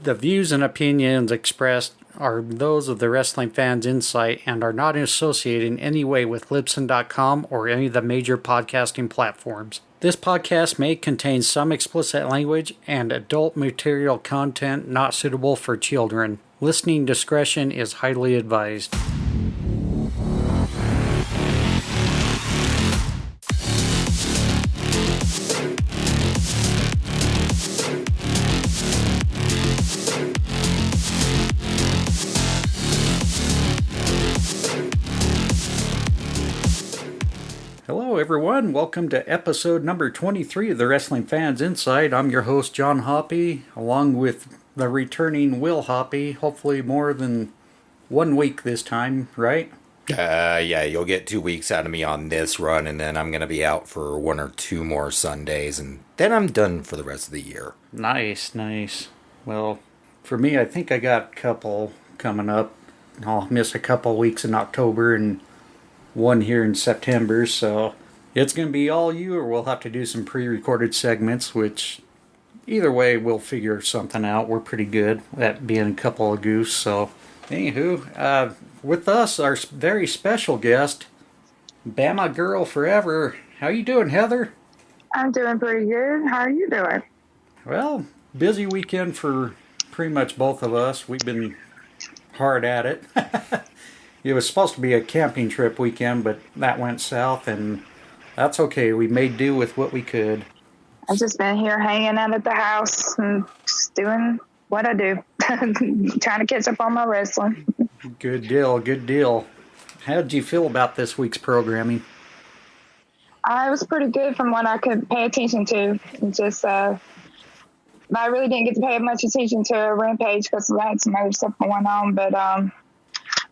The views and opinions expressed are those of the Wrestling Fans Insight and are not associated in any way with Libsyn.com or any of the major podcasting platforms. This podcast may contain some explicit language and adult material content not suitable for children. Listening discretion is highly advised. Hello everyone, welcome to episode number 23 of the Wrestling Fans Insight. I'm your host John Hoppy, along with the returning Will Hoppy, hopefully more than 1 week this time, right? Yeah, you'll get 2 weeks out of me on this run, and then I'm going to be out for 1 or 2 more Sundays, and then I'm done for the rest of the year. Nice. Well, for me, I think I got a couple coming up. I'll miss a couple weeks in October and one here in September, so it's going to be all you, or we'll have to do some pre-recorded segments, which either way we'll figure something out. We're pretty good at being a couple of goofs. So anywho, with us, our very special guest, Bama Girl Forever. How you doing, Heather? I'm doing pretty good. How are you doing? Well, busy weekend for pretty much both of us. We've been hard at it. It was supposed to be a camping trip weekend, but that went south, and that's okay. We made do with what we could. I've just been here hanging out at the house and just doing what I do. Trying to catch up on my wrestling. Good deal. How did you feel about this week's programming? It was pretty good from what I could pay attention to. I really didn't get to pay much attention to Rampage because I had some other stuff going on, but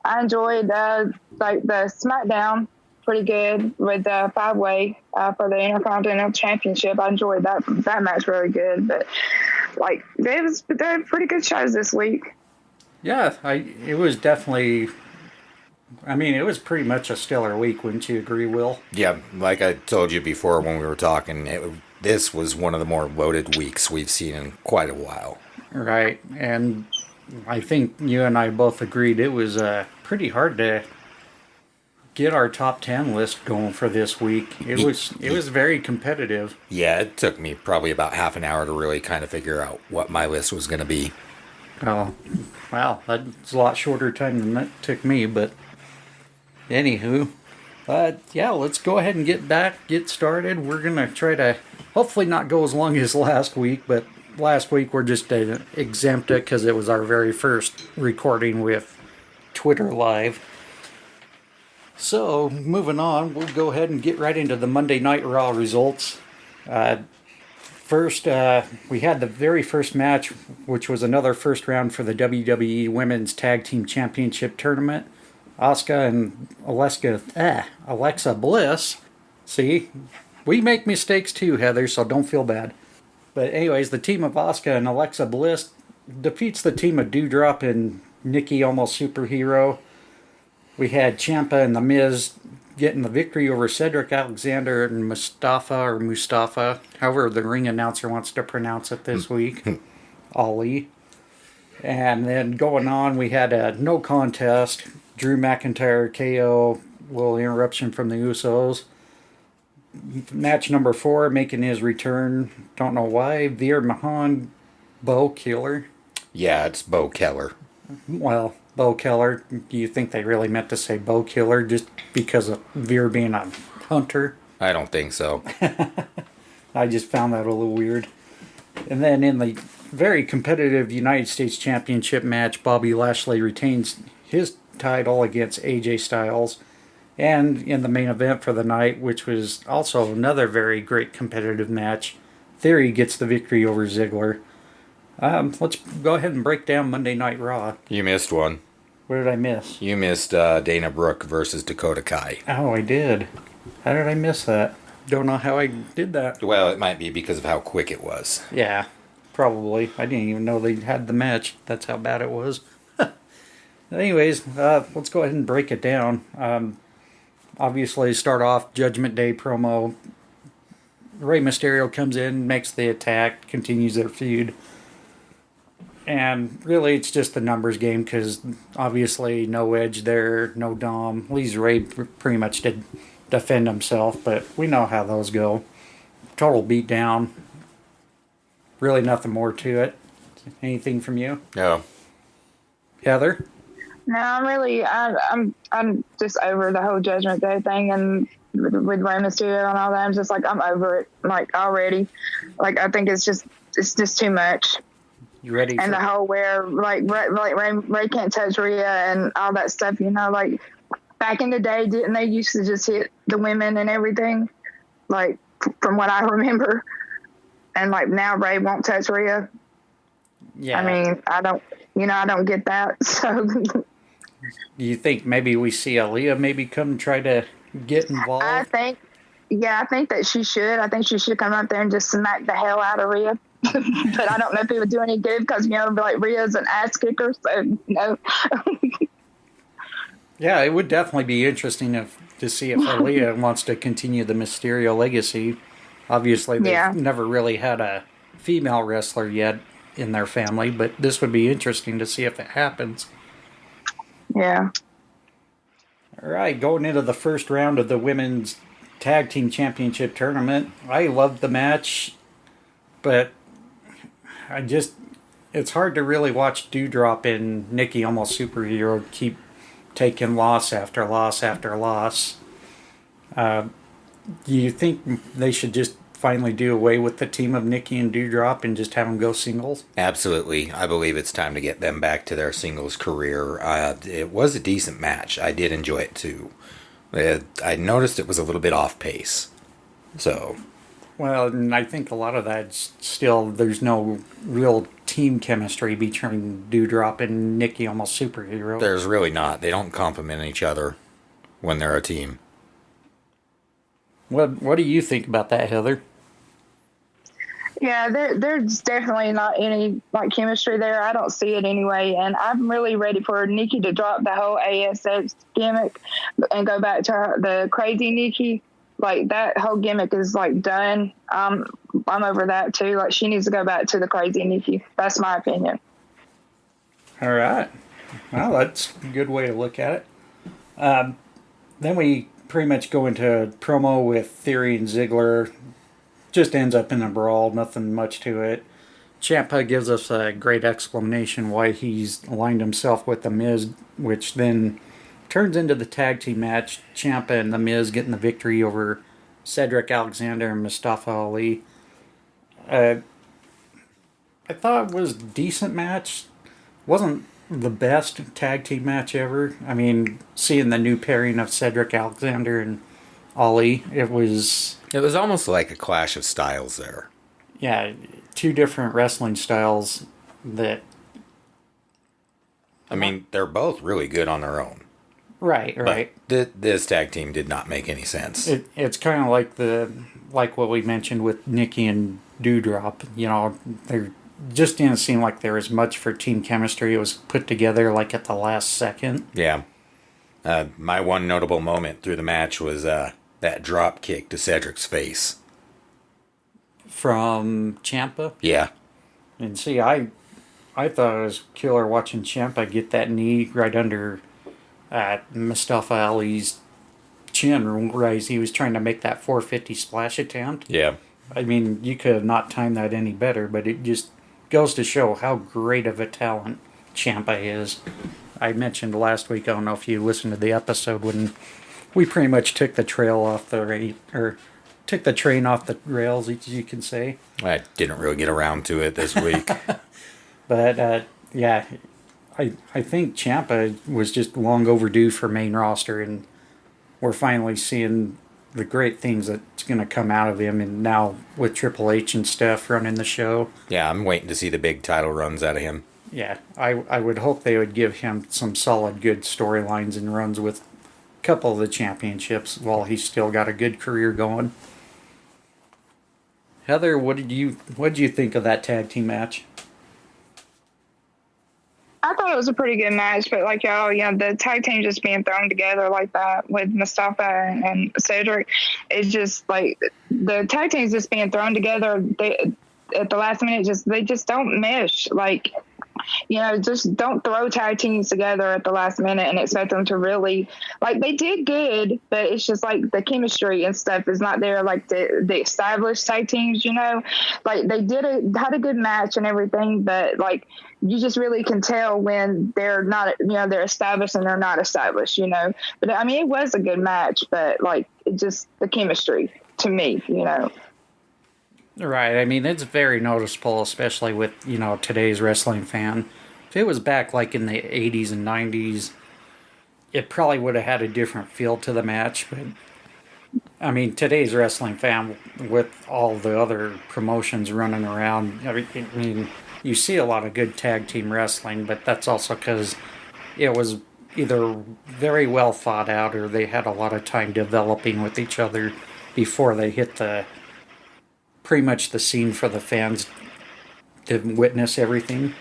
I enjoyed the SmackDown pretty good with the 5-way for the Intercontinental Championship. I enjoyed that match really good, but they had pretty good shows this week. Yeah, it was definitely. I mean, it was pretty much a stellar week, wouldn't you agree, Will? Yeah, like I told you before when we were talking, this was one of the more loaded weeks we've seen in quite a while. Right, and I think you and I both agreed it was pretty hard to get our top 10 list going for this week. It was very competitive. Yeah, it took me probably about half an hour to really kind of figure out what my list was going to be. Oh, wow, that's a lot shorter time than that took me, but anywho, yeah, let's go ahead and get started. We're going to try to hopefully not go as long as last week, but last week we're just exempt it because it was our very first recording with Twitter Live. So, moving on, we'll go ahead and get right into the Monday Night Raw results. First, we had the very first match, which was another first round for the WWE Women's Tag Team Championship Tournament. Asuka and Alexa Bliss. See, we make mistakes too, Heather, so don't feel bad. But anyways, the team of Asuka and Alexa Bliss defeats the team of Doudrop and Nikki Almost Superhero. We had Ciampa and The Miz getting the victory over Cedric Alexander and Mustafa, however the ring announcer wants to pronounce it this week, Ali. And then going on, we had a no contest, Drew McIntyre KO, little interruption from the Usos. Match number 4, making his return, don't know why, Veer Mahan, Bo Killer. Yeah, it's Bo Keller. Well, Bo Keller, do you think they really meant to say Bo Killer just because of Veer being a hunter? I don't think so. I just found that a little weird. And then in the very competitive United States Championship match, Bobby Lashley retains his title against AJ Styles. And in the main event for the night, which was also another very great competitive match, Theory gets the victory over Ziggler. Let's go ahead and break down Monday Night Raw. You missed one. What did I miss? You missed Dana Brooke versus Dakota Kai. Oh, I did. How did I miss that? Don't know how I did that. Well, it might be because of how quick it was. Yeah, probably. I didn't even know they had the match. That's how bad it was. Anyways, let's go ahead and break it down. Obviously, start off Judgment Day promo. Rey Mysterio comes in, makes the attack, continues their feud. And really, it's just the numbers game because obviously no Edge there, no Dom. Lee's Ray pretty much did defend himself, but we know how those go. Total beatdown. Really nothing more to it. Anything from you? No. Heather? No, I'm just over the whole Judgment Day thing, and with Rey Mysterio and all that. I'm just like, I'm over it, like, already. Like, I think it's just too much. You ready? And the whole where like Ray can't touch Rhea and all that stuff. Like back in the day, didn't they used to just hit the women and everything? Like from what I remember, and like now Ray won't touch Rhea. Yeah. I mean, I don't get that. So. Do you think maybe we see Aaliyah maybe come try to get involved? I think that she should. I think she should come out there and just smack the hell out of Rhea. But I don't know if it would do any good because, like Rhea's an ass kicker, so no. Yeah, it would definitely be interesting to see if Aaliyah wants to continue the Mysterio legacy. Obviously, they've never really had a female wrestler yet in their family, but this would be interesting to see if it happens. Yeah. All right, going into the first round of the Women's Tag Team Championship Tournament. I loved the match, but it's hard to really watch Doudrop and Nikki Almost Superhero keep taking loss after loss after loss. Do you think they should just finally do away with the team of Nikki and Doudrop and just have them go singles? Absolutely. I believe it's time to get them back to their singles career. It was a decent match. I did enjoy it too. I noticed it was a little bit off pace. So... Well, and I think a lot of that's still, there's no real team chemistry between Doudrop and Nikki Almost Superhero. There's really not. They don't complement each other when they're a team. What do you think about that, Heather? Yeah, there's definitely not any like chemistry there. I don't see it anyway, and I'm really ready for Nikki to drop the whole ASX gimmick and go back to the crazy Nikki. Like that whole gimmick is like done. I'm over that too. Like she needs to go back to the crazy Nikki. That's my opinion. All right. Well, that's a good way to look at it. Then we pretty much go into a promo with Theory and Ziggler. Just ends up in a brawl. Nothing much to it. Ciampa gives us a great explanation why he's aligned himself with The Miz, which then turns into the tag team match. Ciampa and The Miz getting the victory over Cedric Alexander and Mustafa Ali. I thought it was a decent match. Wasn't the best tag team match ever. I mean, seeing the new pairing of Cedric Alexander and Ali, it was almost like a clash of styles there. Yeah, two different wrestling styles that... I mean, they're both really good on their own. Right. But this tag team did not make any sense. It's kind of like what we mentioned with Nikki and Doudrop. There just didn't seem like there was much for team chemistry. It was put together like at the last second. Yeah. My one notable moment through the match was that drop kick to Cedric's face. From Ciampa? Yeah. And see, I thought it was killer watching Ciampa get that knee right under Mustafa Ali's chin right as he was trying to make that 450 splash attempt. Yeah. I mean, you could have not timed that any better, but it just goes to show how great of a talent Ciampa is. I mentioned last week, I don't know if you listened to the episode, when we pretty much took the train off the rails, as you can say. I didn't really get around to it this week. But, yeah, I think Ciampa was just long overdue for main roster, and we're finally seeing the great things that's going to come out of him, and now with Triple H and stuff running the show. Yeah, I'm waiting to see the big title runs out of him. Yeah, I would hope they would give him some solid, good storylines and runs with a couple of the championships while he's still got a good career going. Heather, what did you think of that tag team match? I thought it was a pretty good match, but like y'all, the tag team just being thrown together like that with Mustafa and Cedric, it's just like the tag teams just being thrown together. They at the last minute they just don't mesh. Like just don't throw tag teams together at the last minute and expect them to really, like, they did good, but it's just like the chemistry and stuff is not there like the established tag teams, like they had a good match and everything, but like you just really can tell when they're not, they're established and they're not established, but I mean, it was a good match, but like it just the chemistry to me, Right. I mean, it's very noticeable, especially with, today's wrestling fan. If it was back like in the 80s and 90s, it probably would have had a different feel to the match. But, I mean, today's wrestling fan, with all the other promotions running around, I mean, you see a lot of good tag team wrestling, but that's also because it was either very well thought out or they had a lot of time developing with each other before they hit pretty much the scene for the fans to witness everything.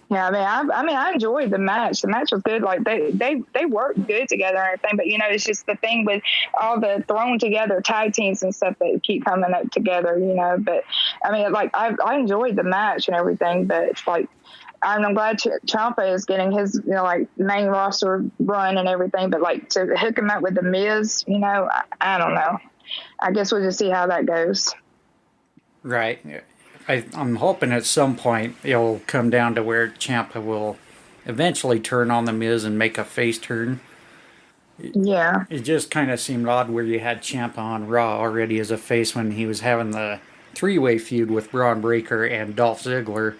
Yeah, I enjoyed the match. The match was good. Like they worked good together and everything. But it's just the thing with all the thrown together tag teams and stuff that keep coming up together. But I mean, like I enjoyed the match and everything. But it's like I'm glad Ciampa is getting his like main roster run and everything. But like to hook him up with the Miz, I don't know. I guess we'll just see how that goes. Right. I'm hoping at some point it'll come down to where Ciampa will eventually turn on the Miz and make a face turn. Yeah. It just kind of seemed odd where you had Ciampa on Raw already as a face when he was having the three-way feud with Braun Breaker and Dolph Ziggler.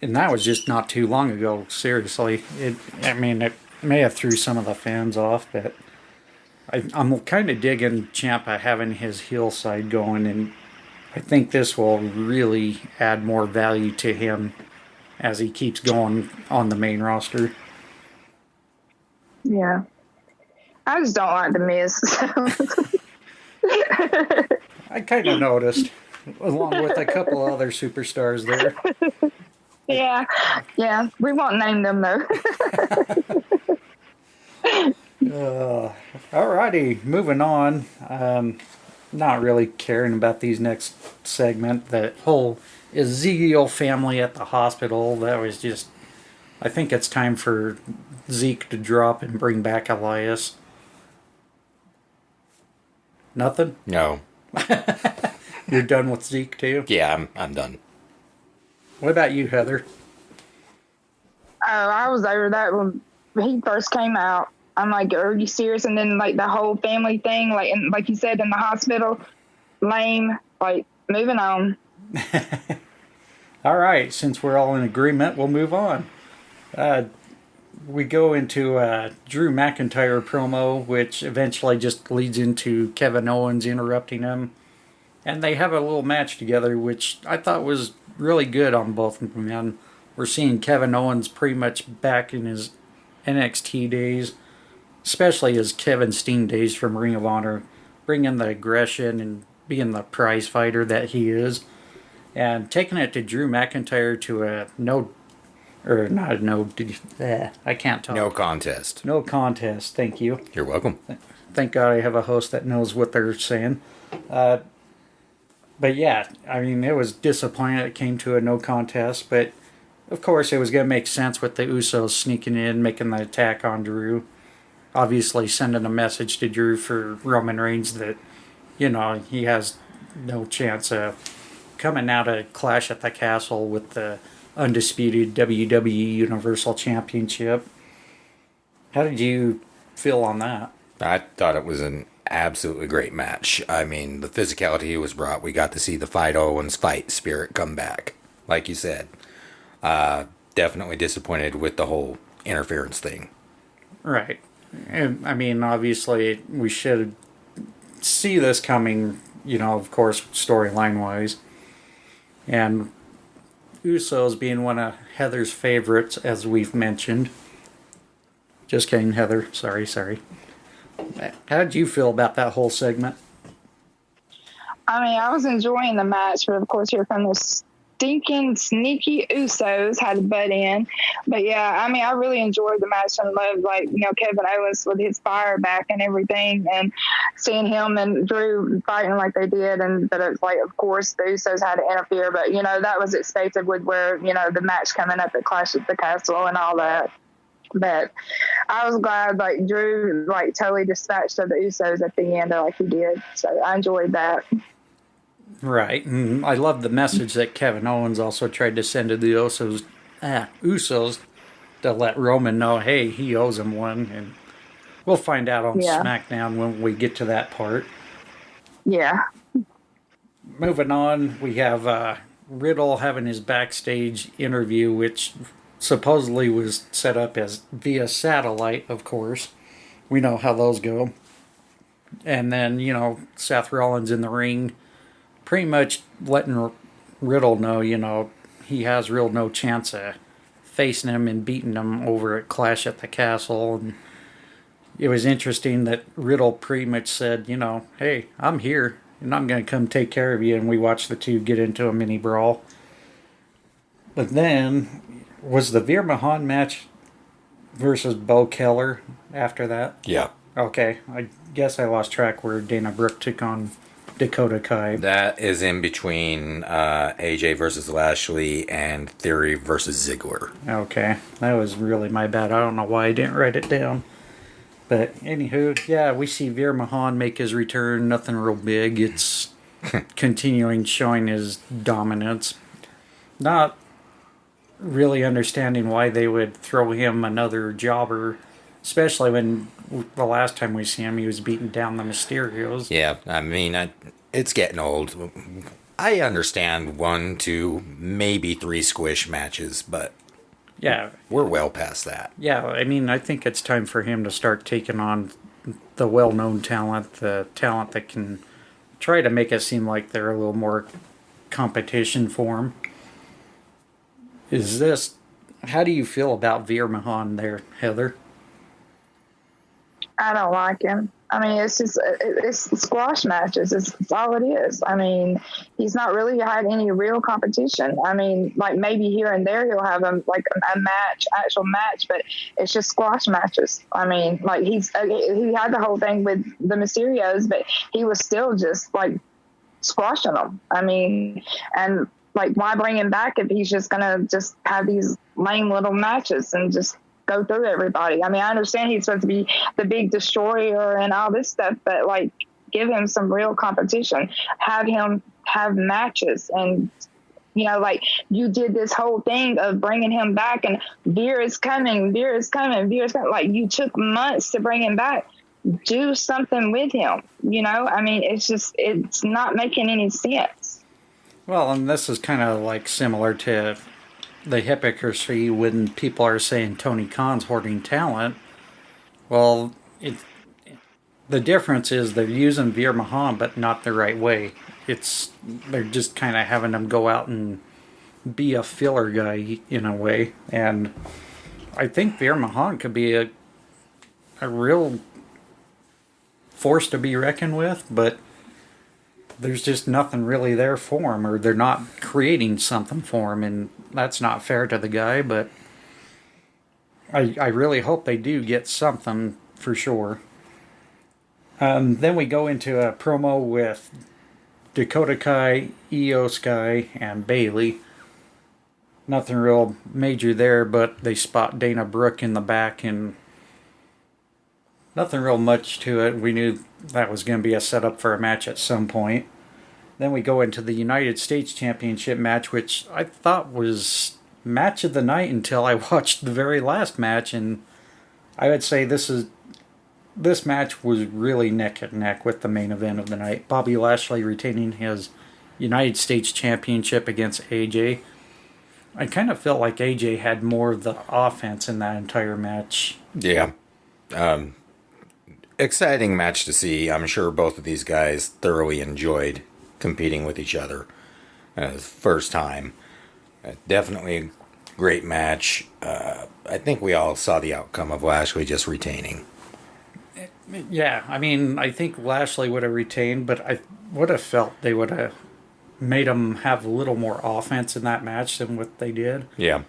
And that was just not too long ago, seriously. It may have threw some of the fans off, but I'm kind of digging Ciampa having his heel side going, and I think this will really add more value to him as he keeps going on the main roster. Yeah. I just don't like the Miz. I kind of noticed, along with a couple other superstars there. Yeah. We won't name them, though. Alrighty, moving on. Not really caring about these next segment. The whole Ezekiel family at the hospital, that was just... I think it's time for Zeke to drop and bring back Elias. Nothing? No. You're done with Zeke too? Yeah, I'm done. What about you, Heather? Oh, I was over that when he first came out. I'm like, are you serious? And then like the whole family thing, like you said, in the hospital, lame. Like, moving on. All right, since we're all in agreement, we'll move on. We go into Drew McIntyre promo, which eventually just leads into Kevin Owens interrupting him. And they have a little match together, which I thought was really good on both of them. And we're seeing Kevin Owens pretty much back in his NXT days, especially his Kevin Steen days from Ring of Honor, bringing the aggression and being the prize fighter that he is, and taking it to Drew McIntyre to a I can't talk. No contest. No contest, thank you. You're welcome. Thank God I have a host that knows what they're saying. But yeah, I mean, it was disappointing it came to a no contest, but of course it was going to make sense with the Usos sneaking in, making the attack on Drew. Obviously sending a message to Drew for Roman Reigns that, he has no chance of coming out of Clash at the Castle with the undisputed WWE Universal Championship. How did you feel on that? I thought it was an absolutely great match. I mean, the physicality was brought. We got to see the Fight Owens fight spirit come back, like you said. Definitely disappointed with the whole interference thing. Right. And, I mean, obviously, we should see this coming, of course, storyline-wise. And Usos being one of Heather's favorites, as we've mentioned. Just kidding, Heather. Sorry. How did you feel about that whole segment? I mean, I was enjoying the match, but of course, here comes this stinking sneaky Usos had to butt in. But yeah, I mean, I really enjoyed the match and loved, like, Kevin Owens with his fire back and everything, and seeing him and Drew fighting like they did. And but it's like, of course, the Usos had to interfere, but that was expected with where the match coming up at Clash at the Castle and all that. But I was glad, like, Drew, like, totally dispatched of the Usos at the end, like he did. So I enjoyed that. Right. And I love the message that Kevin Owens also tried to send to the Usos to let Roman know, hey, he owes him one. And we'll find out on SmackDown when we get to that part. Yeah. Moving on, we have Riddle having his backstage interview, which supposedly was set up as via satellite, of course. We know how those go. And then, Seth Rollins in the ring, pretty much letting Riddle know, he has no chance of facing him and beating him over at Clash at the Castle. And it was interesting that Riddle pretty much said, hey, I'm here, and I'm going to come take care of you. And we watched the two get into a mini brawl. But then, was the Veer Mahan match versus Bo Keller after that? Yeah. Okay, I guess I lost track where Dana Brooke took on Dakota Kai. That is in between AJ versus Lashley and Theory versus Ziggler. Okay, that was really my bad. I don't know why I didn't write it down. But anywho, yeah, we see Veer Mahan make his return. Nothing real big. It's continuing showing his dominance. Not really understanding why they would throw him another jobber, especially when the last time we see him, he was beating down the Mysterios. Yeah, I mean, it's getting old. I understand 1, 2, maybe 3 squish matches, but yeah, we're well past that. Yeah, I mean, I think it's time for him to start taking on the well-known talent, the talent that can try to make it seem like they're a little more competition for him. How do you feel about Veer Mahan there, Heather? I don't like him. I mean, it's squash matches. It's all it is. I mean, he's not really had any real competition. I mean, like, maybe here and there he'll have a actual match, but it's just squash matches. I mean, like, he had the whole thing with the Mysterios, but he was still just, like, squashing them. I mean, and, like, why bring him back if he's just gonna just have these lame little matches and just go through everybody? I mean, I understand he's supposed to be the big destroyer and all this stuff, but, like, give him some real competition. Have him have matches. And, like, you did this whole thing of bringing him back and Veer is coming. Like, you took months to bring him back. Do something with him. I mean, it's not making any sense. Well, and this is kind of like similar to the hypocrisy when people are saying Tony Khan's hoarding talent. Well, the difference is they're using Veer Mahan, but not the right way. They're just kind of having him go out and be a filler guy in a way. And I think Veer Mahan could be a real force to be reckoned with, but there's just nothing really there for him, or they're not creating something for him, and that's not fair to the guy, but I really hope they do get something for sure. Then we go into a promo with Dakota Kai, Io Sky, and Bayley. Nothing real major there, but they spot Dana Brooke in the back, and nothing real much to it. We knew that was going to be a setup for a match at some point. Then we go into the United States Championship match, which I thought was match of the night until I watched the very last match, and I would say this match was really neck and neck with the main event of the night. Bobby Lashley retaining his United States Championship against AJ. I kind of felt like AJ had more of the offense in that entire match. Yeah. Exciting match to see. I'm sure both of these guys thoroughly enjoyed competing with each other. First time. Definitely a great match. I think we all saw the outcome of Lashley just retaining. Yeah, I mean, I think Lashley would have retained, but I would have felt they would have made them have a little more offense in that match than what they did. Yeah.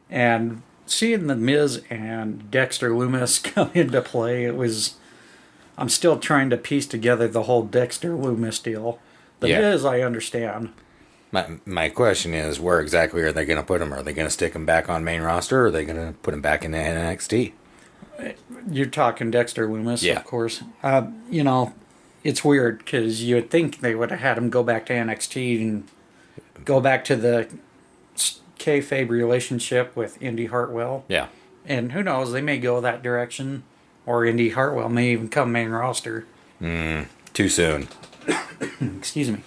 And seeing The Miz and Dexter Lumis come into play, I'm still trying to piece together the whole Dexter Lumis deal. The Miz, I understand. My question is, where exactly are they going to put him? Are they going to stick him back on main roster, or are they going to put him back in the NXT? You're talking Dexter Lumis, Yeah. of course. It's weird because you would think they would have had him go back to NXT and go back to the kayfabe relationship with Indy Hartwell. Yeah. And who knows, they may go that direction, or Indy Hartwell may even come main roster. Too soon. Excuse me.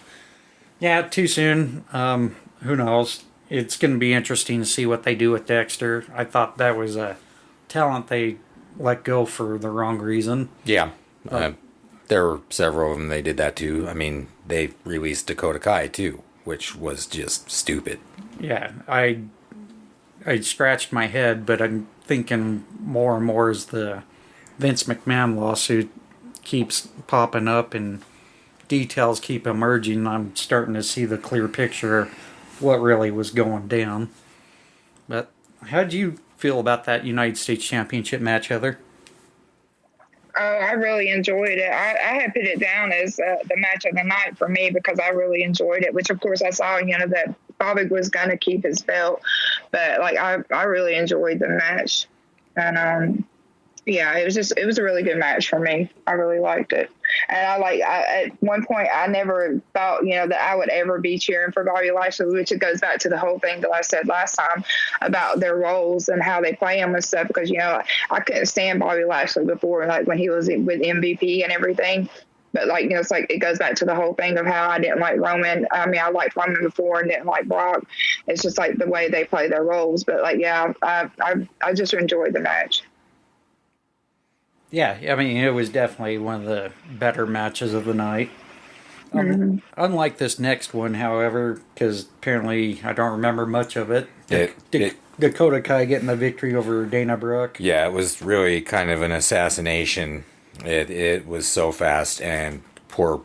Yeah, too soon. Who knows? It's going to be interesting to see what they do with Dexter. I thought that was a talent they let go for the wrong reason. Yeah. There were several of them they did that to. I mean, they released Dakota Kai, too, which was just stupid. Yeah, I scratched my head, but I'm thinking more and more as the Vince McMahon lawsuit keeps popping up and details keep emerging, I'm starting to see the clear picture of what really was going down. But how did you feel about that United States Championship match, Heather? Oh, I really enjoyed it. I had put it down as the match of the night for me because I really enjoyed it, which of course I saw, that Bobby was going to keep his belt, but I really enjoyed the match. And, it was a really good match for me. I really liked it. And at one point, I never thought, that I would ever be cheering for Bobby Lashley, which it goes back to the whole thing that I said last time about their roles and how they play them and stuff. Because, I couldn't stand Bobby Lashley before, like when he was with MVP and everything. But it's like it goes back to the whole thing of how I didn't like Roman. I mean, I liked Roman before and didn't like Brock. It's just like the way they play their roles. But I just enjoyed the match. Yeah, I mean, it was definitely one of the better matches of the night. Unlike this next one, however, because apparently I don't remember much of it. Dakota Kai getting the victory over Dana Brooke. Yeah, it was really kind of an assassination. It was so fast, and poor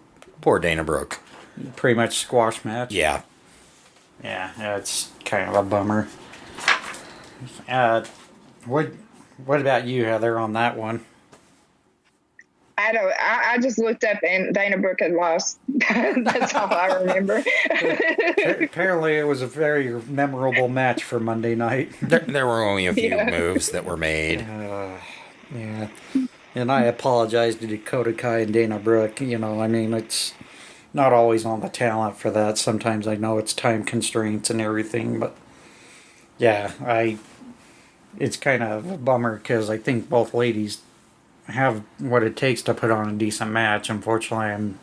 Dana Brooke. Pretty much squash match. Yeah. Yeah, it's kind of a bummer. What about you, Heather, on that one? I just looked up and Dana Brooke had lost. That's all I remember. Apparently it was a very memorable match for Monday night. There were only a few moves that were made. Yeah. And I apologize to Dakota Kai and Dana Brooke. It's not always on the talent for that. Sometimes I know it's time constraints and everything, but yeah, it's kind of a bummer because I think both ladies have what it takes to put on a decent match. Unfortunately, I'm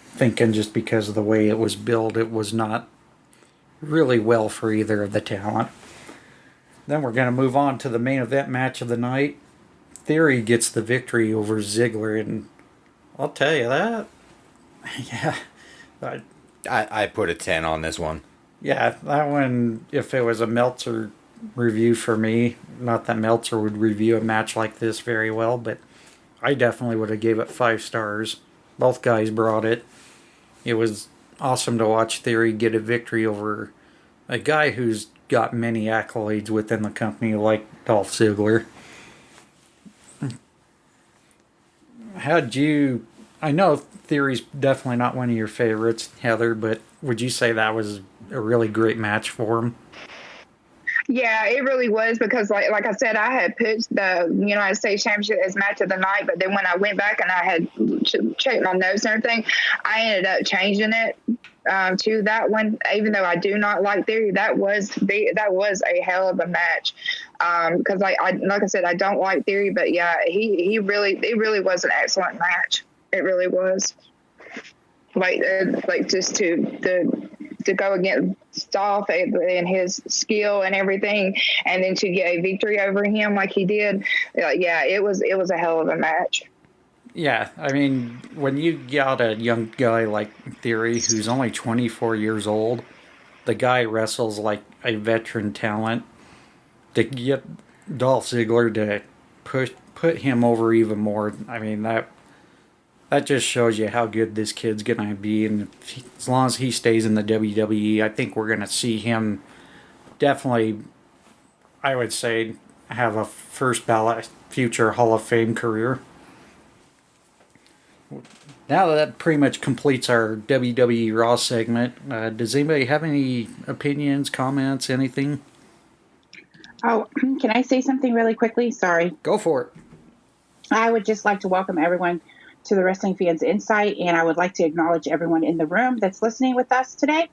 thinking just because of the way it was billed, it was not really well for either of the talent. Then we're going to move on to the main event match of the night. Theory gets the victory over Ziggler, and I'll tell you that. Yeah. I put a 10 on this one. Yeah, that one, if it was a Meltzer review for me, not that Meltzer would review a match like this very well, but I definitely would have gave it 5 stars. Both guys brought it. It was awesome to watch Theory get a victory over a guy who's got many accolades within the company, like Dolph Ziggler. I know Theory's definitely not one of your favorites, Heather, but would you say that was a really great match for him? Yeah, it really was because, like I said, I had pitched the United States Championship as match of the night, but then when I went back and I had checked my notes and everything, I ended up changing it to that one. Even though I do not like Theory, that was a hell of a match. Because like I said, I don't like Theory, but yeah, it really was an excellent match. It really was. Like just to go against Dolph and his skill and everything, and then to get a victory over him like he did, it was a hell of a match. Yeah, I mean, when you got a young guy like Theory who's only 24 years old, the guy wrestles like a veteran talent. To get Dolph Ziggler to put him over even more, I mean, that just shows you how good this kid's going to be. And as long as he stays in the WWE, I think we're going to see him definitely, I would say, have a first ballot future Hall of Fame career. Now that pretty much completes our WWE Raw segment. Does anybody have any opinions, comments, anything? Oh, can I say something really quickly? Sorry. Go for it. I would just like to welcome everyone to the Wrestling Fans Insight, and I would like to acknowledge everyone in the room that's listening with us today.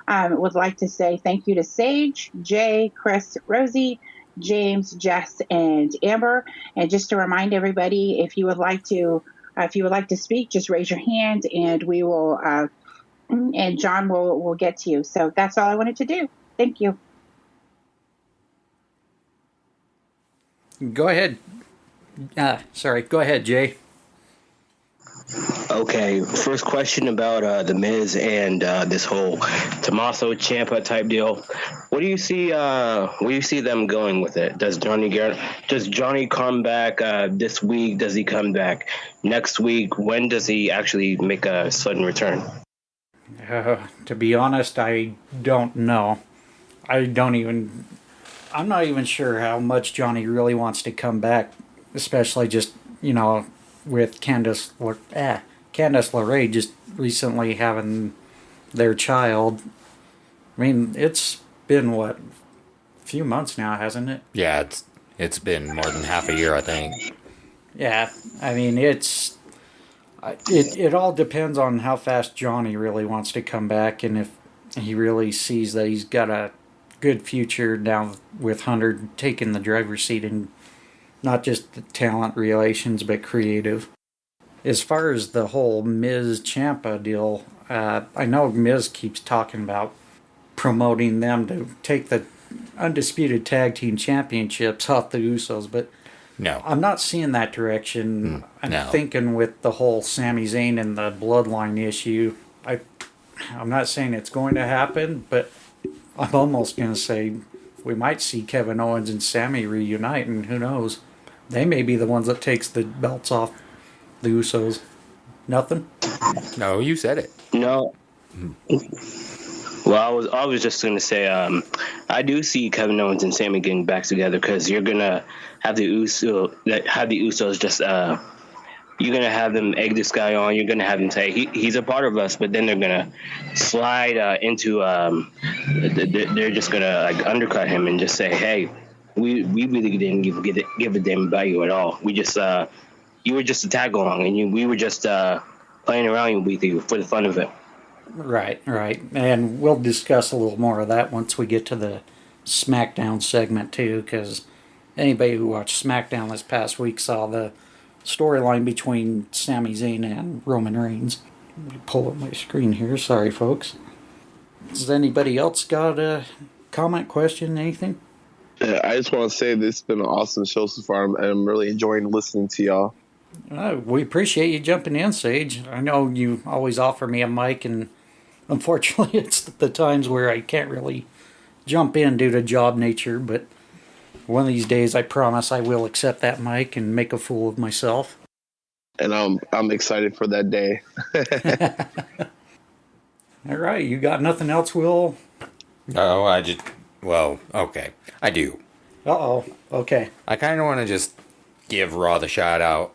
Would like to say thank you to Sage, Jay, Chris, Rosie, James, Jess, and Amber. And just to remind everybody, if you would like to speak, just raise your hand, and we will, and John will get to you. So that's all I wanted to do. Thank you. Go ahead. Go ahead, Jay. Okay, first question about the Miz and this whole Tommaso Ciampa type deal. Where do you see them going with it? Does Johnny come back this week? Does he come back next week? When does he actually make a sudden return? To be honest, I don't know. I'm not even sure how much Johnny really wants to come back, especially just, with Candice LeRae just recently having their child. I mean, it's been, a few months now, hasn't it? Yeah, it's been more than half a year, I think. Yeah, I mean, it all depends on how fast Johnny really wants to come back, and if he really sees that he's got a good future now with Hunter taking the driver's seat and not just the talent relations, but creative. As far as the whole Miz Ciampa deal, I know Miz keeps talking about promoting them to take the undisputed tag team championships off the Usos, but no, I'm not seeing that direction. I'm thinking with the whole Sami Zayn and the bloodline issue, I'm not saying it's going to happen, but I'm almost going to say we might see Kevin Owens and Sami reunite, and who knows? They may be the ones that takes the belts off the Usos. Nothing? No, you said it. No. Well, I was just going to say, I do see Kevin Owens and Sami getting back together because you're going to have the Usos just you're going to have them egg this guy on. You're going to have them say he's a part of us, but then they're going to slide into they're just going to undercut him and just say, hey, we really didn't give a damn about you at all. We just you were just a tag along, and we were just playing around with you for the fun of it. Right. And we'll discuss a little more of that once we get to the SmackDown segment, too, because anybody who watched SmackDown this past week saw the storyline between Sami Zayn and Roman Reigns. Let me pull up my screen here. Sorry, folks. Does anybody else got a comment, question, anything? I just want to say this has been an awesome show so far. I'm really enjoying listening to y'all. We appreciate you jumping in, Sage. I know you always offer me a mic, and unfortunately it's the times where I can't really jump in due to job nature, but one of these days I promise I will accept that mic and make a fool of myself. And I'm excited for that day. All right, you got nothing else, Will? No, okay. I do. Uh-oh, okay. I kind of want to just give Raw the shout out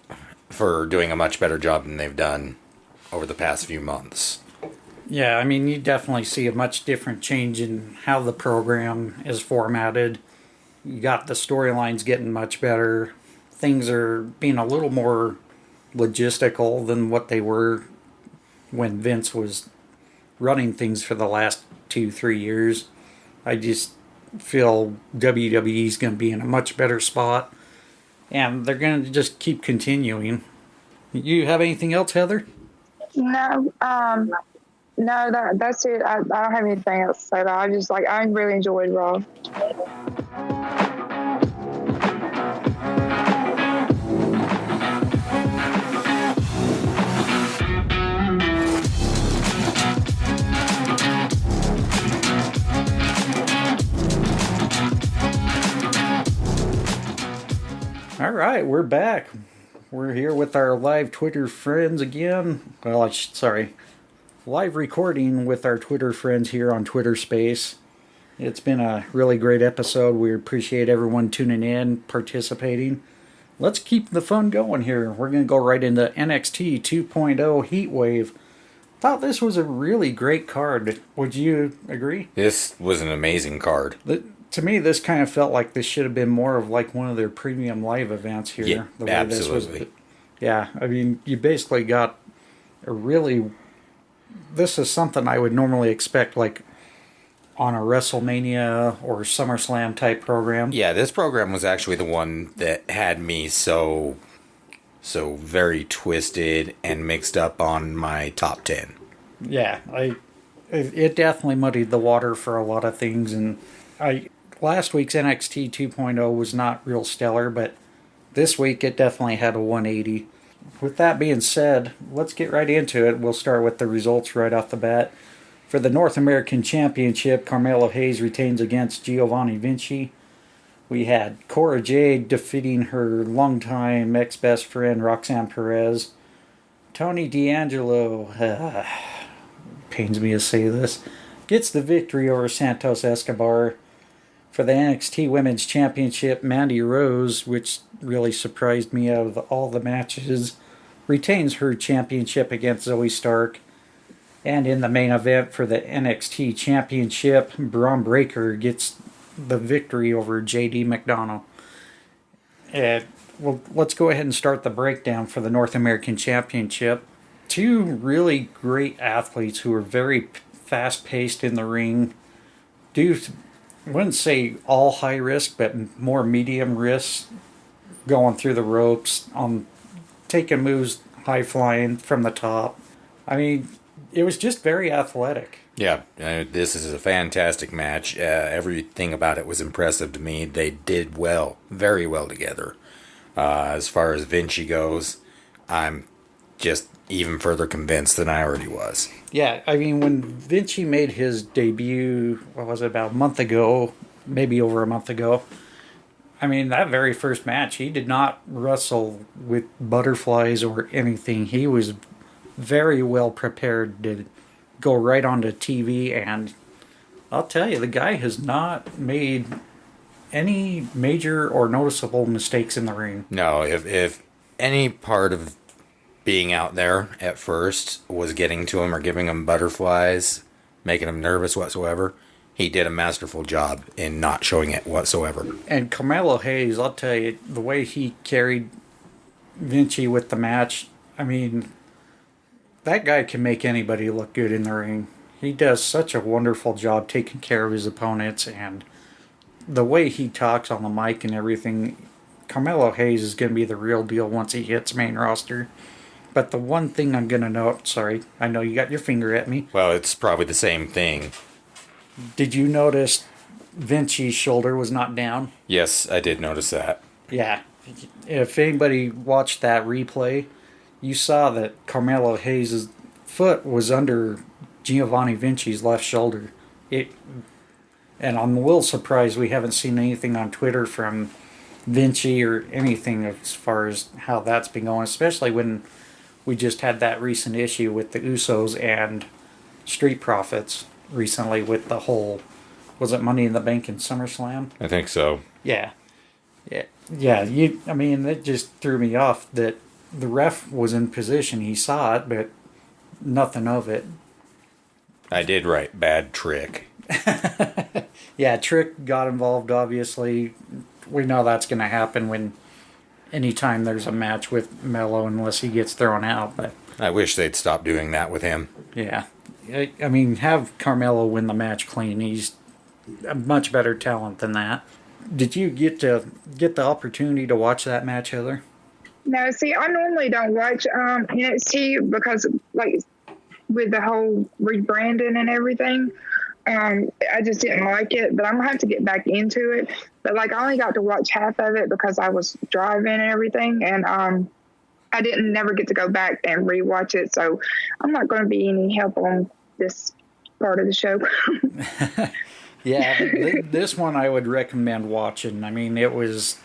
for doing a much better job than they've done over the past few months. Yeah, I mean, you definitely see a much different change in how the program is formatted. You got the storylines getting much better. Things are being a little more logistical than what they were when Vince was running things for the last 2-3 years. I just feel WWE's going to be in a much better spot, and they're going to just keep continuing. You have anything else, Heather? No, that's it. I don't have anything else to say. I really enjoyed Raw. All right, we're back. we're here with our live Twitter friends again. Well, sorry, live recording with our Twitter friends here on Twitter Space. It's been a really great episode. We appreciate everyone tuning in, participating. Let's keep the fun going here. We're going to go right into NXT 2.0 Heatwave. Thought this was a really great card. Would you agree? This was an amazing card. To me, this kind of felt like this should have been more of like one of their premium live events here. Yeah, the way absolutely. This was, yeah, I mean, you basically got a really... This is something I would normally expect like on a WrestleMania or SummerSlam type program. Yeah, this program was actually the one that had me so very twisted and mixed up on my top 10. Yeah, it definitely muddied the water for a lot of things, and last week's NXT 2.0 was not real stellar, but this week it definitely had a 180. With that being said, let's get right into it. We'll start with the results right off the bat. For the North American Championship, Carmelo Hayes retains against Giovanni Vinci. We had Cora Jade defeating her longtime ex-best friend Roxanne Perez. Tony D'Angelo, pains me to say this, gets the victory over Santos Escobar. For the NXT Women's Championship, Mandy Rose, which really surprised me out of all the matches, retains her championship against Zoe Stark. And in the main event for the NXT Championship, Braun Breaker gets the victory over JD McDonough. Well, let's go ahead and start the breakdown for the North American Championship. Two really great athletes who are very fast-paced in the ring. I wouldn't say all high risk, but more medium risk, going through the ropes, taking moves, high flying from the top. I mean, it was just very athletic. Yeah, this is a fantastic match. Everything about it was impressive to me. They did well, very well together. As far as Vinci goes, I'm just even further convinced than I already was. Yeah, I mean, when Vinci made his debut, what was it, about a month ago, maybe over a month ago, I mean, that very first match, he did not wrestle with butterflies or anything. He was very well prepared to go right onto TV, and I'll tell you, the guy has not made any major or noticeable mistakes in the ring. No, if any part of being out there at first was getting to him or giving him butterflies, making him nervous whatsoever, he did a masterful job in not showing it whatsoever. And Carmelo Hayes, I'll tell you, the way he carried Vinci with the match, I mean, that guy can make anybody look good in the ring. He does such a wonderful job taking care of his opponents, and the way he talks on the mic and everything, Carmelo Hayes is going to be the real deal once he hits main roster. But the one thing I'm going to note, sorry, I know you got your finger at me. Well, it's probably the same thing. Did you notice Vinci's shoulder was not down? Yes, I did notice that. Yeah. If anybody watched that replay, you saw that Carmelo Hayes' foot was under Giovanni Vinci's left shoulder. And I'm a little surprised we haven't seen anything on Twitter from Vinci or anything as far as how that's been going, especially when we just had that recent issue with the Usos and Street Profits recently with the whole, was it Money in the Bank and SummerSlam? I think so. Yeah. I mean, it just threw me off that the ref was in position. He saw it, but nothing of it. I did write bad trick. Yeah, Trick got involved, obviously. We know that's going to happen when anytime there's a match with Melo unless he gets thrown out. But I wish they'd stop doing that with him. yeah. I mean, have Carmelo win the match clean. He's a much better talent than that. Did you get the opportunity to watch that match, Heather? No, see, I normally don't watch NXT because, like, with the whole rebranding and everything, I just didn't like it. But I'm gonna have to get back into it. But like, I only got to watch half of it because I was driving and everything, and I didn't never get to go back and rewatch it. So I'm not going to be any help on this part of the show. Yeah, this one I would recommend watching. I mean, it was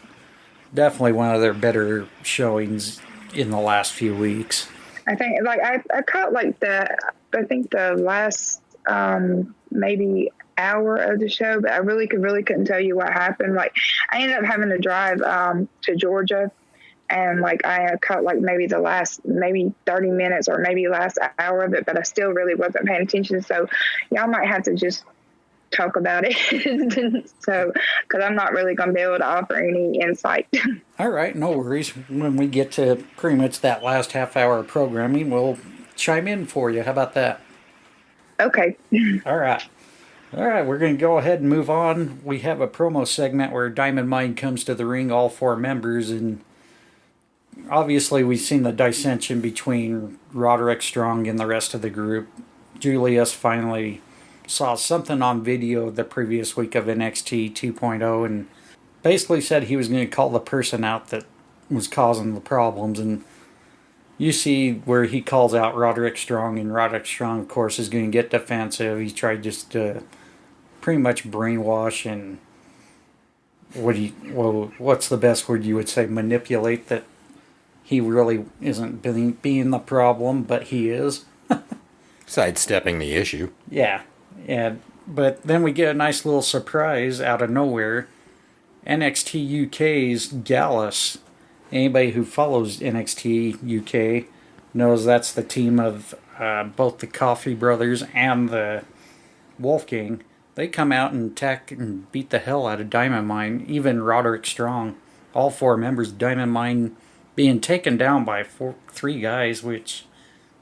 definitely one of their better showings in the last few weeks. I think like I caught like the last maybe hour of the show, but I really couldn't tell you what happened. Like I ended up having to drive to Georgia, and like I caught like maybe the last maybe 30 minutes or maybe last hour of it, but I still really wasn't paying attention. So y'all might have to just talk about it. So because I'm not really going to be able to offer any insight. All right, no worries. When we get to pretty much that last half hour of programming, we'll chime in for you. How about that? Okay. All right. All right, we're going to go ahead and move on. We have a promo segment where Diamond Mine comes to the ring, all 4 members, and obviously we've seen the dissension between Roderick Strong and the rest of the group. Julius finally saw something on video the previous week of NXT 2.0 and basically said he was going to call the person out that was causing the problems. And you see where he calls out Roderick Strong, and Roderick Strong, of course, is going to get defensive. He tried just to pretty much brainwash and what's the best word you would say? Manipulate that he really isn't being the problem, but he is. Sidestepping the issue. Yeah. But then we get a nice little surprise out of nowhere. NXT UK's Gallus. Anybody who follows NXT UK knows that's the team of both the Coffee Brothers and the Wolfgang. They come out and attack and beat the hell out of Diamond Mine, even Roderick Strong. All 4 members of Diamond Mine being taken down by 3 guys, which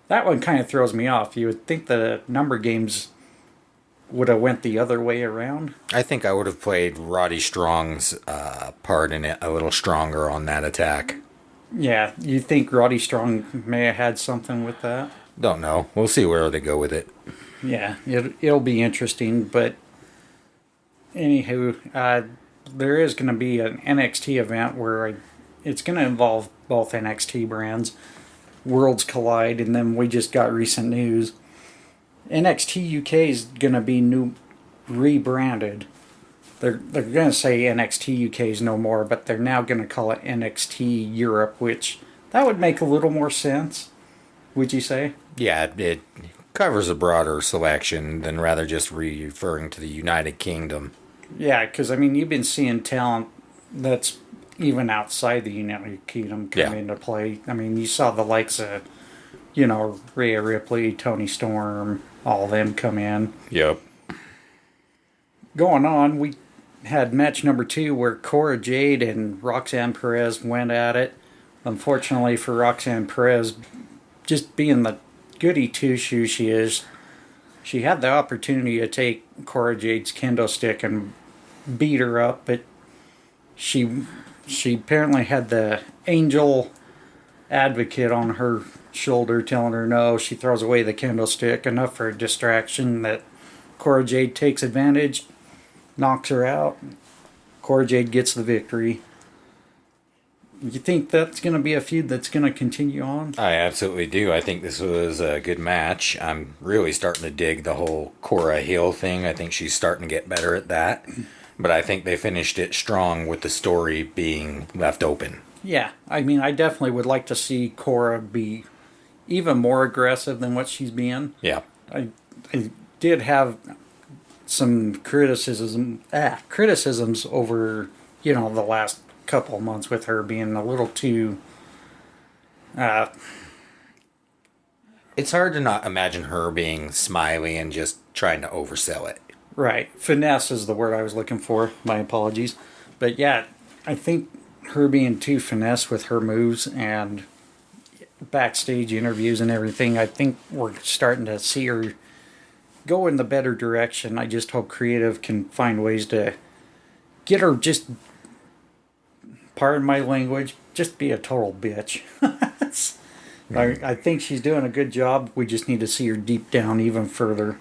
that one kind of throws me off. You would think the number games would have went the other way around. I think I would have played Roddy Strong's part in it a little stronger on that attack. Yeah, you think Roddy Strong may have had something with that? Don't know. We'll see where they go with it. Yeah, it'll be interesting. But anywho, there is going to be an NXT event where it's going to involve both NXT brands. Worlds collide, and then we just got recent news. NXT UK is going to be rebranded. They're going to say NXT UK is no more, but they're now going to call it NXT Europe, which that would make a little more sense, would you say? Yeah, it covers a broader selection than rather just referring to the United Kingdom. Yeah, because, I mean, you've been seeing talent that's even outside the United Kingdom come into play. I mean, you saw the likes of, Rhea Ripley, Toni Storm, all of them come in. Yep. Going on, we had match number 2 where Cora Jade and Roxanne Perez went at it. Unfortunately for Roxanne Perez, just being the goody two-shoe she is, she had the opportunity to take Cora Jade's kendo stick and beat her up, but she apparently had the angel advocate on her shoulder telling her no. She throws away the kendo stick, enough for a distraction that Cora Jade takes advantage, knocks her out. Cora Jade gets the victory. You think that's going to be a feud that's going to continue on? I absolutely do. I think this was a good match. I'm really starting to dig the whole Cora heel thing. I think she's starting to get better at that. But I think they finished it strong with the story being left open. Yeah, I mean, I definitely would like to see Cora be even more aggressive than what she's being. Yeah. I did have some criticisms over, the last couple of months with her being a little too... It's hard to not imagine her being smiley and just trying to oversell it. Right. Finesse is the word I was looking for. My apologies. But yeah, I think her being too finesse with her moves and backstage interviews and everything, I think we're starting to see her go in the better direction. I just hope creative can find ways to get her just, pardon my language, just be a total bitch. I think she's doing a good job. We just need to see her deep down even further.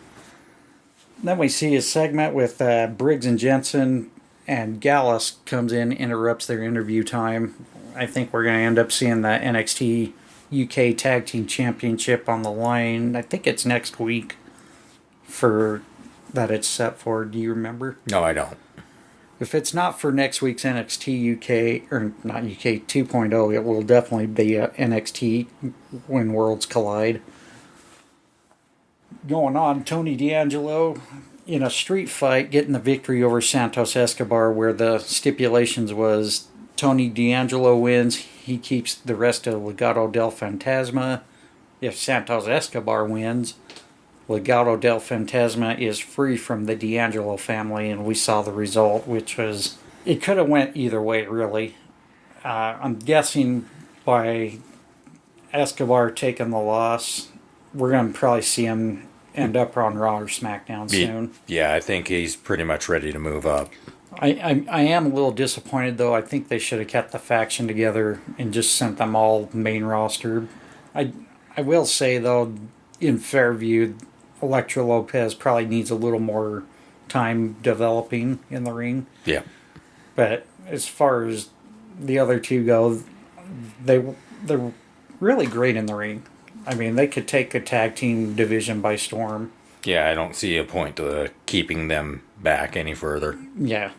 Then we see a segment with Briggs and Jensen, and Gallus comes in, interrupts their interview time. I think we're going to end up seeing the NXT UK Tag Team Championship on the line. I think it's next week for that it's set for. Do you remember? No, I don't. If it's not for next week's NXT UK, or not UK 2.0, it will definitely be NXT when Worlds Collide. Going on, Tony D'Angelo in a street fight getting the victory over Santos Escobar, where the stipulations was Tony D'Angelo wins, he keeps the rest of Legado del Fantasma. If Santos Escobar wins, Legado del Fantasma is free from the D'Angelo family, and we saw the result, which was, it could have went either way, really. I'm guessing by Escobar taking the loss, we're going to probably see him end up on Raw or SmackDown soon. Yeah, I think he's pretty much ready to move up. I am a little disappointed, though. I think they should have kept the faction together and just sent them all main roster. I will say, though, in Fairview, Elektra Lopez probably needs a little more time developing in the ring. Yeah. But as far as the other two go, they're really great in the ring. I mean, they could take the tag team division by storm. Yeah, I don't see a point to keeping them back any further. Yeah.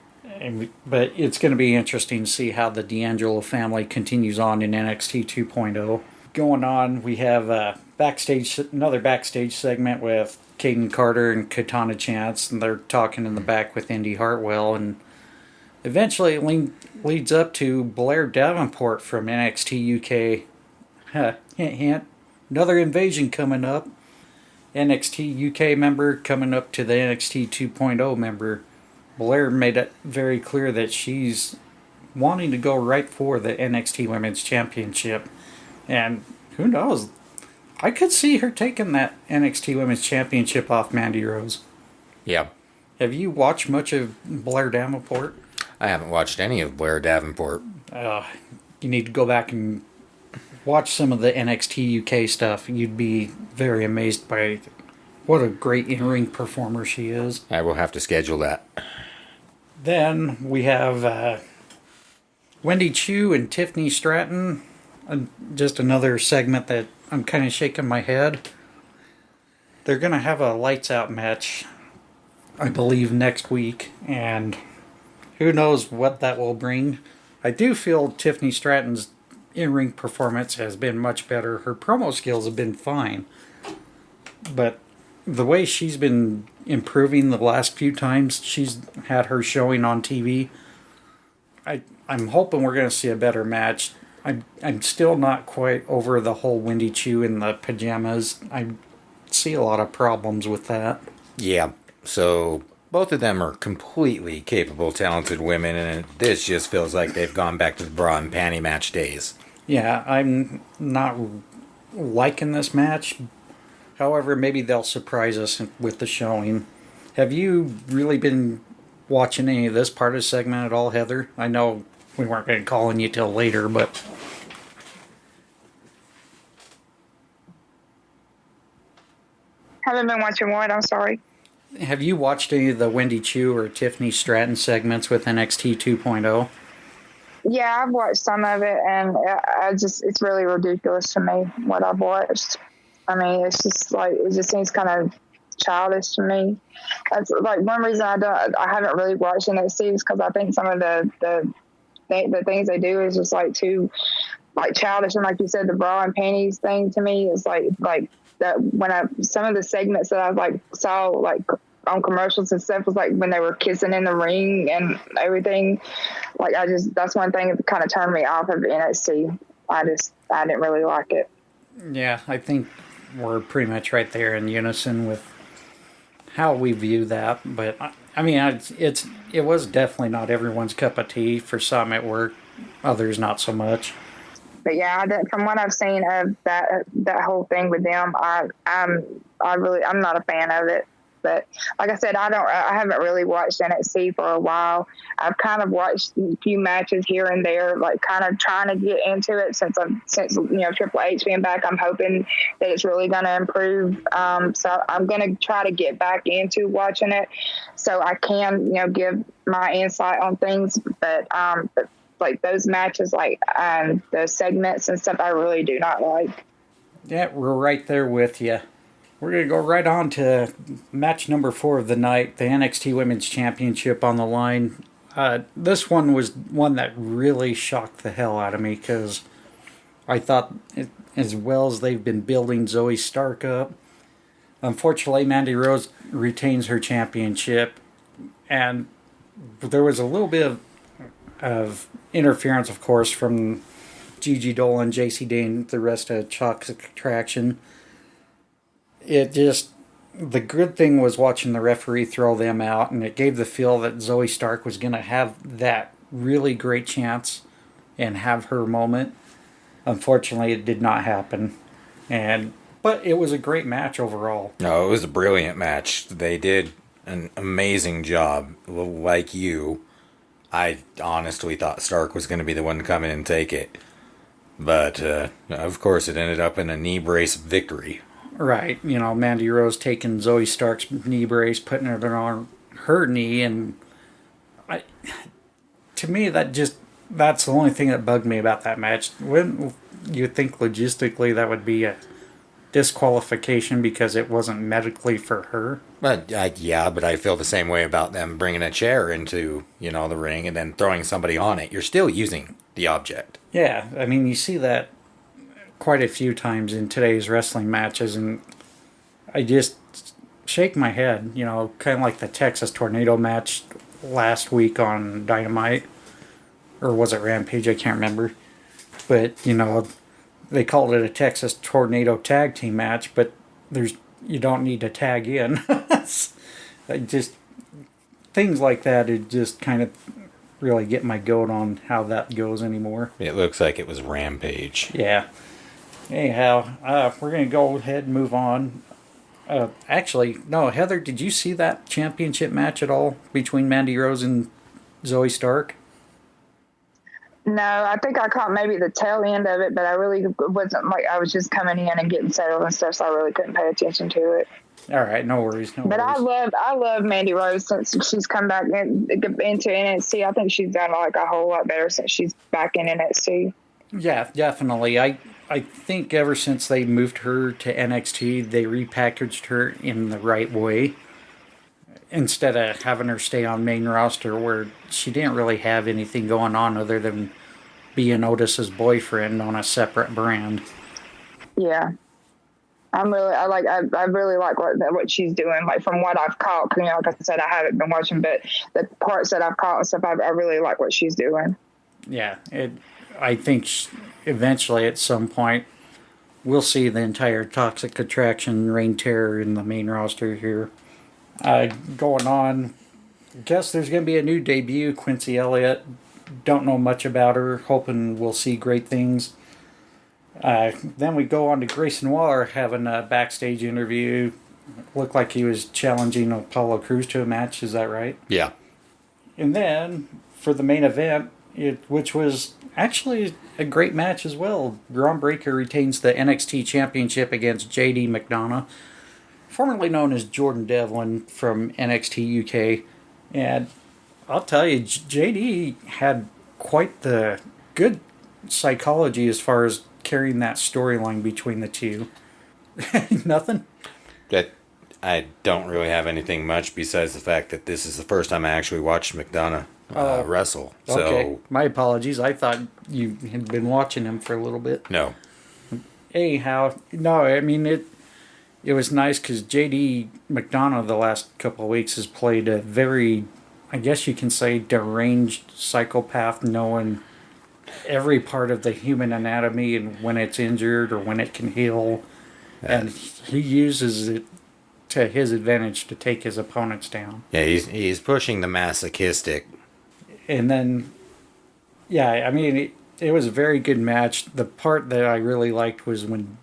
But it's going to be interesting to see how the D'Angelo family continues on in NXT 2.0. Going on, we have another backstage segment with Caden Carter and Katana Chance, and they're talking in the back with Indy Hartwell, and eventually it leads up to Blair Davenport from NXT UK. Hint, hint. Another invasion coming up. NXT UK member coming up to the NXT 2.0 member. Blair made it very clear that she's wanting to go right for the NXT Women's Championship. And who knows? I could see her taking that NXT Women's Championship off Mandy Rose. Yeah. Have you watched much of Blair Davenport? I haven't watched any of Blair Davenport. You need to go back and watch some of the NXT UK stuff. You'd be very amazed by what a great in-ring performer she is. I will have to schedule that. Then we have Wendy Chu and Tiffany Stratton. Just another segment that I'm kind of shaking my head. They're going to have a lights out match, I believe, next week. And who knows what that will bring. I do feel Tiffany Stratton's in-ring performance has been much better. Her promo skills have been fine. But the way she's been improving the last few times she's had her showing on TV, I'm hoping we're going to see a better match. I'm still not quite over the whole Wendy Chu in the pajamas. I see a lot of problems with that. Yeah, so both of them are completely capable, talented women, and this just feels like they've gone back to the bra and panty match days. Yeah, I'm not liking this match. However, maybe they'll surprise us with the showing. Have you really been watching any of this part of the segment at all, Heather? I know we weren't going to call on you till later, but... Haven't been watching what? I'm sorry. Have you watched any of the Wendy Chu or Tiffany Stratton segments with NXT 2.0? Yeah, I've watched some of it, and it's really ridiculous to me what I've watched. I mean, it's just like, it just seems kind of childish to me. That's like one reason I haven't really watched NXT is because I think some of the things they do is just like too like childish, and like you said, the bra and panties thing to me is like that. Some of the segments that I like saw like on commercials and stuff was like when they were kissing in the ring and everything. Like that's one thing that kind of turned me off of NXT. I didn't really like it. Yeah, I think we're pretty much right there in unison with how we view that. But I mean, it was definitely not everyone's cup of tea. For some it worked, others not so much. But yeah, from what I've seen of that whole thing with them, I'm not a fan of it. But like I said, I haven't really watched NXT for a while. I've kind of watched a few matches here and there, like kind of trying to get into it since Triple H being back. I'm hoping that it's really going to improve. So I'm going to try to get back into watching it so I can give my insight on things. But like those matches, like the segments and stuff, I really do not like. Yeah, we're right there with you. We're going to go right on to match number 4 of the night, the NXT Women's Championship on the line. This one was one that really shocked the hell out of me because I thought, as well as they've been building Zoe Stark up, unfortunately, Mandy Rose retains her championship, and there was a little bit of interference, of course, from Gigi Dolan, JC Dane, the rest of Toxic Attraction. It just, the good thing was watching the referee throw them out, and it gave the feel that Zoe Stark was going to have that really great chance and have her moment. Unfortunately, it did not happen, but it was a great match overall. No, it was a brilliant match. They did an amazing job. Like you, I honestly thought Stark was going to be the one to come in and take it. But, of course, it ended up in a knee brace victory. Right, Mandy Rose taking Zoe Stark's knee brace, putting it on her knee, and to me, that's the only thing that bugged me about that match. Wouldn't you think logistically that would be a disqualification because it wasn't medically for her? But yeah, but I feel the same way about them bringing a chair into, the ring and then throwing somebody on it. You're still using the object. Yeah, I mean, you see that quite a few times in today's wrestling matches, and I just shake my head, kind of like the Texas Tornado match last week on Dynamite, or was it Rampage? I can't remember. But, they called it a Texas Tornado tag team match, but you don't need to tag in. Just things like that, it just kind of really get my goat on how that goes anymore. It looks like it was Rampage. Yeah. Anyhow, we're going to go ahead and move on. Actually, no, Heather, did you see that championship match at all between Mandy Rose and Zoe Stark? No, I think I caught maybe the tail end of it, but I really wasn't, I was just coming in and getting settled and stuff, so I really couldn't pay attention to it. All right, no worries. But I love Mandy Rose since she's come back into NXT. I think she's done a whole lot better since she's back in NXT. Yeah, definitely. I think ever since they moved her to NXT, they repackaged her in the right way. Instead of having her stay on main roster where she didn't really have anything going on other than being Otis's boyfriend on a separate brand. Yeah. I really like what she's doing. From what I've caught, like I said, I haven't been watching, but the parts that I've caught and stuff, I really like what she's doing. Yeah. I think eventually at some point we'll see the entire Toxic Attraction Reign Terror in the main roster here. Going on, I guess there's going to be a new debut, Quincy Elliott. Don't know much about her, hoping we'll see great things. Then we go on to Grayson Waller having a backstage interview. Looked like he was challenging Apollo Crews to a match, is that right? Yeah. And then, for the main event, which was actually a great match as well, Braun Breaker retains the NXT Championship against JD McDonough, formerly known as Jordan Devlin from NXT UK. And I'll tell you, JD had quite the good psychology as far as carrying that storyline between the two. Nothing? I don't really have anything much besides the fact that this is the first time I actually watched McDonough wrestle. So, okay, my apologies. I thought you had been watching him for a little bit. No. Anyhow, no, I mean, it was nice because JD McDonough the last couple of weeks has played a very, I guess you can say, deranged psychopath, knowing every part of the human anatomy and when it's injured or when it can heal. And he uses it to his advantage to take his opponents down. Yeah, he's pushing the masochistic. And then, yeah, I mean, it was a very good match. The part that I really liked was when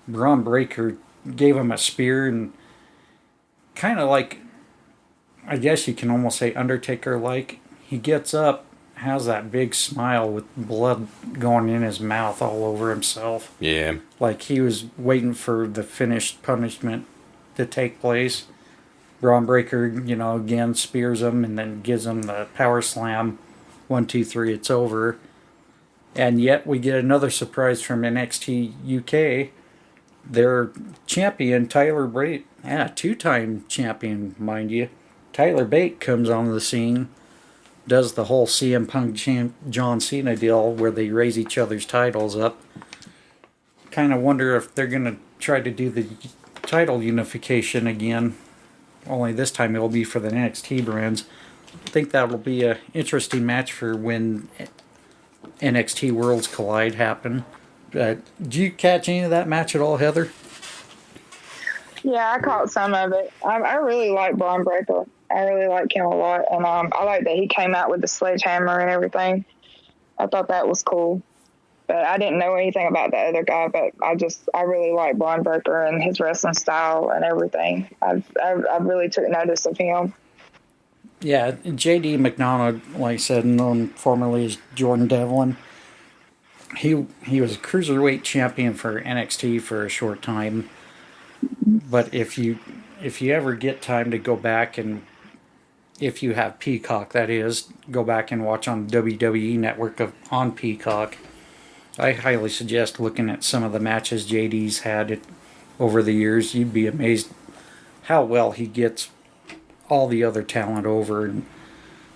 Braun Breaker gave him a spear and kind of like, I guess you can almost say Undertaker-like. He gets up, has that big smile with blood going in his mouth all over himself. Yeah. Like he was waiting for the finished punishment to take place. Braun Breaker, again spears him and then gives him the power slam. 1, 2, 3, it's over. And yet we get another surprise from NXT UK. Their champion, Tyler Bate, two-time champion, mind you. Tyler Bate comes on the scene, does the whole CM Punk John Cena deal where they raise each other's titles up. Kind of wonder if they're going to try to do the title unification again. Only this time it'll be for the NXT brands. I think that'll be an interesting match for when NXT Worlds Collide happen. Did you catch any of that match at all, Heather? Yeah, I caught some of it. I really like Braun Breaker. I really like him a lot. And I like that he came out with the sledgehammer and everything. I thought that was cool. But I didn't know anything about the other guy, but I really like Braun Breaker and his wrestling style and everything. I really took notice of him. Yeah, J.D. McDonough, like I said, known formerly as Jordan Devlin, he was a cruiserweight champion for NXT for a short time. But if you ever get time to go back, and if you have Peacock, that is, go back and watch on the WWE Network on Peacock, I highly suggest looking at some of the matches JD's had over the years. You'd be amazed how well he gets all the other talent over, and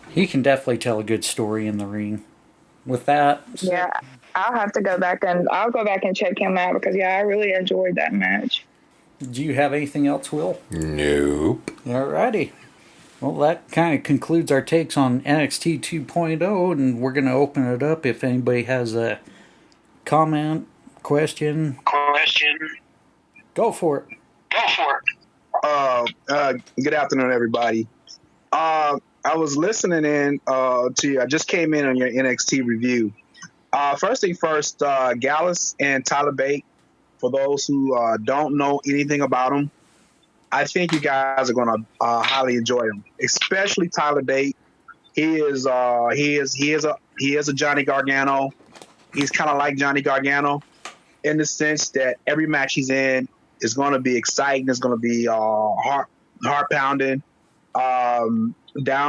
he can definitely tell a good story in the ring. With that, yeah, I'll go back and check him out because I really enjoyed that match. Do you have anything else, Will? Nope. Alrighty. Well, that kind of concludes our takes on NXT 2.0, and we're going to open it up if anybody has a comment, question. Go for it. Good afternoon, everybody. I was listening in to you. I just came in on your NXT review. First thing first, Gallus and Tyler Bate, for those who don't know anything about them, I think you guys are going to highly enjoy them, especially Tyler Bate. He is a Johnny Gargano. He's kind of like Johnny Gargano in the sense that every match he's in is going to be exciting. It's going to be heart pounding, down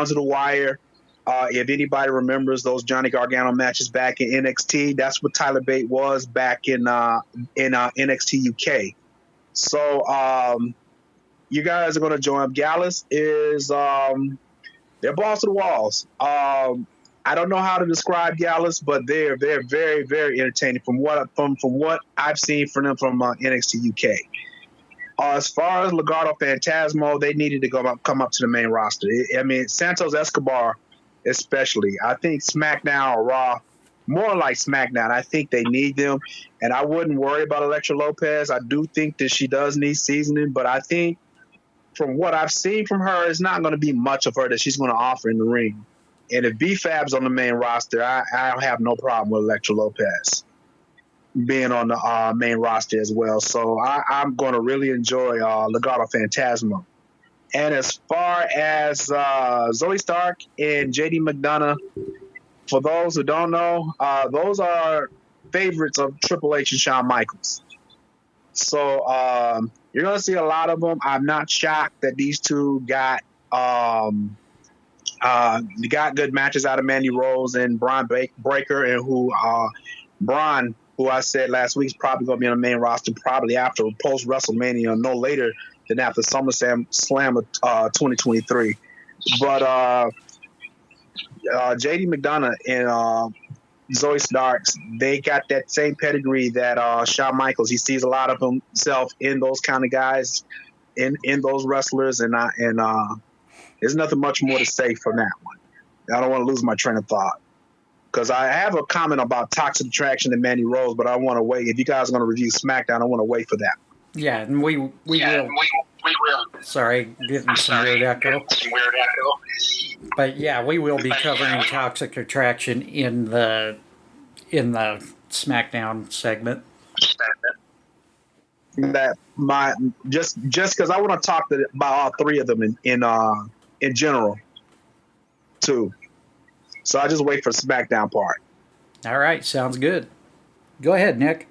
to the wire. If anybody remembers those Johnny Gargano matches back in NXT, that's what Tyler Bate was back in NXT UK. So you guys are going to join. Gallus is they're balls to the walls. I don't know how to describe Gallus, but they're very, very entertaining from what I've seen from them from NXT UK. As far as Legado Fantasmo, they needed to come up to the main roster. I mean, Santos Escobar especially. I think SmackDown or Raw, more like SmackDown, I think they need them. And I wouldn't worry about Elektra Lopez. I do think that she does need seasoning, but I think from what I've seen from her, it's not going to be much of her that she's going to offer in the ring. And if B-Fab's on the main roster, I have no problem with Elektra Lopez being on the main roster as well. So I'm going to really enjoy Legado Fantasma. And as far as Zoe Stark and JD McDonough, for those who don't know, those are favorites of Triple H and Shawn Michaels. So you're going to see a lot of them. I'm not shocked that these two got good matches out of Mandy Rose and Braun Breaker, and Braun, who I said last week is probably going to be on the main roster probably after post WrestleMania, no later than after SummerSlam 2023. But JD McDonough and Zoe Starks, they got that same pedigree that Shawn Michaels. He sees a lot of himself in those kind of guys, in those wrestlers, and there's nothing much more to say from that one. I don't want to lose my train of thought because I have a comment about Toxic Attraction and Mandy Rose, but I want to wait. If you guys are going to review SmackDown, I want to wait for that. Yeah, and we will. Sorry, getting some weird echo. But yeah, we will be covering Toxic Attraction in the SmackDown segment. That just because I want to talk about all three of them in general too. So I just wait for the SmackDown part. All right, sounds good. Go ahead, Nick.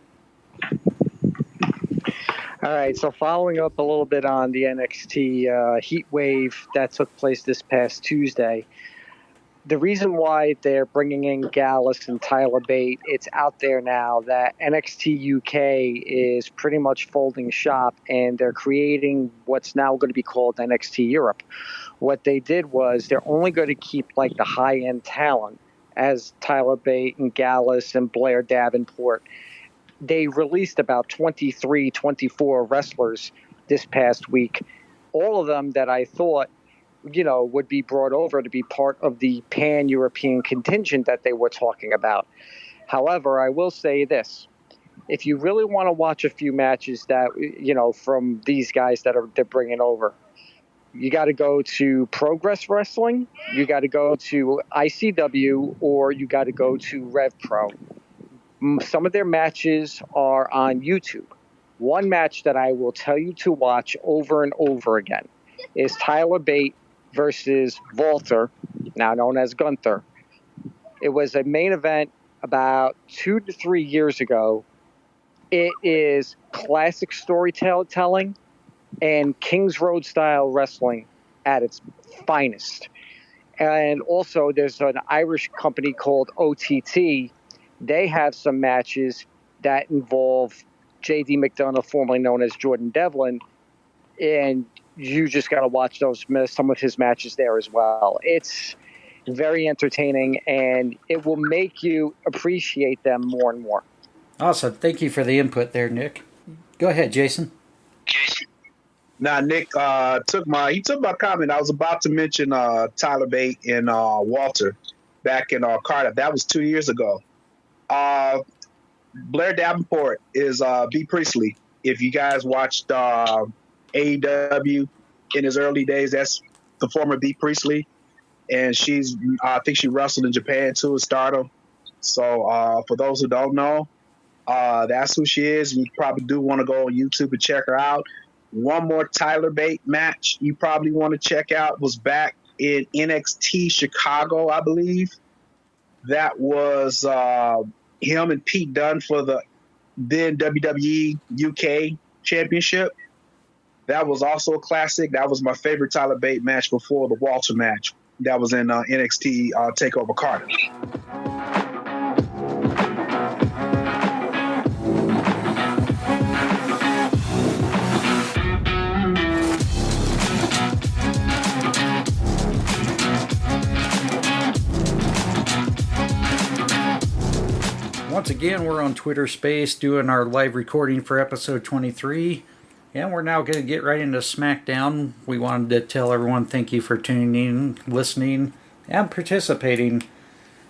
All right, so following up a little bit on the NXT Heat Wave that took place this past Tuesday, the reason why they're bringing in Gallus and Tyler Bate, it's out there now that NXT UK is pretty much folding shop, and they're creating what's now going to be called NXT Europe. What they did was they're only going to keep like the high-end talent, as Tyler Bate and Gallus and Blair Davenport. They released about 23, 24 wrestlers this past week, all of them that I thought, would be brought over to be part of the pan-European contingent that they were talking about. However, I will say this. If you really want to watch a few matches that, from these guys that they're bringing over, you got to go to Progress Wrestling, you got to go to ICW, or you got to go to Rev Pro. Some of their matches are on YouTube. One match that I will tell you to watch over and over again is Tyler Bate versus Walter, now known as Gunther. It was a main event about 2 to 3 years ago. It is classic storytelling and Kings Road style wrestling at its finest. And also there's an Irish company called OTT. They have some matches that involve J.D. McDonough, formerly known as Jordan Devlin, and you just got to watch some of his matches there as well. It's very entertaining, and it will make you appreciate them more and more. Awesome. Thank you for the input there, Nick. Go ahead, Jason. Now, Nick took my comment. I was about to mention Tyler Bate and Walter back in Cardiff. That was 2 years ago. Blair Davenport is B. Priestley. If you guys watched AEW in his early days, that's the former B. Priestley. And I think she wrestled in Japan too, at Stardom. So for those who don't know, that's who she is. You probably do want to go on YouTube and check her out. One more Tyler Bate match you probably want to check out was back in NXT Chicago, I believe. That was him and Pete Dunne for the then WWE UK Championship. That was also a classic. That was my favorite Tyler Bate match before the Walter match. That was in NXT TakeOver Cardiff. Once again, we're on Twitter Space doing our live recording for episode 23. And we're now going to get right into SmackDown. We wanted to tell everyone thank you for tuning in, listening, and participating.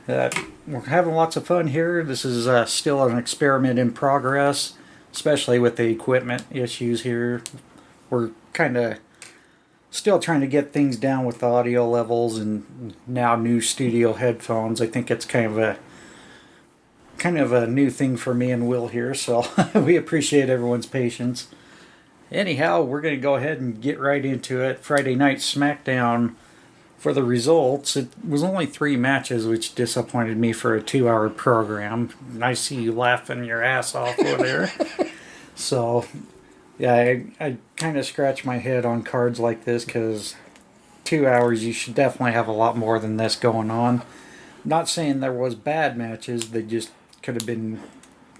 We're having lots of fun here. This is still an experiment in progress, especially with the equipment issues here. We're kind of still trying to get things down with the audio levels and now new studio headphones. I think it's kind of a new thing for me and Will here, so we appreciate everyone's patience. Anyhow, we're going to go ahead and get right into it. Friday Night SmackDown. For the results, it was only 3 matches, which disappointed me for a 2-hour program. I see you laughing your ass off over there. So, yeah, I kind of scratch my head on cards like this because 2 hours, you should definitely have a lot more than this going on. Not saying there was bad matches, they just could have been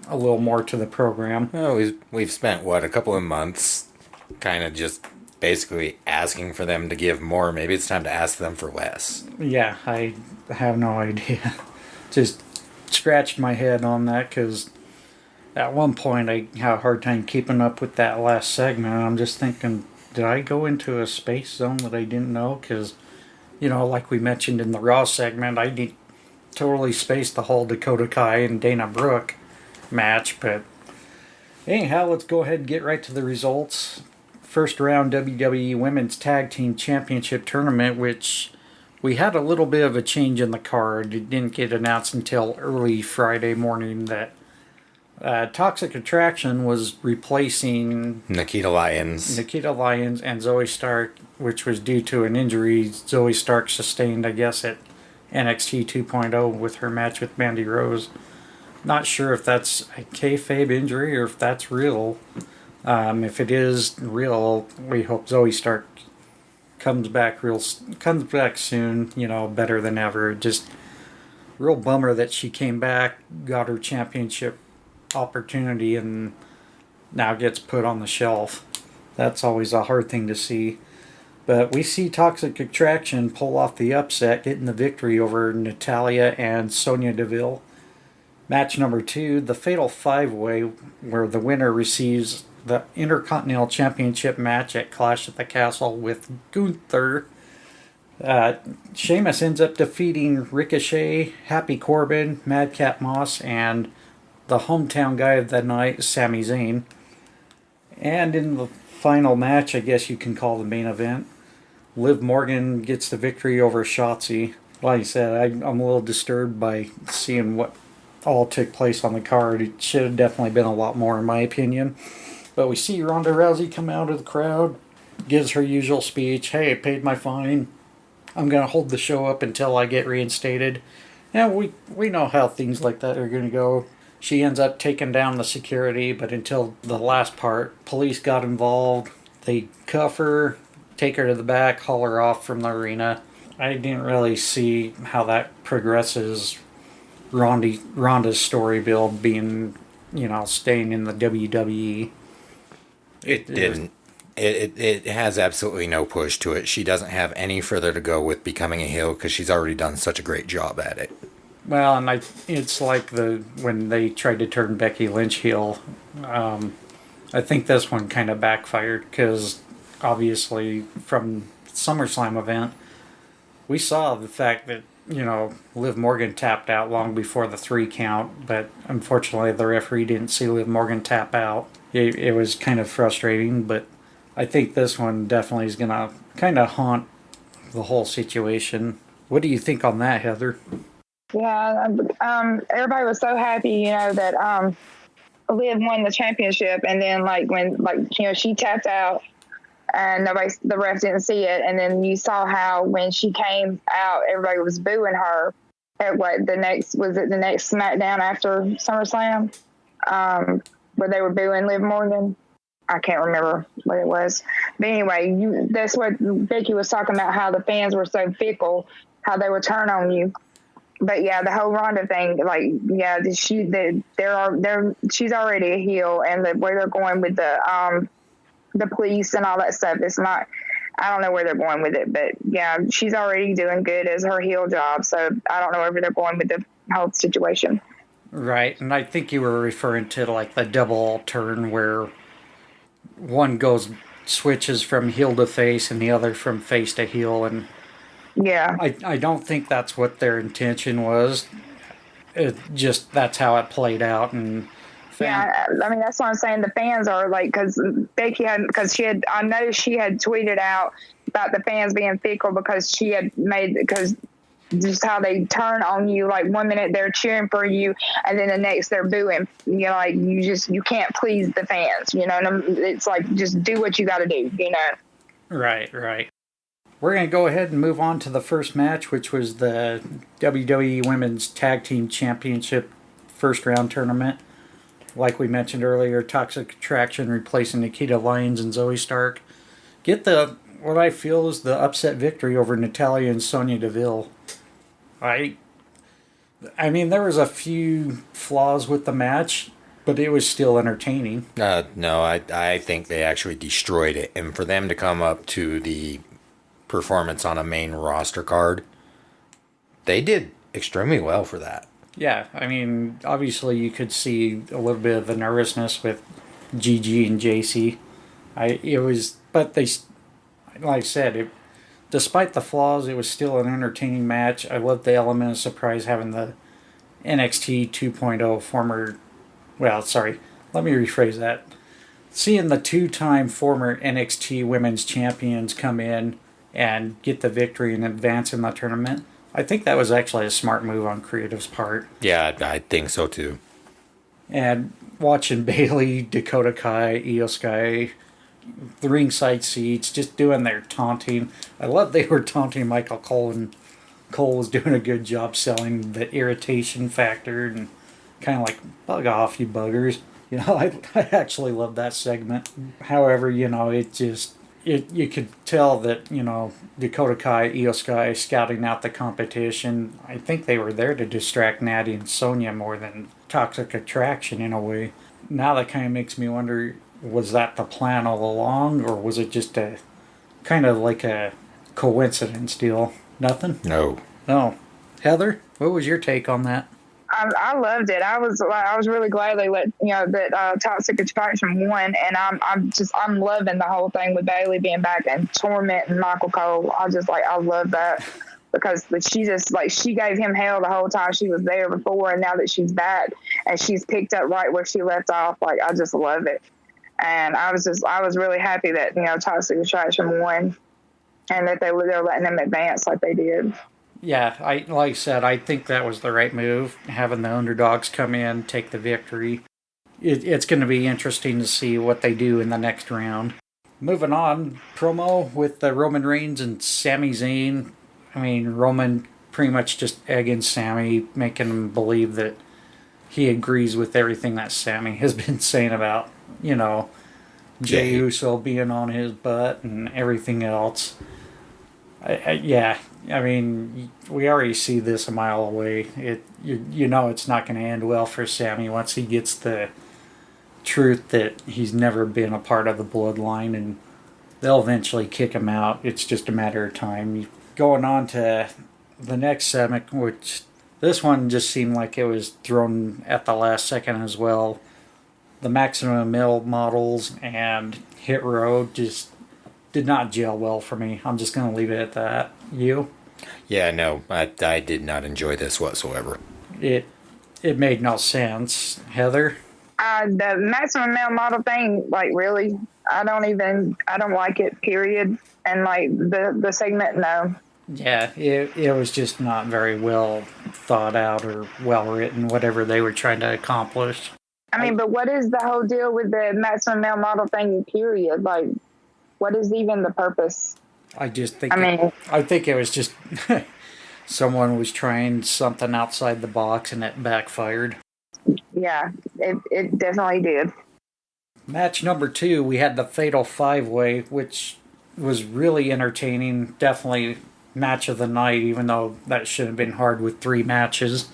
a little more to the program. Well, we've spent, a couple of months kind of just basically asking for them to give more. Maybe it's time to ask them for less. Yeah, I have no idea. Just scratched my head on that because at one point I had a hard time keeping up with that last segment. I'm just thinking, did I go into a space zone that I didn't know? Because, like we mentioned in the Raw segment, I totally spaced the whole Dakota Kai and Dana Brooke match. But anyhow, let's go ahead and get right to the results. First round WWE Women's Tag Team Championship Tournament, which we had a little bit of a change in the card. It didn't get announced until early Friday morning that Toxic Attraction was replacing Nikita Lyons and Zoe Stark, which was due to an injury Zoe Stark sustained, I guess, at NXT 2.0 with her match with Mandy Rose. Not sure if that's a kayfabe injury or if that's real. If it is real, we hope Zoe Stark comes back soon, better than ever. Just real bummer that she came back, got her championship opportunity, and now gets put on the shelf. That's always a hard thing to see. But we see Toxic Attraction pull off the upset, getting the victory over Natalia and Sonya Deville. Match number 2, the Fatal 5-Way, where the winner receives the Intercontinental Championship match at Clash at the Castle with Gunther. Sheamus ends up defeating Ricochet, Happy Corbin, Madcap Moss, and the hometown guy of the night, Sami Zayn. And in the final match, I guess you can call the main event, Liv Morgan gets the victory over Shotzi. Like I said, I'm a little disturbed by seeing what all took place on the card. It should have definitely been a lot more, in my opinion. But we see Ronda Rousey come out of the crowd, gives her usual speech. Hey, I paid my fine. I'm going to hold the show up until I get reinstated. And we know how things like that are going to go. She ends up taking down the security, but until the last part, police got involved. They cuff her, take her to the back, haul her off from the arena. I didn't really see how that progresses Ronda's story build being, staying in the WWE. It didn't. It has absolutely no push to it. She doesn't have any further to go with becoming a heel because she's already done such a great job at it. Well, and it's like when they tried to turn Becky Lynch heel. I think this one kind of backfired because obviously from SummerSlam event, we saw the fact that, Liv Morgan tapped out long before the 3 count, but unfortunately the referee didn't see Liv Morgan tap out. It was kind of frustrating, but I think this one definitely is going to kind of haunt the whole situation. What do you think on that, Heather? Yeah, everybody was so happy, that Liv won the championship, and then when she tapped out, and the ref didn't see it, and then you saw how when she came out, everybody was booing her at the next SmackDown after SummerSlam, where they were booing Liv Morgan. I can't remember what it was, but anyway, that's what Becky was talking about, how the fans were so fickle, how they would turn on you. But yeah, the whole Ronda thing, she's already a heel, and where they're going with the police and all that stuff, it's not. I don't know where they're going with it, but yeah, she's already doing good as her heel job. So I don't know where they're going with the whole situation. Right, and I think you were referring to the double turn where one switches from heel to face and the other from face to heel, and yeah, I don't think that's what their intention was. It just that's how it played out, and yeah, I mean that's what I'm saying. The fans are because Becky I know she had tweeted out about the fans being fickle because just how they turn on you. 1 minute they're cheering for you, and then the next they're booing. You can't please the fans. And it's just do what you got to do. Right. We're going to go ahead and move on to the first match, which was the WWE Women's Tag Team Championship first round tournament. Like we mentioned earlier, Toxic Attraction replacing Nikita Lyons and Zoe Stark get what I feel is the upset victory over Natalia and Sonya Deville. I mean, there was a few flaws with the match, but it was still entertaining. No, I think they actually destroyed it. And for them to come up to the performance on a main roster card, they did extremely well for that. Yeah, I mean, obviously you could see a little bit of the nervousness with GG and JC. But they, like I said, despite the flaws, it was still an entertaining match. I love the element of surprise having the NXT 2.0 let me rephrase that. Seeing the 2-time former NXT Women's Champions come in and get the victory and advance in the tournament, I think that was actually a smart move on Creative's part. Yeah, I think so too. And watching Bailey, Dakota Kai, Io Sky, the ringside seats, just doing their taunting. I love they were taunting Michael Cole, and Cole was doing a good job selling the irritation factor and kind of bug off, you buggers. I actually love that segment. However, you could tell that, Dakota Kai, Io Sky scouting out the competition. I think they were there to distract Natty and Sonya more than Toxic Attraction in a way. Now that kind of makes me wonder, was that the plan all along, or was it just a kind of like a coincidence deal? Nothing? No. No. Heather, what was your take on that? I loved it. I was really glad they let that Toxic Attraction won, and I'm loving the whole thing with Bailey being back and Torment and Michael Cole. I love that because she gave him hell the whole time she was there before, and now that she's back and she's picked up right where she left off, I just love it. And I was really happy that Toxic Attraction won, and that they're letting them advance like they did. Yeah, like I said, I think that was the right move, having the underdogs come in, take the victory. It's going to be interesting to see what they do in the next round. Moving on, promo with Roman Reigns and Sami Zayn. I mean, Roman pretty much just egging Sami, making him believe that he agrees with everything that Sami has been saying about, Jey Uso being on his butt and everything else. Yeah, I mean, we already see this a mile away. It's not going to end well for Sami once he gets the truth that he's never been a part of the bloodline, and they'll eventually kick him out. It's just a matter of time. Going on to the next segment, which this one just seemed like it was thrown at the last second as well. The Maximum Male models and Hit Row just did not gel well for me. I'm just going to leave it at that. You? Yeah, no, I did not enjoy this whatsoever. It made no sense. Heather? The Maximum Male model thing, really, I don't like it, period. And the segment, no. Yeah, it was just not very well thought out or well written, whatever they were trying to accomplish. I mean, but what is the whole deal with the Maximum Male model thing, period? What is even the purpose? I think it was just someone was trying something outside the box and it backfired. Yeah, it definitely did. Match number 2, we had the Fatal 5-Way, which was really entertaining. Definitely match of the night, even though that should have been hard with 3 matches.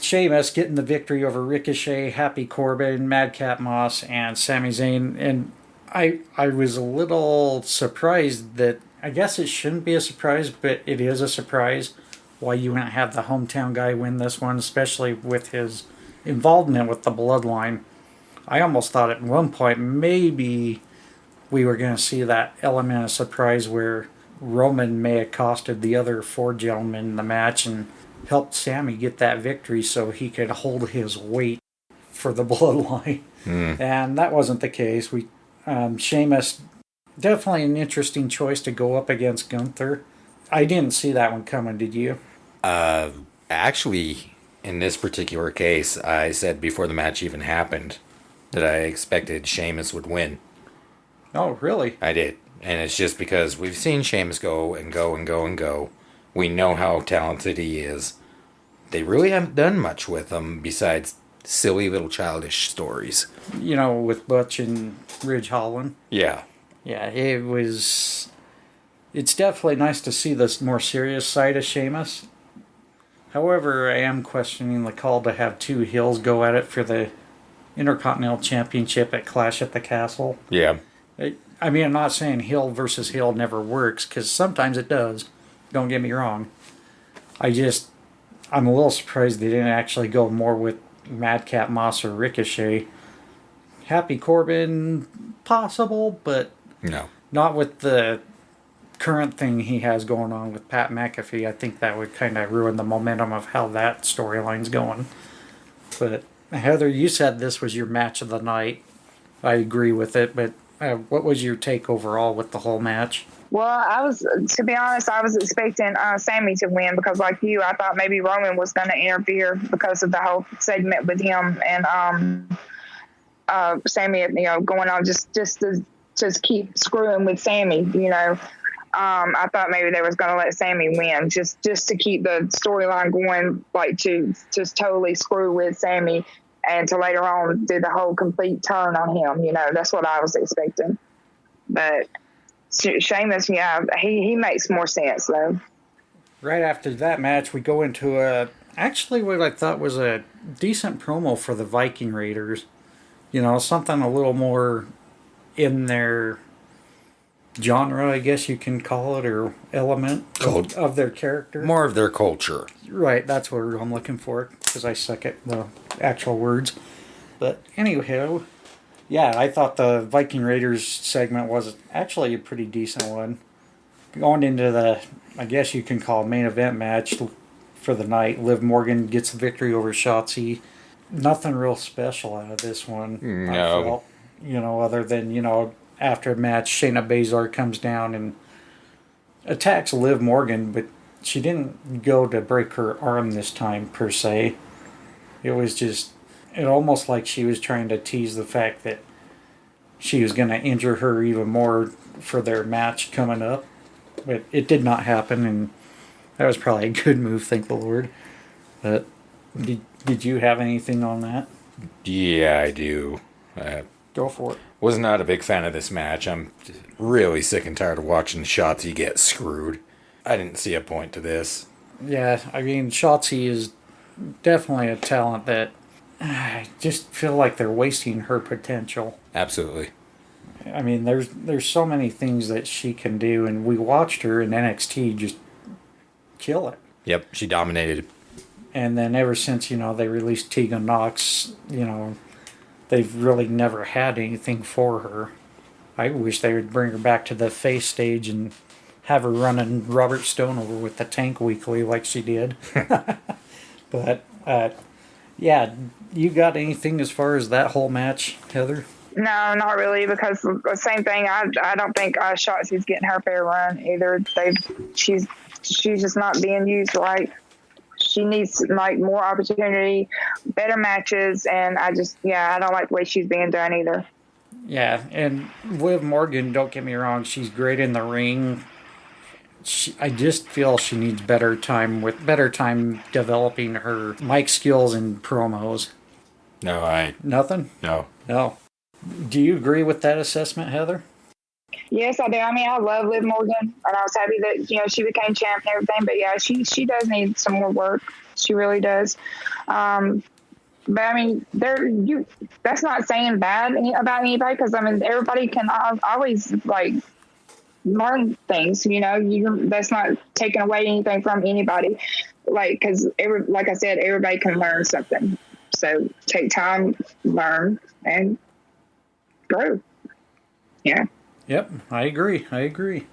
Sheamus getting the victory over Ricochet, Happy Corbin, Madcap Moss, and Sami Zayn. And I was a little surprised that, I guess it shouldn't be a surprise, but it is a surprise why you wouldn't have the hometown guy win this one, especially with his involvement with the bloodline. I almost thought at one point maybe we were going to see that element of surprise where Roman may have accosted the other 4 gentlemen in the match and helped Sami get that victory so he could hold his weight for the bloodline. And that wasn't the case. Sheamus, definitely an interesting choice to go up against Gunther. I didn't see that one coming, did you? Actually, in this particular case, I said before the match even happened that I expected Sheamus would win. Oh, really? I did. And it's just because we've seen Sheamus go and go and go and go. We know how talented he is. They really haven't done much with him besides silly little childish stories. With Butch and Ridge Holland. Yeah. Yeah, it's definitely nice to see this more serious side of Sheamus. However, I am questioning the call to have 2 heels go at it for the Intercontinental Championship at Clash at the Castle. Yeah. I mean, I'm not saying heel versus heel never works, because sometimes it does. Don't get me wrong. I'm a little surprised they didn't actually go more with Madcap Moss or Ricochet. Happy Corbin, possible, but no, not with the current thing he has going on with Pat McAfee. I think that would kind of ruin the momentum of how that storyline's going. But Heather, you said this was your match of the night. I agree with it, but what was your take overall with the whole match? Well, to be honest, I was expecting Sami to win because, like you, I thought maybe Roman was going to interfere because of the whole segment with him and Sami, going on just to keep screwing with Sami, I thought maybe they was going to let Sami win just to keep the storyline going, to just totally screw with Sami and to later on do the whole complete turn on him. That's what I was expecting. But Sheamus, yeah, he makes more sense though. Right after that match, we go into actually what I thought was a decent promo for the Viking Raiders. You know, something a little more in their genre, I guess you can call it, or element of their character. More of their culture. Right, that's what I'm looking for, because I suck at the actual words. But anyhow, yeah, I thought the Viking Raiders segment was actually a pretty decent one. Going into the, I guess you can call main event match for the night, Liv Morgan gets the victory over Shotzi. Nothing real special out of this one. No. I felt, you know, other than, you know, after a match, Shayna Baszler comes down and attacks Liv Morgan, but she didn't go to break her arm this time, per se. It was just, it almost like she was trying to tease the fact that she was going to injure her even more for their match coming up. But it did not happen, and that was probably a good move, thank the Lord. But did you have anything on that? Yeah, I do. Go for it. Was not a big fan of this match. I'm really sick and tired of watching Shotzi get screwed. I didn't see a point to this. Yeah, I mean, Shotzi is definitely a talent that I just feel like they're wasting her potential. Absolutely. I mean, there's so many things that she can do, and we watched her in NXT just kill it. Yep, she dominated. And then ever since, you know, they released Tegan Nox, you know, they've really never had anything for her. I wish they would bring her back to the face stage and have her running Robert Stone over with the Tank Weekly like she did. But, yeah, you got anything as far as that whole match, Heather? No, not really, because the same thing. I don't think Shotzi's getting her fair run either. She's just not being used right. She needs like more opportunity, better matches, and I don't like the way she's being done either. Yeah, and Liv Morgan, don't get me wrong, she's great in the ring. I just feel she needs better time developing her mic skills and promos. Nothing? No. Do you agree with that assessment, Heather? Yes, I do. I mean, I love Liv Morgan, and I was happy that, you know, she became champ and everything. But yeah, she does need some more work. She really does. But I mean, that's not saying bad about anybody, because I mean, everybody can always like learn things. You know, that's not taking away anything from anybody. Like, because like I said, everybody can learn something. So take time, learn, and grow. Yeah. Yep, I agree.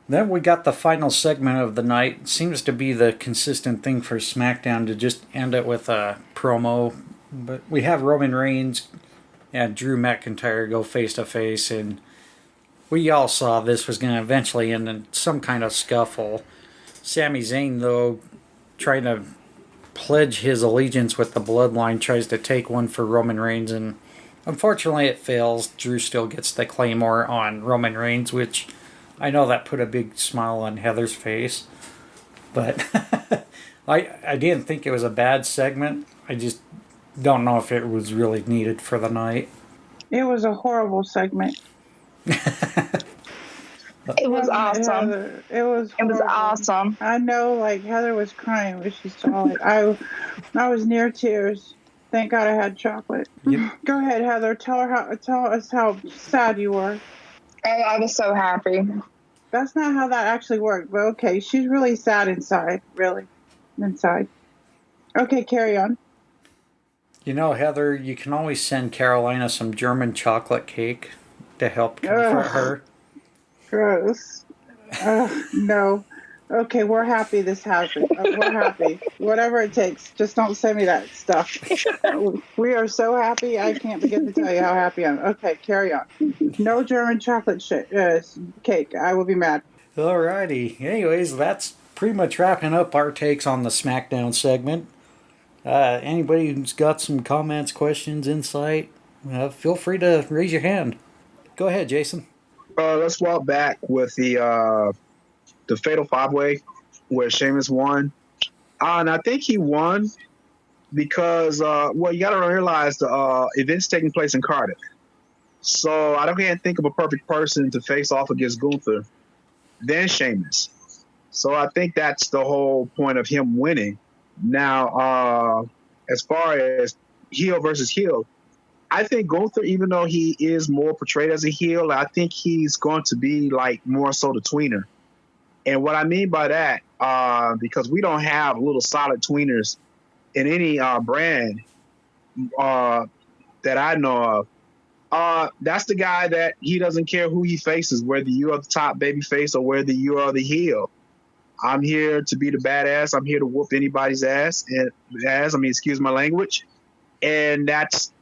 Then we got the final segment of the night. Seems to be the consistent thing for SmackDown to just end it with a promo. But we have Roman Reigns and Drew McIntyre go face to face, and we all saw this was going to eventually end in some kind of scuffle. Sami Zayn, though, trying to pledge his allegiance with the Bloodline, tries to take one for Roman Reigns, and unfortunately it fails. Drew still gets the Claymore on Roman Reigns, which I know that put a big smile on Heather's face. But I didn't think it was a bad segment. I just don't know if it was really needed for the night. It was a horrible segment. It was awesome. It was awesome. I know, like, Heather was crying when she saw it. I was near tears. Thank God I had chocolate. Yep. Go ahead, Heather. Tell us how sad you were. I was so happy. That's not how that actually worked, but okay. She's really sad inside. Really. Inside. Okay, carry on. You know, Heather, you can always send Carolina some German chocolate cake to help comfort her. Gross. No. Okay, we're happy this happened. We're happy. Whatever it takes. Just don't send me that stuff. We are so happy. I can't begin to tell you how happy I am. Okay, carry on. No German chocolate cake. I will be mad. Alrighty. Anyways, that's pretty much wrapping up our takes on the SmackDown segment. Anybody who's got some comments, questions, insight, feel free to raise your hand. Go ahead, Jason. Let's walk back with the Fatal 5-Way where Sheamus won. And I think he won because, you got to realize the event's taking place in Cardiff. So I can't think of a perfect person to face off against Gunther than Sheamus. So I think that's the whole point of him winning. Now, as far as heel versus heel, I think Gunther, even though he is more portrayed as a heel, I think he's going to be like more so the tweener. And what I mean by that, because we don't have little solid tweeners in any brand that I know of. That's the guy that he doesn't care who he faces, whether you are the top baby face or whether you are the heel. I'm here to be the badass. I'm here to whoop anybody's ass. Excuse my language. And that's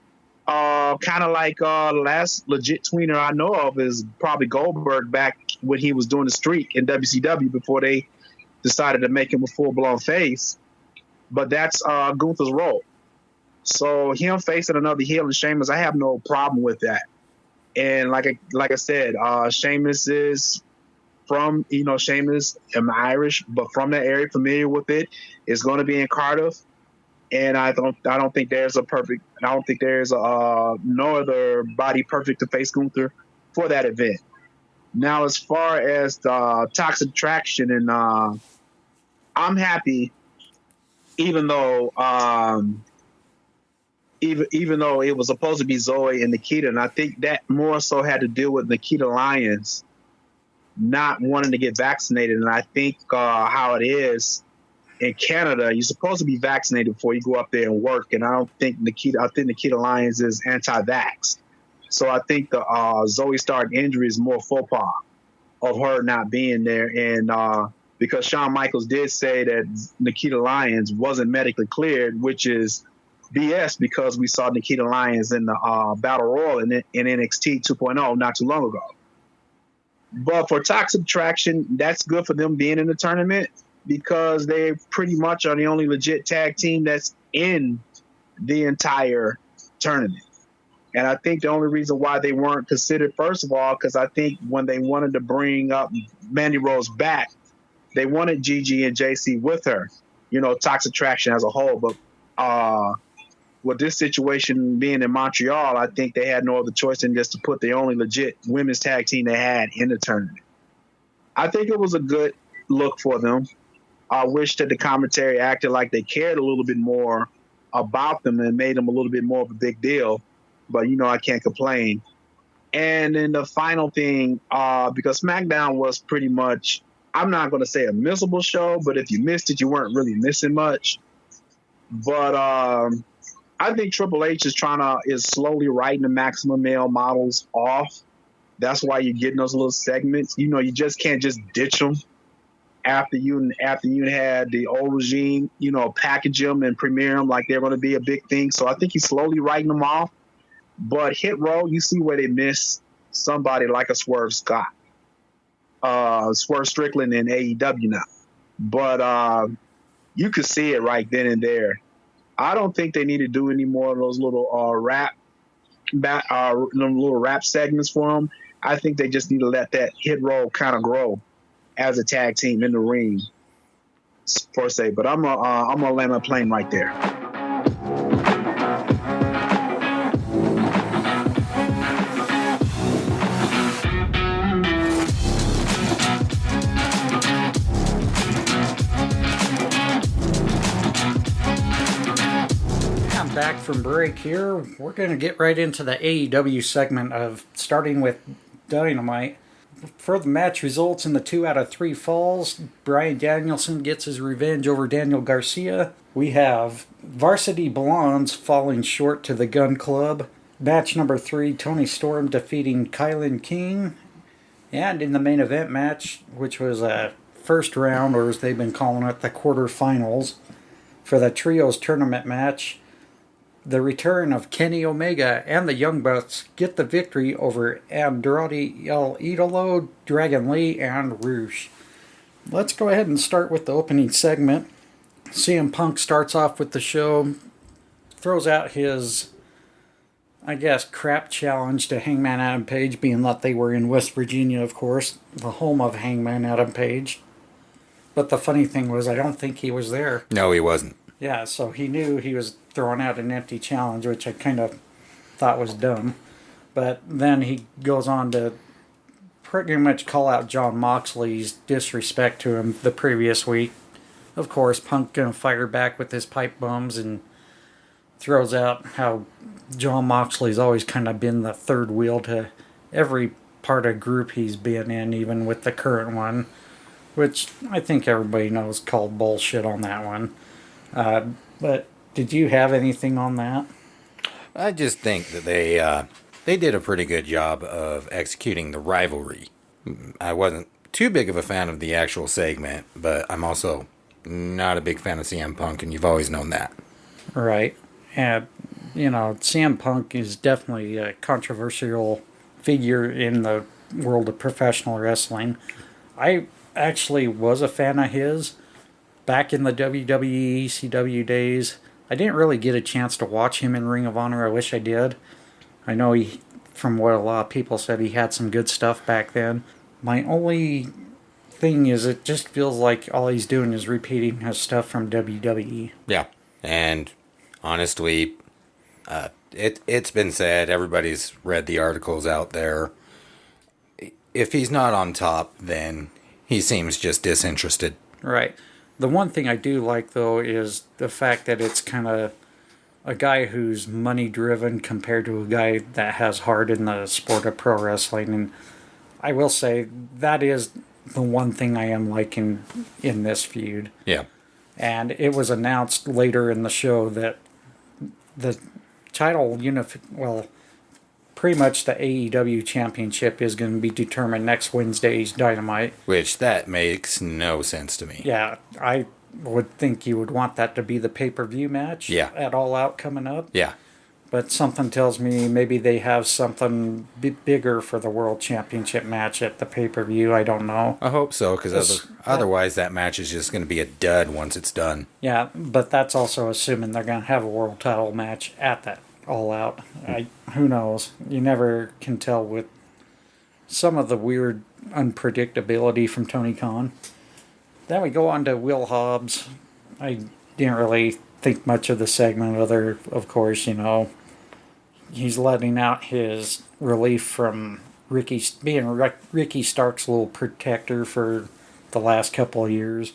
kind of like the last legit tweener I know of is probably Goldberg back when he was doing the streak in WCW before they decided to make him a full-blown face. But that's Gunther's role. So him facing another heel and Sheamus, I have no problem with that. And like I said, Sheamus is from, Sheamus, I'm Irish, but from that area, familiar with it. It's going to be in Cardiff. And I don't think there's no other body perfect to face Gunther for that event. Now, as far as the Toxic Attraction, and I'm happy, even though it was supposed to be Zoe and Nikita, and I think that more so had to deal with Nikita Lyons not wanting to get vaccinated. And I think how it is in Canada, you're supposed to be vaccinated before you go up there and work. And I think Nikita Lyons is anti-vax. So I think the Zoe Stark injury is more faux pas of her not being there. And because Shawn Michaels did say that Nikita Lyons wasn't medically cleared, which is BS, because we saw Nikita Lyons in the Battle Royal in NXT 2.0 not too long ago. But for Toxic Attraction, that's good for them being in the tournament because they pretty much are the only legit tag team that's in the entire tournament. And I think the only reason why they weren't considered, first of all, because I think when they wanted to bring up Mandy Rose back, they wanted Gigi and JC with her, Toxic Attraction as a whole. But with this situation being in Montreal, I think they had no other choice than just to put the only legit women's tag team they had in the tournament. I think it was a good look for them. I wish that the commentary acted like they cared a little bit more about them and made them a little bit more of a big deal. But, I can't complain. And then the final thing, because SmackDown was pretty much, I'm not going to say a missable show, but if you missed it, you weren't really missing much. But I think Triple H is slowly writing the Maximum Male models off. That's why you're getting those little segments. You just can't just ditch them after you had the old regime, package them and premiere them like they're going to be a big thing. So I think he's slowly writing them off. But Hit Row, you see where they miss somebody like a Swerve Scott, Swerve Strickland in AEW now. But you could see it right then and there. I don't think they need to do any more of those little little rap segments for them. I think they just need to let that Hit Row kind of grow as a tag team in the ring, per se. But I'm gonna land my plane right there. Back from break here. We're going to get right into the AEW segment of starting with Dynamite. For the match results in the 2 out of 3 falls, Bryan Danielson gets his revenge over Daniel Garcia. We have Varsity Blondes falling short to the Gun Club. Match number 3, Tony Storm defeating Kylan King. And in the main event match, which was a first round, or as they've been calling it, the quarterfinals, for the Trios tournament match, the return of Kenny Omega and the Young Bucks get the victory over Andrade El Idolo, Dragon Lee, and Roosh. Let's go ahead and start with the opening segment. CM Punk starts off with the show, throws out his, crap challenge to Hangman Adam Page, being that they were in West Virginia, of course, the home of Hangman Adam Page. But the funny thing was, I don't think he was there. No, he wasn't. Yeah, so he knew he was throwing out an empty challenge, which I kind of thought was dumb. But then he goes on to pretty much call out John Moxley's disrespect to him the previous week. Of course, Punk gonna fire back with his pipe bombs and throws out how John Moxley's always kind of been the third wheel to every part of group he's been in, even with the current one, which I think everybody knows called bullshit on that one. But did you have anything on that? I just think that they did a pretty good job of executing the rivalry. I wasn't too big of a fan of the actual segment, but I'm also not a big fan of CM Punk, and you've always known that. Right. And, CM Punk is definitely a controversial figure in the world of professional wrestling. I actually was a fan of his back in the WWE ECW days. I didn't really get a chance to watch him in Ring of Honor. I wish I did. I know from what a lot of people said, he had some good stuff back then. My only thing is, it just feels like all he's doing is repeating his stuff from WWE. Yeah, and honestly, it's been said, everybody's read the articles out there. If he's not on top, then he seems just disinterested. Right. The one thing I do like, though, is the fact that it's kind of a guy who's money-driven compared to a guy that has heart in the sport of pro wrestling. And I will say that is the one thing I am liking in this feud. Yeah. And it was announced later in the show that the title pretty much the AEW championship is going to be determined next Wednesday's Dynamite. Which, that makes no sense to me. Yeah, I would think you would want that to be the pay-per-view match. Yeah. At All Out coming up. Yeah. But something tells me maybe they have something bigger for the World Championship match at the pay-per-view. I don't know. I hope so, because otherwise that match is just going to be a dud once it's done. Yeah, but that's also assuming they're going to have a world title match at that All Out. Who knows? You never can tell with some of the weird unpredictability from Tony Khan. Then we go on to Will Hobbs. I didn't really think much of the segment other, of course, he's letting out his relief from being Ricky Stark's little protector for the last couple of years.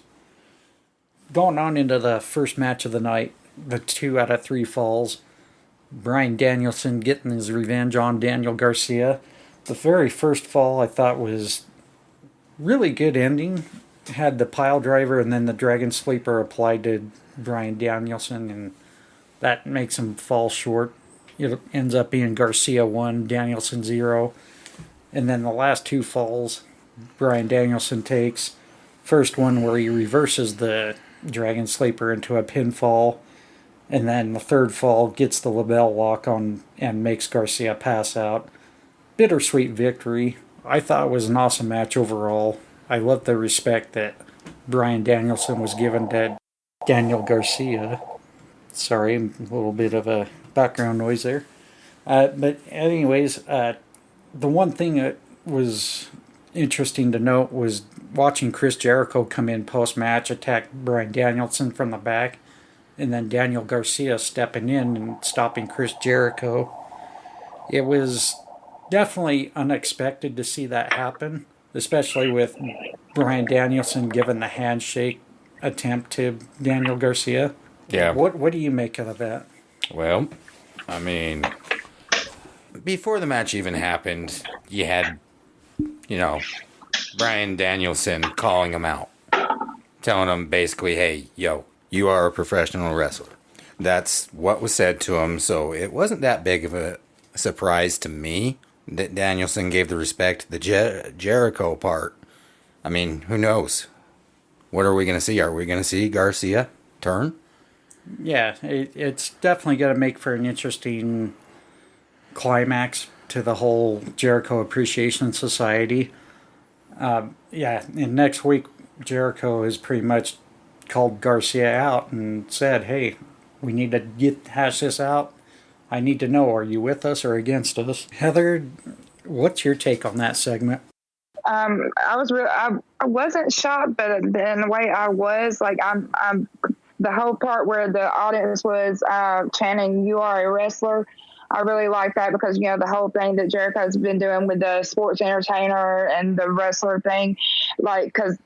Going on into the first match of the night, the 2 out of 3 falls. Bryan Danielson getting his revenge on Daniel Garcia. The very first fall I thought was really good ending. Had the pile driver and then the Dragon Sleeper applied to Bryan Danielson, and that makes him fall short. It ends up being Garcia 1, Danielson 0. And then the last 2 falls Bryan Danielson takes. First one where he reverses the Dragon Sleeper into a pinfall. And then the third fall gets the label lock on and makes Garcia pass out. Bittersweet victory. I thought it was an awesome match overall. I love the respect that Bryan Danielson was given to Daniel Garcia. Sorry, a little bit of a background noise there. But anyways, the one thing that was interesting to note was watching Chris Jericho come in post-match, attack Bryan Danielson from the back, and then Daniel Garcia stepping in and stopping Chris Jericho. It was definitely unexpected to see that happen, especially with Bryan Danielson giving the handshake attempt to Daniel Garcia. Yeah. What do you make of that? Well, I mean, before the match even happened, you had, Bryan Danielson calling him out, telling him basically, hey, yo, you are a professional wrestler. That's what was said to him, so it wasn't that big of a surprise to me that Danielson gave the respect. The Jericho part, I mean, who knows? What are we going to see? Are we going to see Garcia turn? Yeah, it's definitely going to make for an interesting climax to the whole Jericho Appreciation Society. And next week, Jericho has pretty much called Garcia out and said, hey, we need to hash this out. I need to know, are you with us or against us? Heather, what's your take on that segment? I wasn't shocked, but in the way I was, like, I'm the whole part where the audience was chanting, "You are a wrestler." I really like that because, the whole thing that Jericho's been doing with the sports entertainer and the wrestler thing, like, because,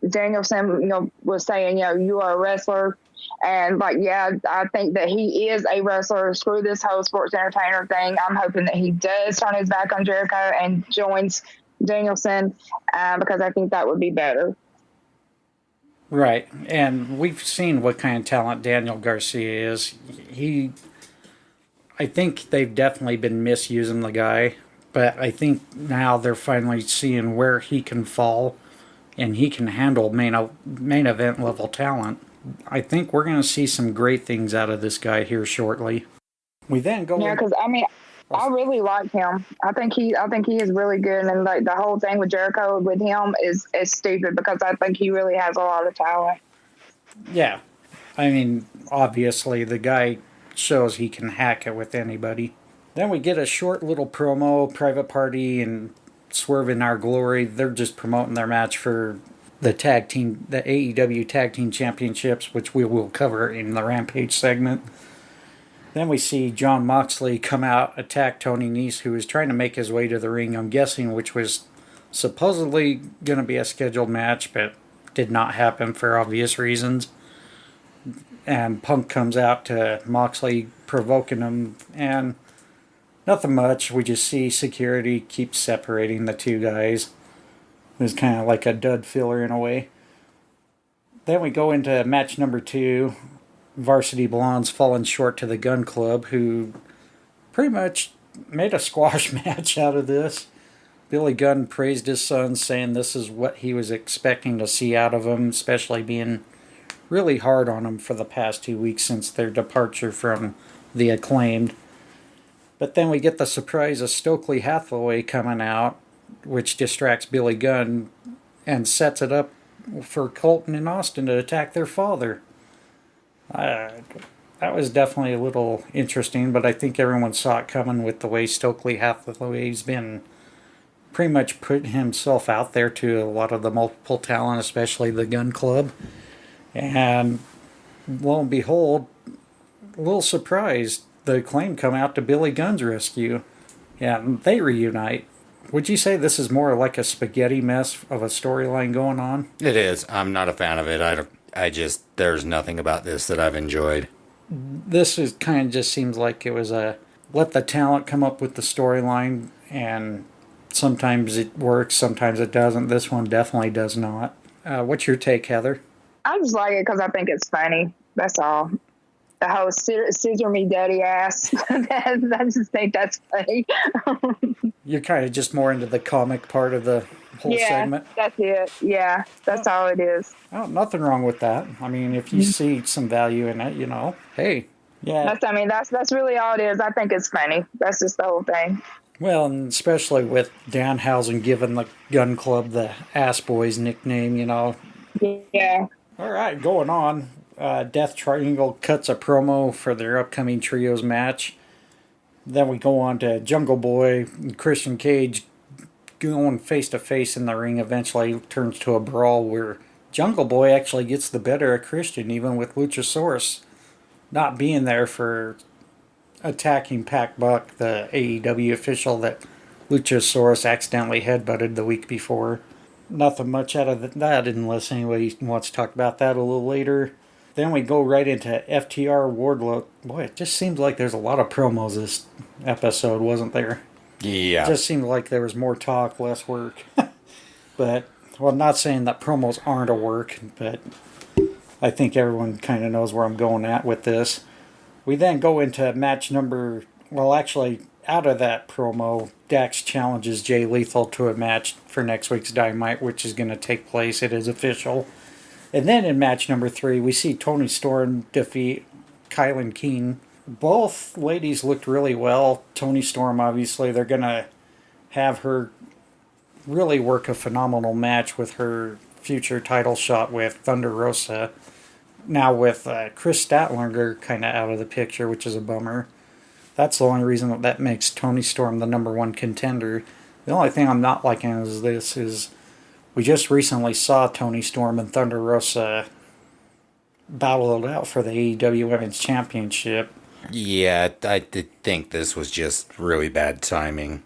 Danielson, was saying, you are a wrestler. And, like, yeah, I think that he is a wrestler. Screw this whole sports entertainer thing. I'm hoping that he does turn his back on Jericho and joins Danielson because I think that would be better. Right. And we've seen what kind of talent Daniel Garcia is. I think they've definitely been misusing the guy, but I think now they're finally seeing where he can fall and he can handle main event level talent. I think we're going to see some great things out of this guy here shortly. We then go. Yeah, because I really like him. I think he is really good, and like the whole thing with Jericho with him is stupid because I think he really has a lot of talent. Yeah, I mean, obviously the guy shows he can hack it with anybody. Then we get a short little promo, Private Party and Swerve in Our Glory. They're just promoting their match for the AEW Tag Team Championships, which we will cover in the Rampage segment. Then we see Jon Moxley come out, attack Tony Nese, who is trying to make his way to the ring, I'm guessing, which was supposedly going to be a scheduled match, but did not happen for obvious reasons. And Punk comes out to Moxley, provoking him, and nothing much. We just see security keep separating the two guys. It was kind of like a dud filler in a way. Then we go into match number 2. Varsity Blondes falling short to the Gun Club, who pretty much made a squash match out of this. Billy Gunn praised his son, saying this is what he was expecting to see out of him, especially being really hard on him for the past 2 weeks since their departure from the Acclaimed. But then we get the surprise of Stokely Hathaway coming out, which distracts Billy Gunn and sets it up for Colton and Austin to attack their father. That was definitely a little interesting, but I think everyone saw it coming with the way Stokely Hathaway's been pretty much putting himself out there to a lot of the multiple talent, especially the Gun Club. And lo and behold, a little surprised, the Acclaim come out to Billy Gunn's rescue. And they reunite. Would you say this is more like a spaghetti mess of a storyline going on? It is. I'm not a fan of it. There's nothing about this that I've enjoyed. This is kind of just seems like it was a let the talent come up with the storyline, and sometimes it works, sometimes it doesn't. This one definitely does not. What's your take, Heather? I just like it because I think it's funny. That's all. The whole scissor me daddy ass. I just think that's funny. You're kind of just more into the comic part of the whole segment? Yeah, that's it. Yeah, that's all it is. Oh, nothing wrong with that. I mean, if you see some value in it, hey. Yeah. That's really all it is. I think it's funny. That's just the whole thing. Well, and especially with Danhausen giving the Gun Club the Ass Boys nickname, Yeah. All right, going on. Death Triangle cuts a promo for their upcoming trios match. Then we go on to Jungle Boy and Christian Cage going face to face in the ring. Eventually turns to a brawl where Jungle Boy actually gets the better of Christian, even with Luchasaurus not being there for attacking Pac Buck, the AEW official that Luchasaurus accidentally headbutted the week before. Nothing much out of that unless anybody wants to talk about that a little later. Then we go right into FTR Wardlow. Boy, it just seems like there's a lot of promos this episode, wasn't there? Yeah. It just seemed like there was more talk, less work. But, well, not saying that promos aren't a work, but I think everyone kind of knows where I'm going at with this. We then go into match number... Well, actually, out of that promo, Dax challenges Jay Lethal to a match for next week's Dynamite, which is going to take place. It is official. And then in match number 3, we see Toni Storm defeat Kylan Keene. Both ladies looked really well. Toni Storm, obviously, they're going to have her really work a phenomenal match with her future title shot with Thunder Rosa. Now with Chris Statlander kind of out of the picture, which is a bummer. That's the only reason that makes Toni Storm the number 1 contender. The only thing I'm not liking is we just recently saw Toni Storm and Thunder Rosa battle it out for the AEW Women's Championship. Yeah, I did think this was just really bad timing.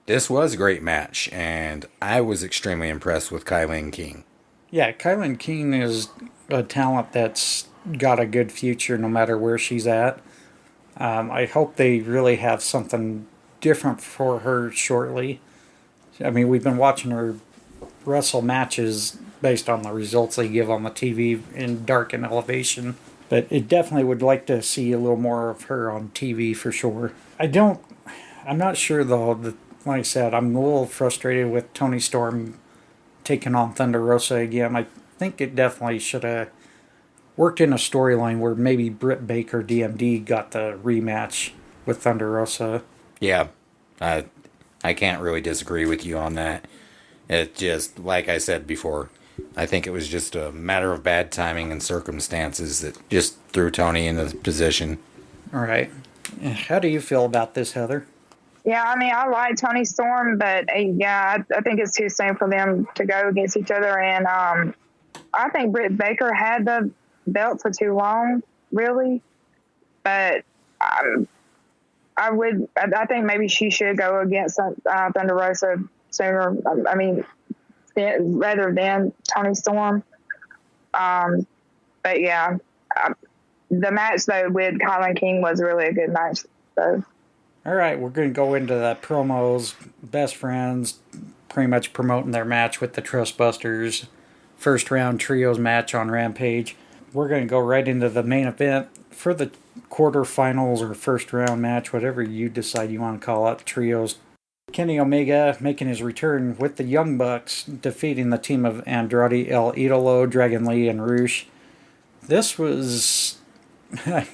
This was a great match, and I was extremely impressed with Kylan King. Yeah, Kylan Keene is a talent that's got a good future no matter where she's at. I hope they really have something different for her shortly. I mean, we've been watching her wrestle matches based on the results they give on the TV in Dark and Elevation. But it definitely would like to see a little more of her on TV for sure. I'm not sure though, that, like I said, I'm a little frustrated with Tony Storm taking on Thunder Rosa again. I think it definitely should have worked in a storyline where maybe Britt Baker DMD got the rematch with Thunder Rosa. Yeah, I can't really disagree with you on that. It just, like I said before, I think it was just a matter of bad timing and circumstances that just threw Tony into the position. All right. How do you feel about this, Heather? Yeah, I mean, I like Tony Storm, but yeah, I think it's too soon for them to go against each other. And I think Britt Baker had the belt for too long, really. But I think maybe she should go against Thunder Rosa sooner. I mean, rather than Tony Storm. But yeah, the match though with Colin King was really a good match. So. All right, we're going to go into the promos. Best friends pretty much promoting their match with the Trustbusters. First round trios match on Rampage. We're going to go right into the main event for the quarterfinals or first round match, whatever you decide you want to call it. Trios. Kenny Omega making his return with the Young Bucks, defeating the team of Andrade, El Idolo, Dragon Lee, and Roosh. This was, I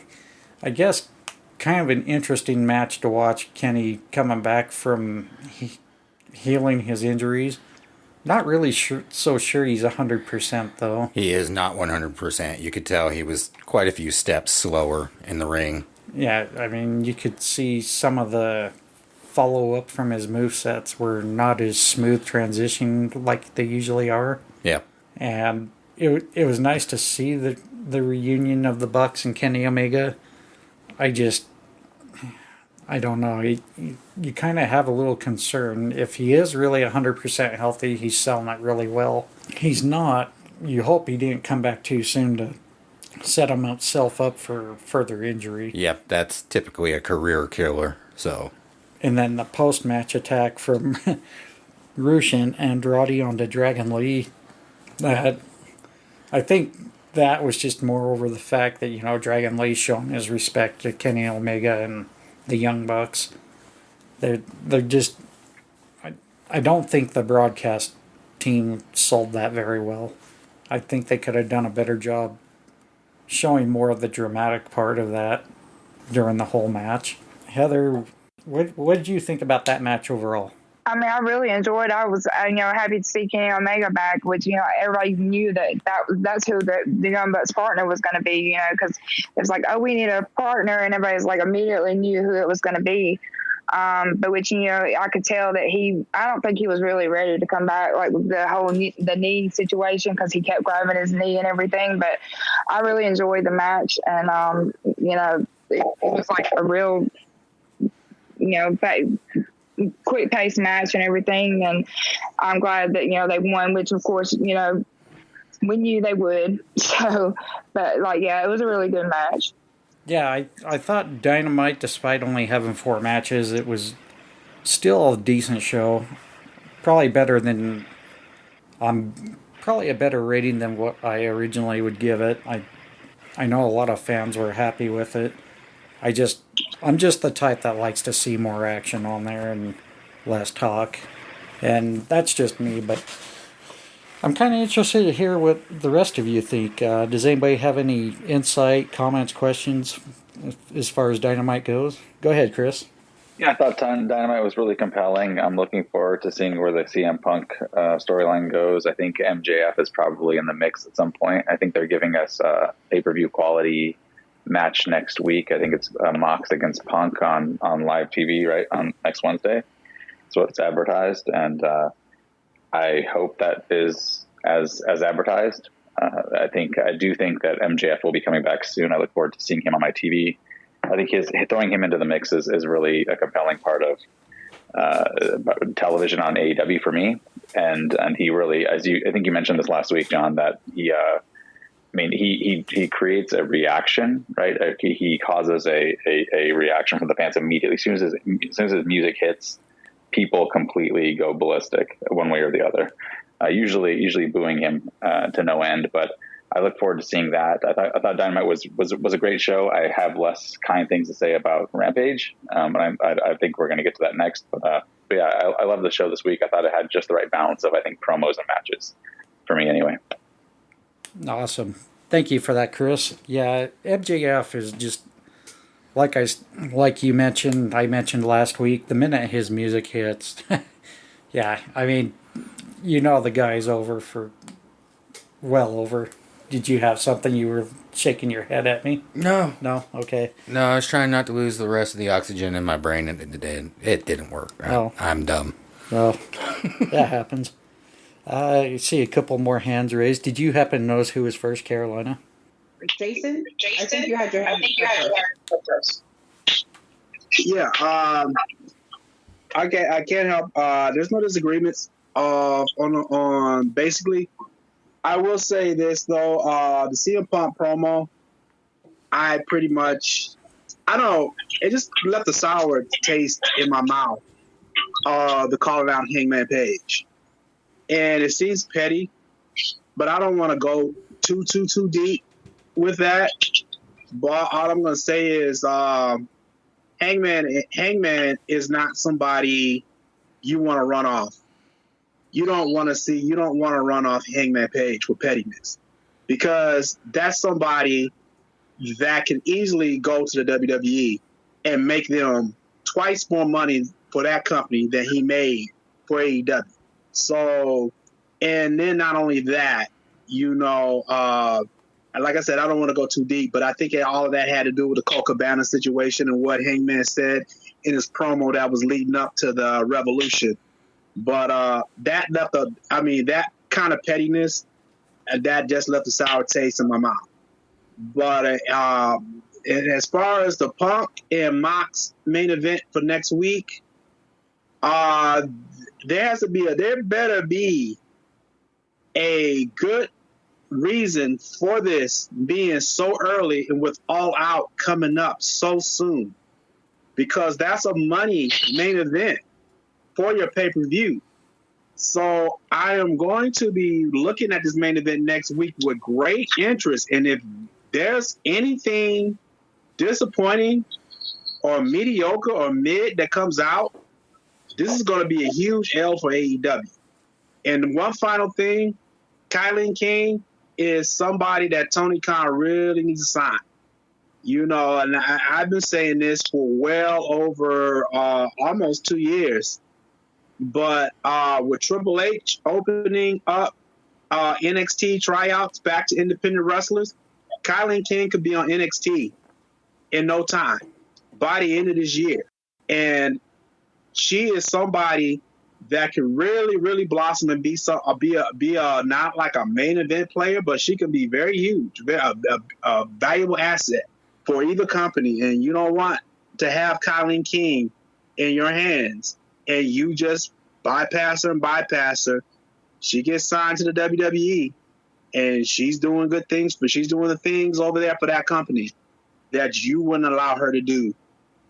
guess, kind of an interesting match to watch. Kenny coming back from healing his injuries. Not really so sure he's 100% though. He is not 100%. You could tell he was quite a few steps slower in the ring. Yeah, I mean, you could see some of the follow-up from his movesets were not as smooth transition like they usually are. Yeah. And it was nice to see the reunion of the Bucks and Kenny Omega. I don't know. You kind of have a little concern. If he is really 100% healthy, he's selling it really well. He's not. You hope he didn't come back too soon to set himself up for further injury. Yep, that's typically a career killer. So. And then the post-match attack from Roosh and Andrade onto Dragon Lee. I think that was just more over the fact that, Dragon Lee's showing his respect to Kenny Omega and the Young Bucks. They're just... I don't think the broadcast team sold that very well. I think they could have done a better job showing more of the dramatic part of that during the whole match. Heather, what did you think about that match overall? I mean, I really enjoyed it. I was, happy to see Kenny Omega back, which, everybody knew that's who the Young Bucks partner was going to be, because it was like, oh, we need a partner, and everybody's like immediately knew who it was going to be. But which, I could tell that I don't think he was really ready to come back, like the knee situation, because he kept grabbing his knee and everything. But I really enjoyed the match, and, it was like a real, quick pace match and everything, and I'm glad that they won, which of course we knew they would. So, but it was a really good match. Yeah, I thought Dynamite, despite only having 4 matches, it was still a decent show. Probably better than probably a better rating than what I originally would give it. I know a lot of fans were happy with it. I'm just the type that likes to see more action on there and less talk. And that's just me, but I'm kind of interested to hear what the rest of you think. Does anybody have any insight, comments, questions as far as Dynamite goes? Go ahead, Chris. Yeah, I thought Dynamite was really compelling. I'm looking forward to seeing where the CM Punk storyline goes. I think MJF is probably in the mix at some point. I think they're giving us a pay-per-view quality match next week. I think it's Mox against Punk on live TV, right, on next Wednesday. So it's advertised, and I hope that is as advertised. I do think that MJF will be coming back soon. I look forward to seeing him on my TV. I think throwing him into the mix is really a compelling part of television on AEW for me. And he really, I think you mentioned this last week, John, that he creates a reaction, right? He causes a reaction from the fans immediately. As soon as his music hits, people completely go ballistic one way or the other. Usually booing him to no end, but I look forward to seeing that. I thought Dynamite was a great show. I have less kind things to say about Rampage, and I think we're going to get to that next. But yeah, I love the show this week. I thought it had just the right balance of, I think, promos and matches for me anyway. Awesome. Thank you for that, Chris. Yeah, MJF is just like you mentioned. I mentioned last week. The minute his music hits, yeah. I mean, the guy's over for well over. Did you have something you were shaking your head at me? No. No? Okay. No, I was trying not to lose the rest of the oxygen in my brain, and it didn't work. I'm dumb. Well, that happens. You see a couple more hands raised. Did you happen to notice who was first, Carolina? Jason, I think you had your hand up first. Yeah, I can't help. There's no disagreements on basically. I will say this though, the CM Punk promo, I don't know, it just left a sour taste in my mouth. The call out Hangman Page, and it seems petty, but I don't want to go too deep with that. But all I'm gonna say is, Hangman is not somebody you want to run off. You don't want to run off Hangman Page with pettiness, because that's somebody that can easily go to the WWE and make them twice more money for that company than he made for AEW. So, and then not only that, like I said, I don't want to go too deep, but I think all of that had to do with the Colt Cabana situation and what Hangman said in his promo that was leading up to the Revolution. But that kind of pettiness, that just left a sour taste in my mouth. But and as far as the Punk and Mox main event for next week, there better be a good reason for this being so early and with All Out coming up so soon, because that's a money main event for your pay-per-view. So I am going to be looking at this main event next week with great interest. And if there's anything disappointing or mediocre or mid that comes out, this is going to be a huge L for AEW. And one final thing, Kylie King is somebody that Tony Khan really needs to sign. And I've been saying this for well over almost 2 years. But with Triple H opening up NXT tryouts back to independent wrestlers, Kylie King could be on NXT in no time by the end of this year. And she is somebody that can really, really blossom and be not like a main event player, but she can be very huge, a valuable asset for either company. And you don't want to have Kylie King in your hands and you just bypass her. She gets signed to the WWE, and she's doing good things, but she's doing the things over there for that company that you wouldn't allow her to do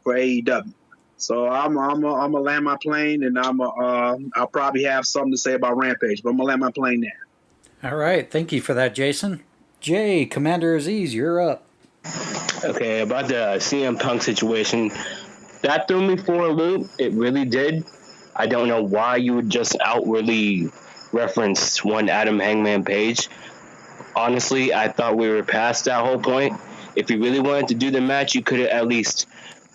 for AEW. So I'm gonna land my plane, and I'll probably have something to say about Rampage, but I'm gonna land my plane there. All right, thank you for that, Jason. Jay, Commander Aziz, you're up. Okay, about the CM Punk situation, that threw me for a loop. It really did. I don't know why you would just outwardly reference one Adam Hangman Page. Honestly, I thought we were past that whole point. If you really wanted to do the match, you could have at least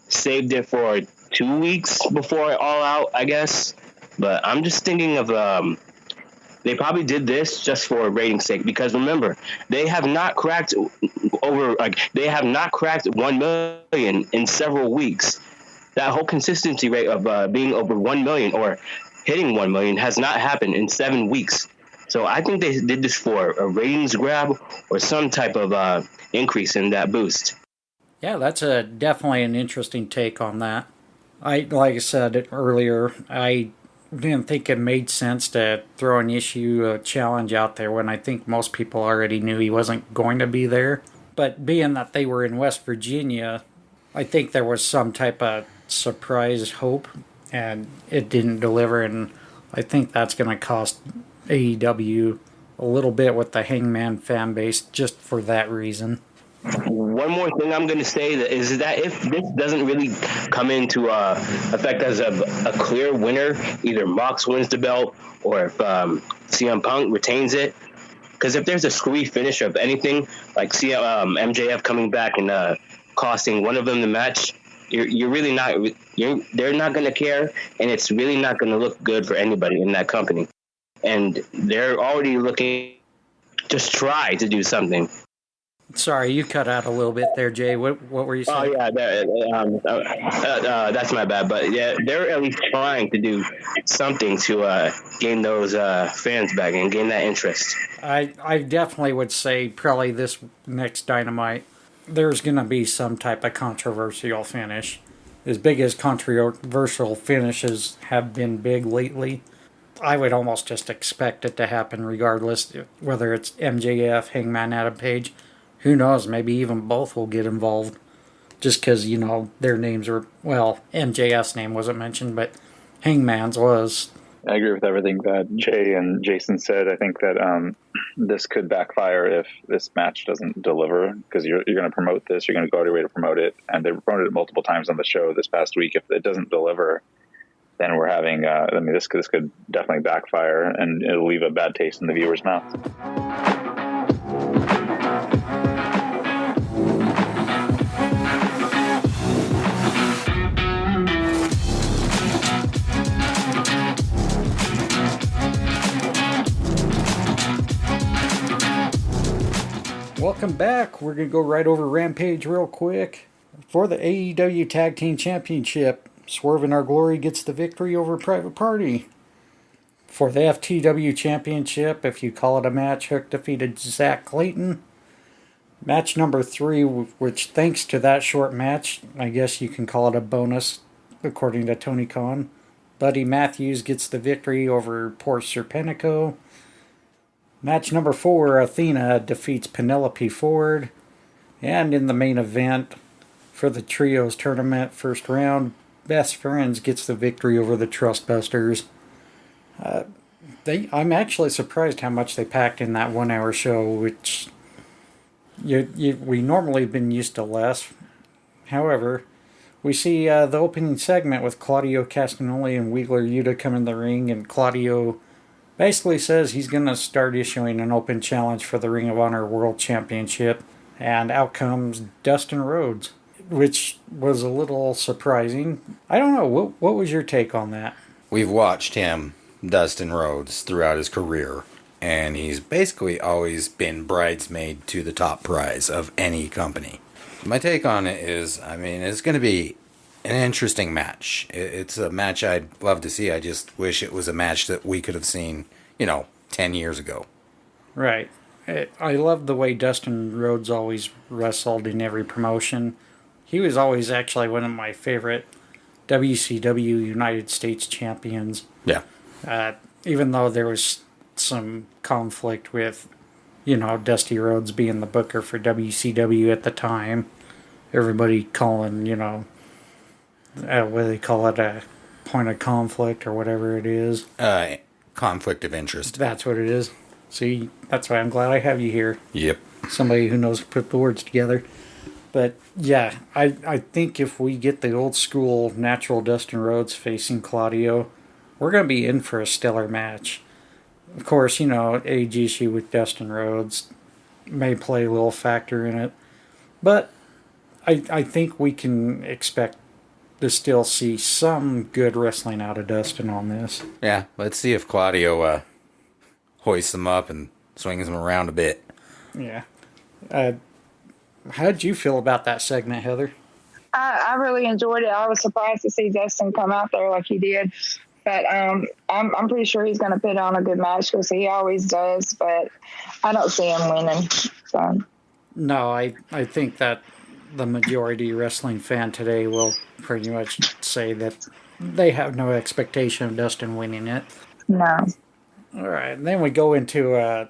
saved it for 2 weeks before All Out, I guess. But I'm just thinking of they probably did this just for ratings sake, because remember, they have not cracked 1 million in several weeks. That whole consistency rate of being over 1 million or hitting 1 million has not happened in 7 weeks. So I think they did this for a ratings grab or some type of increase in that boost. Yeah, that's definitely an interesting take on that. Like I said earlier, I didn't think it made sense to throw an issue challenge out there when I think most people already knew he wasn't going to be there. But being that they were in West Virginia, I think there was some type of surprise hope, and it didn't deliver. And I think that's going to cost AEW a little bit with the Hangman fan base just for that reason. One more thing I'm going to say is that if this doesn't really come into effect as a clear winner, either Mox wins the belt or if CM Punk retains it, because if there's a screwy finish of anything, like MJF coming back and costing one of them the match, you're really not. They're not going to care, and it's really not going to look good for anybody in that company. And they're already looking to try to do something. Sorry, you cut out a little bit there, Jay. What were you saying? Oh yeah, that's my bad. But yeah, they're at least trying to do something to gain those fans back and gain that interest. I definitely would say probably this next Dynamite, there's going to be some type of controversial finish. As big as controversial finishes have been big lately, I would almost just expect it to happen regardless, whether it's MJF, Hangman Adam Page. Who knows, maybe even both will get involved. Just because, their names are, well, MJF's name wasn't mentioned, but Hangman's was. I agree with everything that Jay and Jason said. I think that this could backfire if this match doesn't deliver, because you're going to promote this, you're going to go out of your way to promote it, and they've promoted it multiple times on the show this past week. If it doesn't deliver, then we're having, this could definitely backfire, and it'll leave a bad taste in the viewer's mouth. Welcome back. We're going to go right over Rampage real quick. For the AEW Tag Team Championship, Swerve in Our Glory gets the victory over Private Party. For the FTW Championship, if you call it a match, Hook defeated Zach Clayton. Match number 3, which thanks to that short match, I guess you can call it a bonus, according to Tony Khan. Buddy Matthews gets the victory over poor Serpentico. Match number 4, Athena defeats Penelope Ford. And in the main event for the Trios Tournament first round, Best Friends gets the victory over the Trustbusters. I'm actually surprised how much they packed in that 1 hour show, which we normally have been used to less. However, we see the opening segment with Claudio Castagnoli and Wheeler Yuta come in the ring, and Claudio basically says he's going to start issuing an open challenge for the Ring of Honor World Championship, and out comes Dustin Rhodes, which was a little surprising. I don't know, what was your take on that? We've watched him, Dustin Rhodes, throughout his career, and he's basically always been bridesmaid to the top prize of any company. My take on it is, it's going to be an interesting match. It's a match I'd love to see. I just wish it was a match that we could have seen, 10 years ago. Right. I love the way Dustin Rhodes always wrestled in every promotion. He was always actually one of my favorite WCW United States champions. Yeah. Even though there was some conflict with, Dusty Rhodes being the booker for WCW at the time. Everybody calling, what do they call it, a point of conflict or whatever it is. Conflict of interest. That's what it is. See, that's why I'm glad I have you here. Yep. Somebody who knows to put the words together. But yeah, I think if we get the old school natural Dustin Rhodes facing Claudio, we're going to be in for a stellar match. Of course, age issue with Dustin Rhodes may play a little factor in it. But I think we can expect to still see some good wrestling out of Dustin on this. Yeah, let's see if Claudio hoists him up and swings him around a bit. Yeah. How did you feel about that segment, Heather? I really enjoyed it. I was surprised to see Dustin come out there like he did. But I'm pretty sure he's going to put on a good match because he always does. But I don't see him winning. So No, I think that the majority wrestling fan today will pretty much say that they have no expectation of Dustin winning it. no. All right, and then we go into a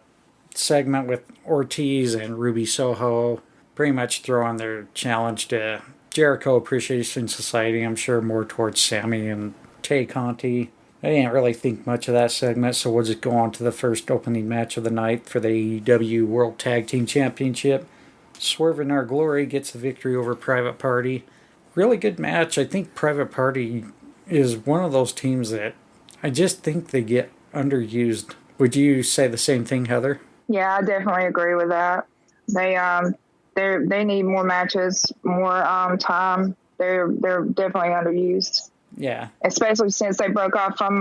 segment with Ortiz and Ruby Soho pretty much throwing their challenge to Jericho Appreciation Society. I'm sure more towards Sammy and Tay Conti. I didn't really think much of that segment, so we'll just go on to the first opening match of the night for the AEW World Tag Team Championship. Swerve in Our Glory gets the victory over Private Party. Really good match. I think Private Party is one of those teams that I just think they get underused. Would you say the same thing, Heather? Yeah, I definitely agree with that. They need more matches, more time. They're definitely underused. Yeah. Especially since they broke off from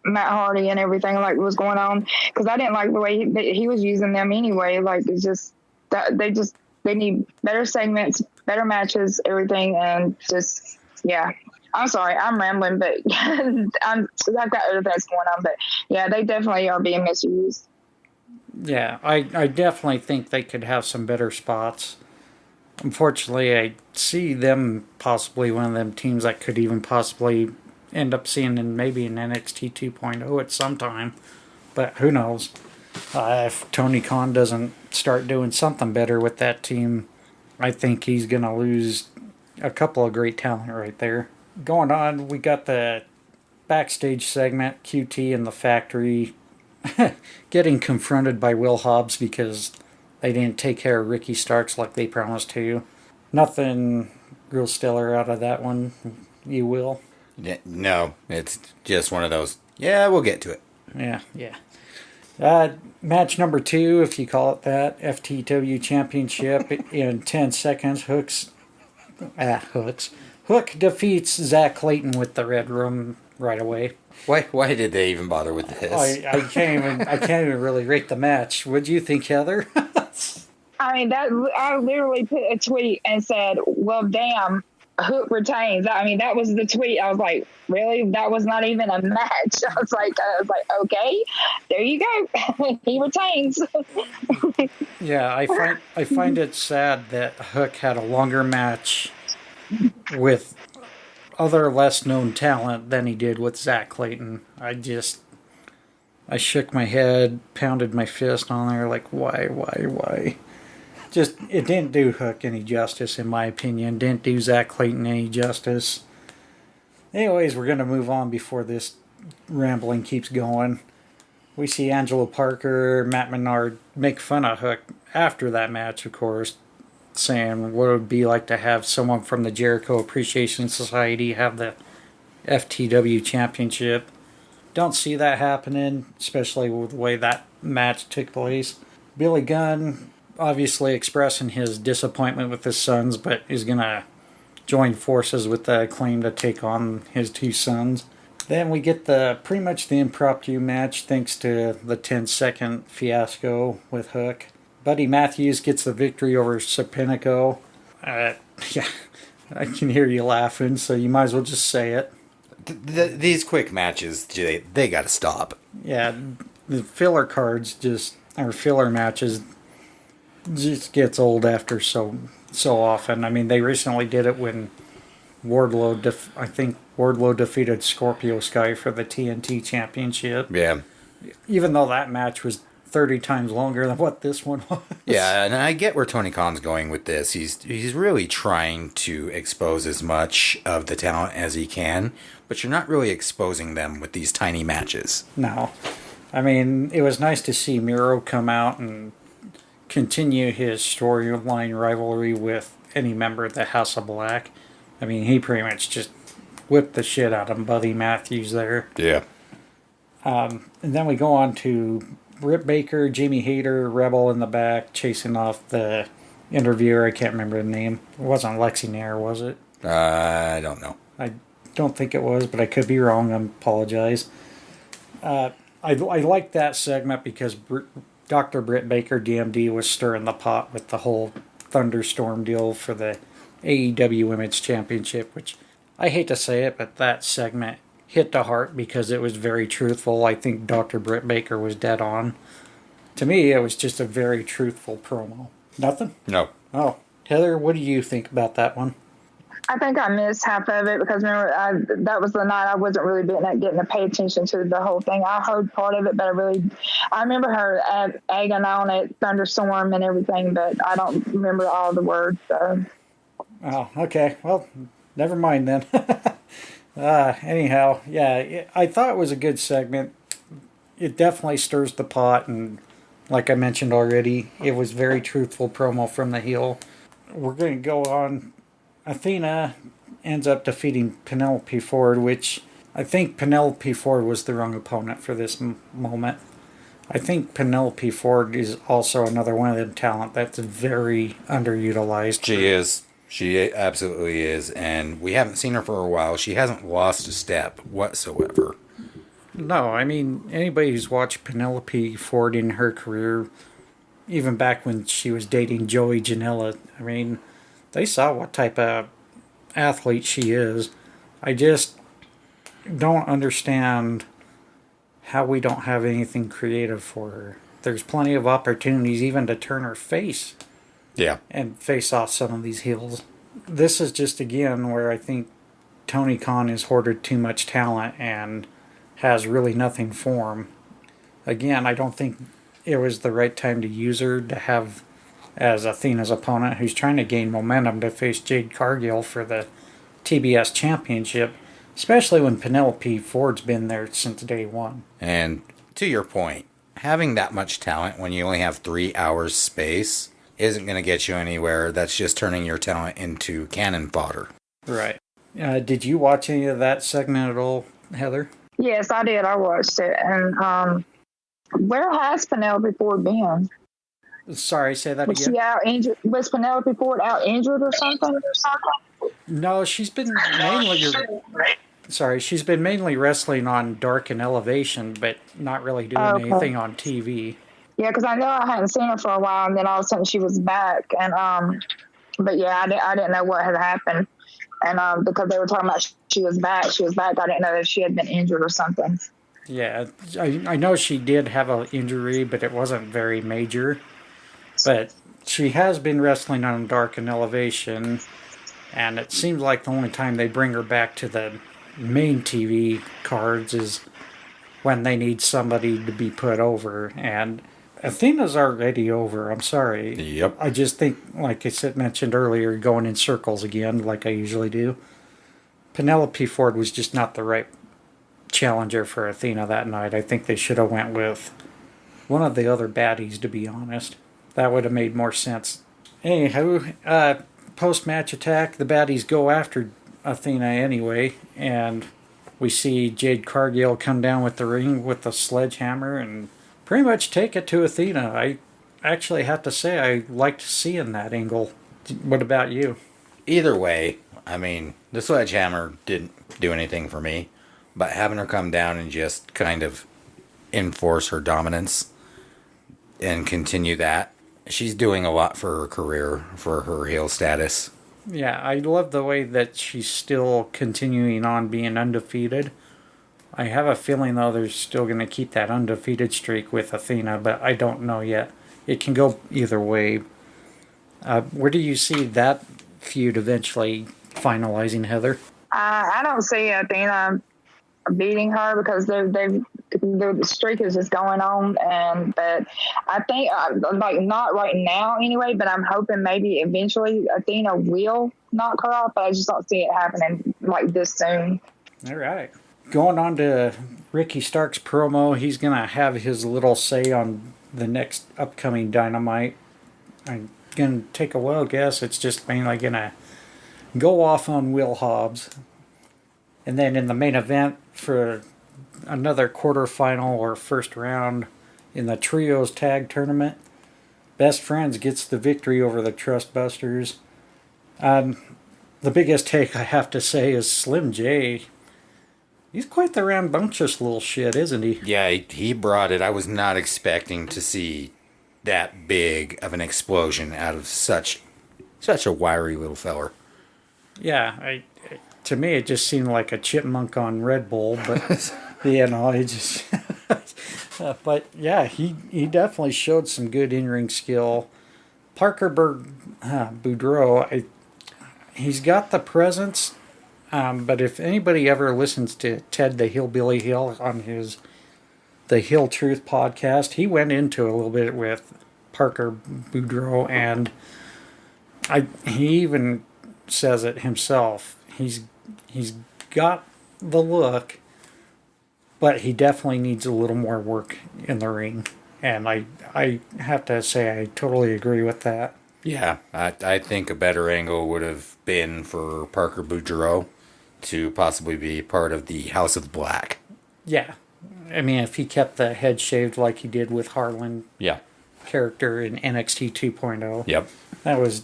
Matt Hardy and everything like was going on. Because I didn't like the way he was using them anyway. Like it's just that they need better segments, better matches, everything, and just yeah. I'm sorry, I'm rambling, but I've got other things going on. But yeah, they definitely are being misused. Yeah, I definitely think they could have some better spots. Unfortunately, I see them possibly one of them teams that could even possibly end up seeing in maybe an NXT 2.0 at some time. But who knows? If Tony Khan doesn't start doing something better with that team, I think he's going to lose a couple of great talent right there. Going on, we got the backstage segment, QT in the factory getting confronted by Will Hobbs because they didn't take care of Ricky Starks like they promised to. Nothing real stellar out of that one, you will? No, it's just one of those, yeah, we'll get to it. Yeah. Match number 2, if you call it that, FTW Championship in 10 seconds. Hook defeats Zach Clayton with the Red Room right away. Why did they even bother with this? I can't even really rate the match. What'd you think, Heather? I mean, I literally put a tweet and said, "Well, damn, Hook retains." I mean, that was the tweet. I was like, "Really? That was not even a match." I was like, "Okay, there you go. He retains." Yeah, I find it sad that Hook had a longer match with other less known talent than he did with Zach Clayton. I shook my head, pounded my fist on there, like, why? Just, it didn't do Hook any justice, in my opinion. Didn't do Zach Clayton any justice. Anyways, we're going to move on before this rambling keeps going. We see Angelo Parker, Matt Menard make fun of Hook after that match, of course, saying what it would be like to have someone from the Jericho Appreciation Society have the FTW Championship. Don't see that happening, especially with the way that match took place. Billy Gunn obviously expressing his disappointment with his sons, but is going to join forces with the Acclaim to take on his 2 sons. Then we get pretty much the impromptu match thanks to the 10-second fiasco with Hook. Buddy Matthews gets the victory over Serpentico. Yeah, I can hear you laughing, so you might as well just say it. These quick matches, they got to stop. Yeah, the filler cards or filler matches just gets old after so often. I mean, they recently did it when Wardlow defeated Scorpio Sky for the TNT Championship. Yeah. Even though that match was 30 times longer than what this one was. Yeah, and I get where Tony Khan's going with this. He's really trying to expose as much of the talent as he can, but you're not really exposing them with these tiny matches. No. I mean, it was nice to see Miro come out and continue his storyline rivalry with any member of the House of Black. I mean, he pretty much just whipped the shit out of Buddy Matthews there. Yeah. And then we go on to Britt Baker, Jamie Hayter, Rebel in the back, chasing off the interviewer. I can't remember the name. It wasn't Lexi Nair, was it? I don't know. I don't think it was, but I could be wrong. I apologize. I liked that segment because Dr. Britt Baker, DMD, was stirring the pot with the whole Thunderstorm deal for the AEW Women's Championship, which I hate to say it, but that segment hit the heart because it was very truthful. I think Dr. Britt Baker was dead on. To me, it was just a very truthful promo. Nothing? No. Oh. Heather, what do you think about that one? I think I missed half of it because remember that was the night I wasn't really getting to pay attention to the whole thing. I heard part of it, but I remember her egging on it, thunderstorm and everything, but I don't remember all the words. So. Oh, okay. Well, never mind then. Anyhow, yeah, I thought it was a good segment. It definitely stirs the pot, and like I mentioned already, it was very truthful promo from the heel. We're going to go on. Athena ends up defeating Penelope Ford, which I think Penelope Ford was the wrong opponent for this moment. I think Penelope Ford is also another one of them talent that's very underutilized. She is. She absolutely is. And we haven't seen her for a while. She hasn't lost a step whatsoever. No, I mean, anybody who's watched Penelope Ford in her career, even back when she was dating Joey Janela, I mean, they saw what type of athlete she is. I just don't understand how we don't have anything creative for her. There's plenty of opportunities even to turn her face. Yeah. And face off some of these heels. This is just, again, where I think Tony Khan has hoarded too much talent and has really nothing for him. Again, I don't think it was the right time to use her to have as Athena's opponent, who's trying to gain momentum to face Jade Cargill for the TBS Championship, especially when Penelope Ford's been there since day one. And to your point, having that much talent when you only have 3 hours space isn't going to get you anywhere. That's just turning your talent into cannon fodder. Right. Did you watch any of that segment at all, Heather? Yes, I did. I watched it. And where has Penelope Ford been? Sorry, say that was again. She out injured? Was Penelope Ford out injured or something? No, she's been mainly. She's been mainly wrestling on Dark and Elevation, but not really doing anything on TV. Yeah, because I know I hadn't seen her for a while, and then all of a sudden she was back, and but yeah, I didn't know what had happened, and because they were talking about she was back. I didn't know if she had been injured or something. Yeah, I know she did have an injury, but it wasn't very major. But she has been wrestling on Dark and Elevation, and it seems like the only time they bring her back to the main TV cards is when they need somebody to be put over. And Athena's already over, I'm sorry. Yep. I just think, like I mentioned earlier, going in circles again, like I usually do. Penelope Ford was just not the right challenger for Athena that night. I think they should have went with one of the other baddies, to be honest. That would have made more sense. Anywho, post-match attack, the baddies go after Athena anyway, and we see Jade Cargill come down with the ring with the sledgehammer and pretty much take it to Athena. I actually have to say I liked seeing that angle. What about you? Either way, I mean, the sledgehammer didn't do anything for me, but having her come down and just kind of enforce her dominance and continue that, she's doing a lot for her career, for her heel status. Yeah, I love the way that she's still continuing on being undefeated. I have a feeling, though, they're still going to keep that undefeated streak with Athena, but I don't know yet. It can go either way. Where do you see that feud eventually finalizing, Heather? I don't see Athena beating her because the streak is just going on, but I think like not right now anyway, but I'm hoping maybe eventually Athena will knock her off, but I just don't see it happening like this soon. All right. Going on to Ricky Stark's promo, he's going to have his little say on the next upcoming Dynamite. I'm going to take a wild guess. It's just mainly going to go off on Will Hobbs. And then in the main event for another quarterfinal or first round in the Trios Tag Tournament, Best Friends gets the victory over the Trustbusters. The biggest take I have to say is Slim J. He's quite the rambunctious little shit, isn't he? Yeah, he brought it. I was not expecting to see that big of an explosion out of such a wiry little feller. Yeah, to me, it just seemed like a chipmunk on Red Bull, but it just. But yeah, he definitely showed some good in-ring skill. Parker Boudreaux, he's got the presence, but if anybody ever listens to Ted the Hillbilly Hill on his The Hill Truth podcast, he went into a little bit with Parker Boudreaux, and he even says it himself. He's got the look, but he definitely needs a little more work in the ring. And I have to say I totally agree with that. Yeah, I think a better angle would have been for Parker Boudreaux to possibly be part of the House of Black. Yeah. I mean, if he kept the head shaved like he did with Harlan Yeah. character in NXT 2.0. Yep. That was...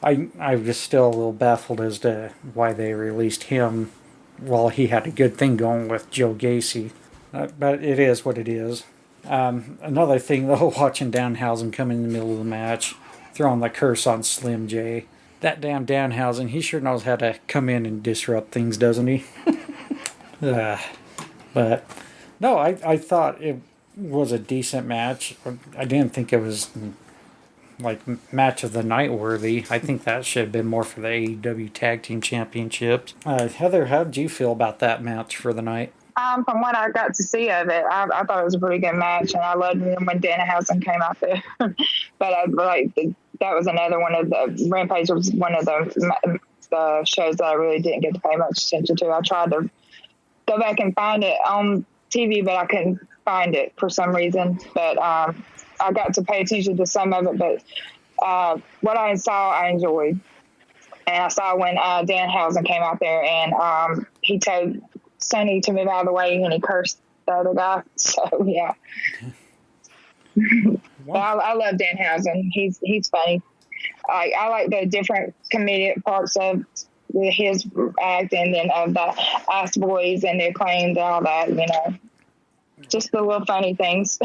I was still a little baffled as to why they released him while he had a good thing going with Joe Gacy. But it is what it is. Another thing, though, watching Danhausen come in the middle of the match, throwing the curse on Slim J. That damn Danhausen, he sure knows how to come in and disrupt things, doesn't he? But, no, I thought it was a decent match. I didn't think it was, like, match of the night worthy. I think that should have been more for the AEW Tag Team Championships. Heather, how did you feel about that match for the night? From what I got to see of it, I thought it was a pretty good match, and I loved when Danhausen came out there. But that was another one of the Rampage was one of the shows that I really didn't get to pay much attention to. I tried to go back and find it on TV, but I couldn't find it for some reason. But I got to pay attention to some of it. But what I saw, I enjoyed. And I saw when Danhausen came out there, and he told Sonny to move out of the way, and he cursed the other guy. So yeah, I love Danhausen. He's funny. I like the different comedic parts of his act, and then of the Ice Boys and the Acclaimed and all that. Just the little funny things.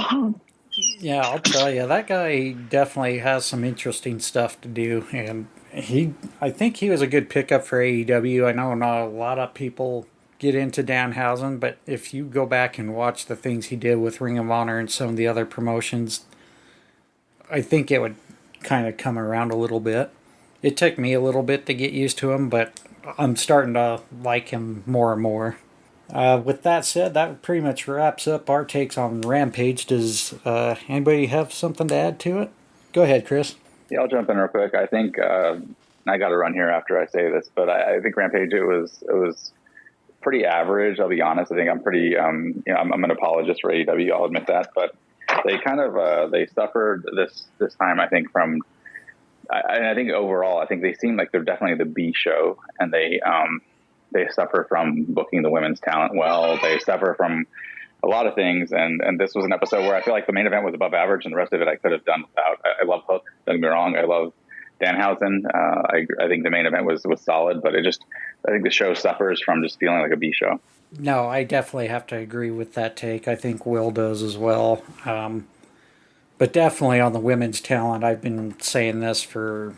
Yeah, I'll tell you, that guy definitely has some interesting stuff to do, and I think he was a good pickup for AEW. I know not a lot of people get into Danhausen, but if you go back and watch the things he did with Ring of Honor and some of the other promotions, I think it would kind of come around a little bit. It took me a little bit to get used to him, but I'm starting to like him more and more. With that said, that pretty much wraps up our takes on Rampage. Does anybody have something to add to it? Go ahead, Chris. Yeah, I'll jump in real quick. I think I got to run here after I say this, but I think Rampage it was pretty average. I'll be honest. I think I'm pretty I'm an apologist for AEW. I'll admit that, but they kind of they suffered this time. I think from I think overall, I think they seem like they're definitely the B show, and they suffer from booking the women's talent well. They suffer from a lot of things, and this was an episode where I feel like the main event was above average, and the rest of it I could have done without. I love Hook. Don't get me wrong. I love Danhausen. I think the main event was solid, but I think the show suffers from just feeling like a B show. No, I definitely have to agree with that take. I think Will does as well. But definitely on the women's talent, I've been saying this for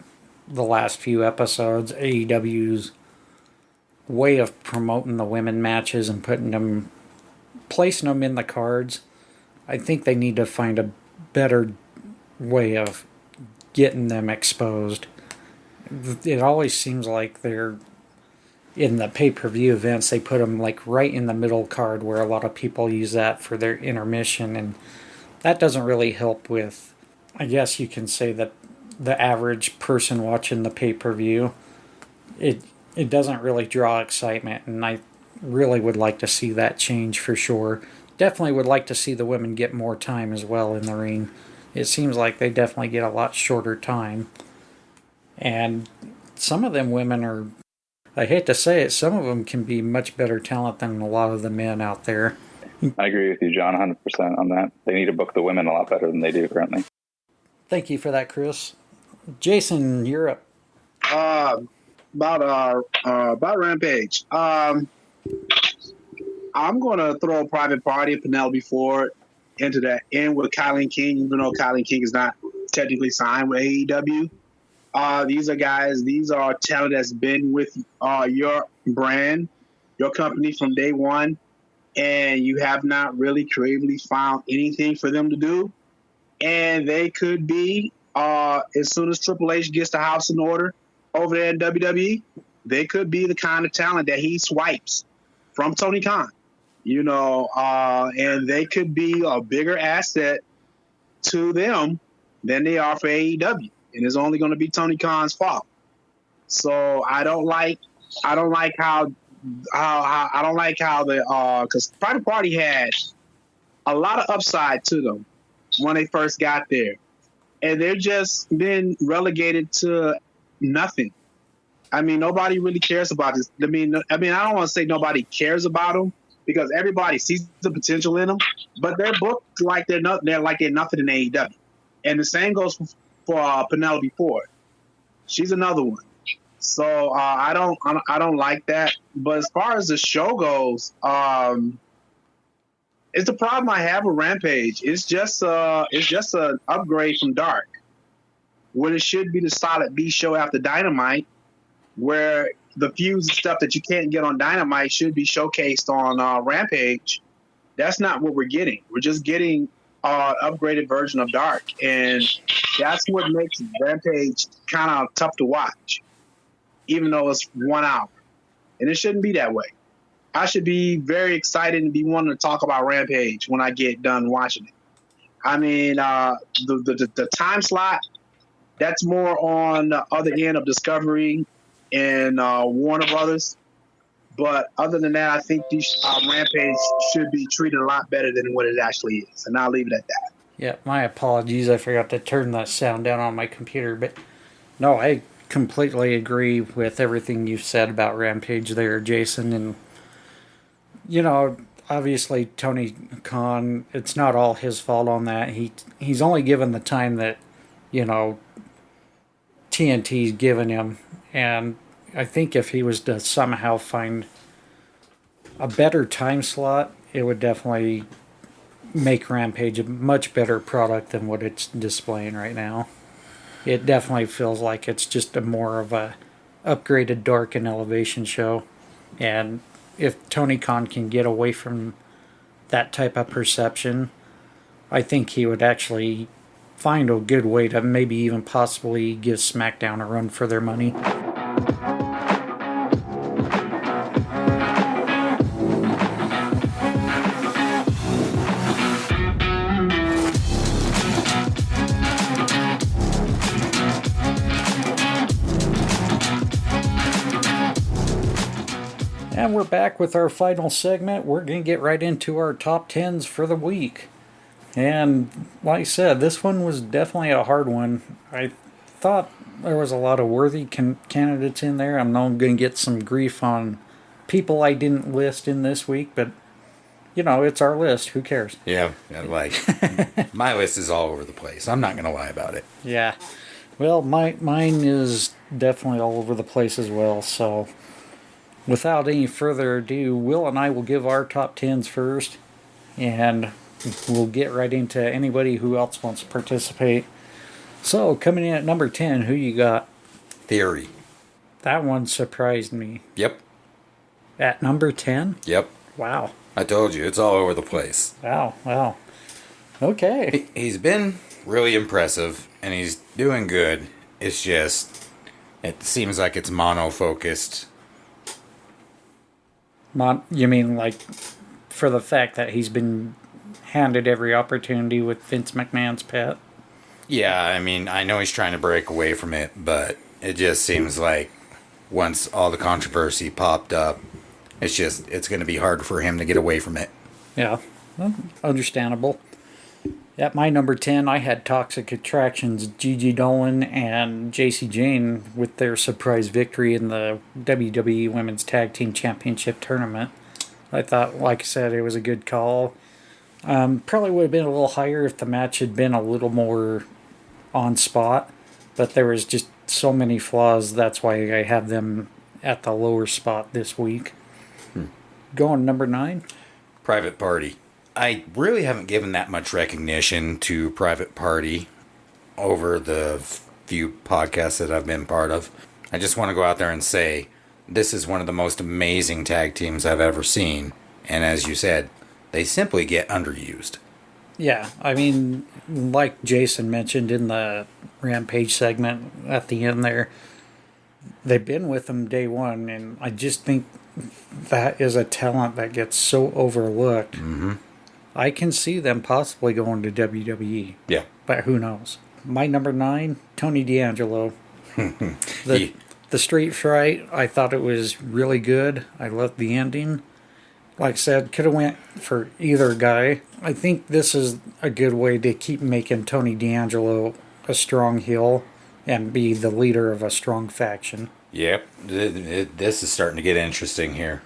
the last few episodes. AEW's way of promoting the women matches and placing them in the cards, I think they need to find a better way of getting them exposed. It always seems like they're in the pay-per-view events, they put them like right in the middle card where a lot of people use that for their intermission, and that doesn't really help with, I guess you can say, that the average person watching the pay-per-view. It doesn't really draw excitement, and I really would like to see that change for sure. Definitely would like to see the women get more time as well in the ring. It seems like they definitely get a lot shorter time. And some of them women are, I hate to say it, some of them can be much better talent than a lot of the men out there. I agree with you, John, 100% on that. They need to book the women a lot better than they do currently. Thank you for that, Chris. Jason, you're up. About Rampage. I'm going to throw a Private Party and Penelope Ford into that in with Kylie King, even though Kylie King is not technically signed with AEW. These are guys. These are talent that's been with your brand, your company from day one, and you have not really creatively found anything for them to do. And they could be, as soon as Triple H gets the house in order over there in WWE, they could be the kind of talent that he swipes from Tony Khan. And they could be a bigger asset to them than they are for AEW, and it's only going to be Tony Khan's fault. So I don't like how because Private Party had a lot of upside to them when they first got there, and they're just been relegated to nothing. I mean, nobody really cares about this. I mean, I don't want to say nobody cares about them because everybody sees the potential in them, but they're booked like they're nothing in AEW, and the same goes for Penelope Ford. She's another one. So I don't like that. But as far as the show goes, it's the problem I have with Rampage. It's just an upgrade from Dark, when it should be the solid B show after Dynamite, where the feuds and stuff that you can't get on Dynamite should be showcased on Rampage. That's not what we're getting. We're just getting an upgraded version of Dark, and that's what makes Rampage kind of tough to watch, even though it's 1 hour. And it shouldn't be that way. I should be very excited and be wanting to talk about Rampage when I get done watching it. I mean, the time slot, that's more on the other end of Discovery and Warner Brothers. But other than that, I think these Rampage should be treated a lot better than what it actually is. And I'll leave it at that. Yeah, my apologies. I forgot to turn the sound down on my computer. But no, I completely agree with everything you said about Rampage there, Jason. And, obviously Tony Khan, it's not all his fault on that. He's only given the time that, TNT's given him. And I think if he was to somehow find a better time slot, it would definitely make Rampage a much better product than what it's displaying right now. It definitely feels like it's just a more of a upgraded Dark and Elevation show. And if Tony Khan can get away from that type of perception, I think he would actually find a good way to maybe even possibly give SmackDown a run for their money. And we're back with our final segment. We're going to get right into our top 10s for the week. And like I said, this one was definitely a hard one. I thought there was a lot of worthy candidates in there. I'm not going to get some grief on people I didn't list in this week, but, it's our list. Who cares? Yeah, my list is all over the place. I'm not going to lie about it. Yeah. Well, mine is definitely all over the place as well, so without any further ado, Will and I will give our top 10s first, and we'll get right into anybody who else wants to participate. So, coming in at number 10, who you got? Theory. That one surprised me. Yep. At number 10? Yep. Wow. I told you, it's all over the place. Wow. Okay. He's been really impressive, and he's doing good. It's just, it seems like it's mono-focused. You mean like for the fact that he's been handed every opportunity with Vince McMahon's pet? Yeah, I know he's trying to break away from it, but it just seems like once all the controversy popped up, it's going to be hard for him to get away from it. Yeah, well, understandable. At my number 10, I had Toxic Attractions, Gigi Dolan and JC Jane with their surprise victory in the WWE Women's Tag Team Championship Tournament. I thought, like I said, it was a good call. Probably would have been a little higher if the match had been a little more on spot, but there was just so many flaws. That's why I have them at the lower spot this week. Going number 9. Private Party. I really haven't given that much recognition to Private Party over the few podcasts that I've been part of. I just want to go out there and say this is one of the most amazing tag teams I've ever seen. And as you said, they simply get underused. Yeah, I mean, like Jason mentioned in the Rampage segment at the end there, they've been with them day one, and I just think that is a talent that gets so overlooked. Mm-hmm. I can see them possibly going to WWE. Yeah. But who knows? My number 9, Tony D'Angelo. The Street Fight, I thought it was really good. I loved the ending. Like I said, could have went for either guy. I think this is a good way to keep making Tony D'Angelo a strong heel and be the leader of a strong faction. Yep. This is starting to get interesting here.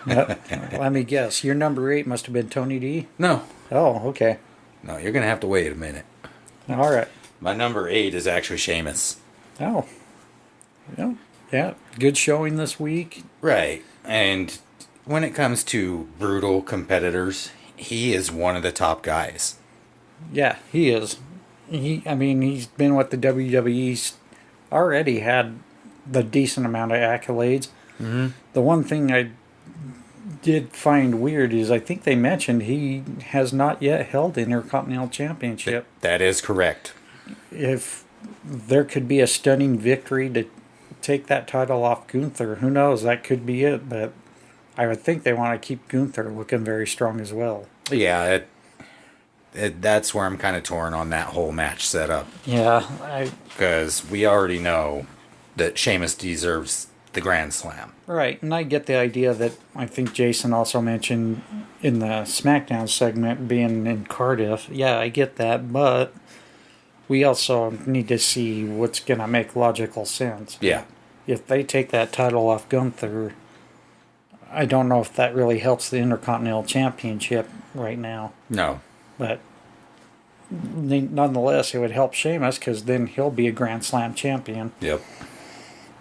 Let me guess. Your number 8 must have been Tony D? No. Oh, okay. No, you're going to have to wait a minute. All right. My number 8 is actually Sheamus. Oh. Yeah. Good showing this week. Right. And when it comes to brutal competitors, he is one of the top guys. Yeah, he is. He's been with the WWE, already had the decent amount of accolades. Mm-hmm. The one thing I did find weird is I think they mentioned he has not yet held the Intercontinental Championship. That is correct. If there could be a stunning victory to take that title off Gunther, who knows? That could be it, but I would think they want to keep Gunther looking very strong as well. Yeah, that's where I'm kind of torn on that whole match setup. Yeah. Because we already know that Sheamus deserves the Grand Slam. Right, and I get the idea that I think Jason also mentioned in the SmackDown segment being in Cardiff. Yeah, I get that, but we also need to see what's going to make logical sense. Yeah. If they take that title off Gunther, I don't know if that really helps the Intercontinental Championship right now. No. But nonetheless, it would help Sheamus because then he'll be a Grand Slam champion. Yep.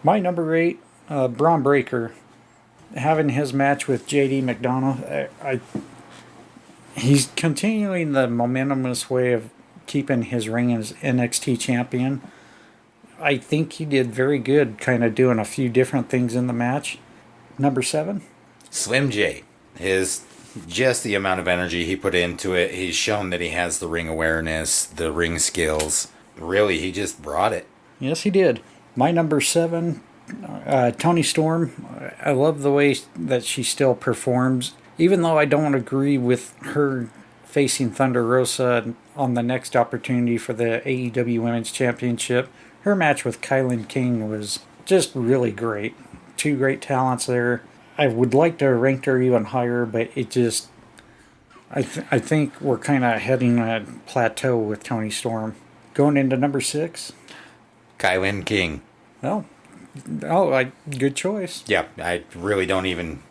My number 8, Braun Breaker, having his match with JD McDonough, he's continuing the momentumous way of keeping his reign as NXT champion. I think he did very good kind of doing a few different things in the match. Number 7? Slim J. Just the amount of energy he put into it. He's shown that he has the ring awareness, the ring skills. Really, he just brought it. Yes, he did. My number 7, Toni Storm. I love the way that she still performs. Even though I don't agree with her facing Thunder Rosa on the next opportunity for the AEW Women's Championship, her match with Kylan King was just really great. 2 great talents there. I would like to rank her even higher, but it just... I think we're kind of heading a plateau with Toni Storm. Going into number 6... Kylan King. Good choice. Yeah, I really don't even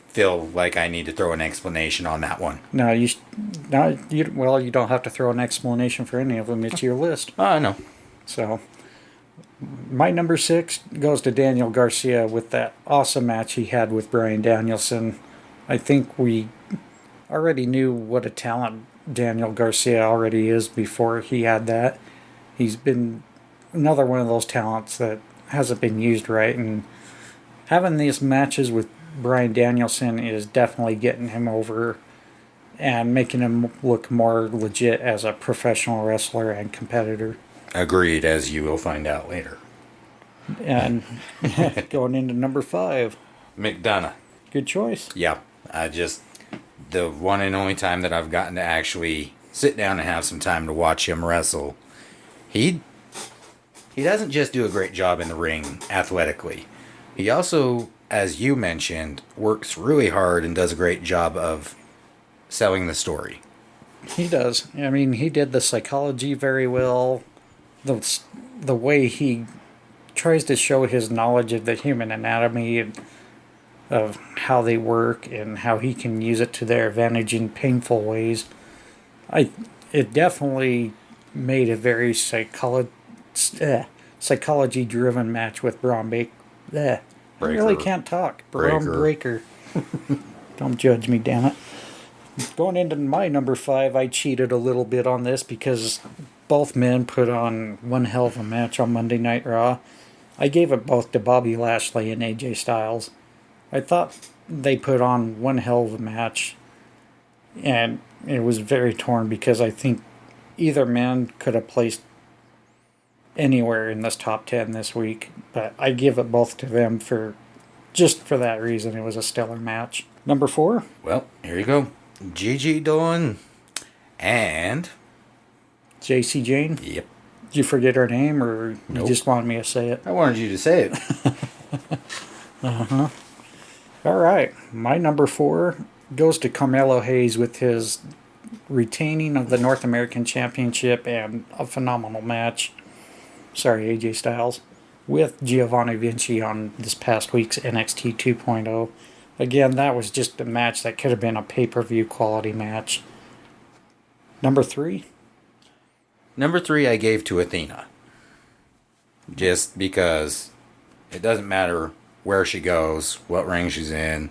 feel like I need to throw an explanation on that one. You don't have to throw an explanation for any of them. It's your list. I know. So, my number 6 goes to Daniel Garcia with that awesome match he had with Bryan Danielson. I think we already knew what a talent Daniel Garcia already is before he had that. He's been another one of those talents that hasn't been used right, and having these matches with Bryan Danielson is definitely getting him over and making him look more legit as a professional wrestler and competitor. Agreed, as you will find out later. And going into number 5, McDonough. Good choice. Yeah, the one and only time that I've gotten to actually sit down and have some time to watch him wrestle, he doesn't just do a great job in the ring athletically. He also, as you mentioned, works really hard and does a great job of selling the story. He does. I mean, he did the psychology very well. The way he tries to show his knowledge of the human anatomy and of how they work and how he can use it to their advantage in painful ways. It definitely made a very psychology-driven match with Braun Breaker. I really can't talk. Braun Breaker. Don't judge me, damn it. Going into my number 5, I cheated a little bit on this because both men put on one hell of a match on Monday Night Raw. I gave it both to Bobby Lashley and AJ Styles. I thought they put on one hell of a match, and it was very torn because I think either man could have placed anywhere in this top 10 this week, but I give it both to them for that reason. It was a stellar match. Number 4. Well, here you go. Gigi Dolan and JC Jane. Yep. Did you forget her name, or Nope. you just wanted me to say it? I wanted you to say it. Uh-huh. All right. My number 4 goes to Carmelo Hayes with his retaining of the North American Championship and a phenomenal match. Sorry, AJ Styles. With Giovanni Vinci on this past week's NXT 2.0. Again, that was just a match that could have been a pay-per-view quality match. Number 3. Number 3 I gave to Athena. Just because it doesn't matter where she goes, what ring she's in,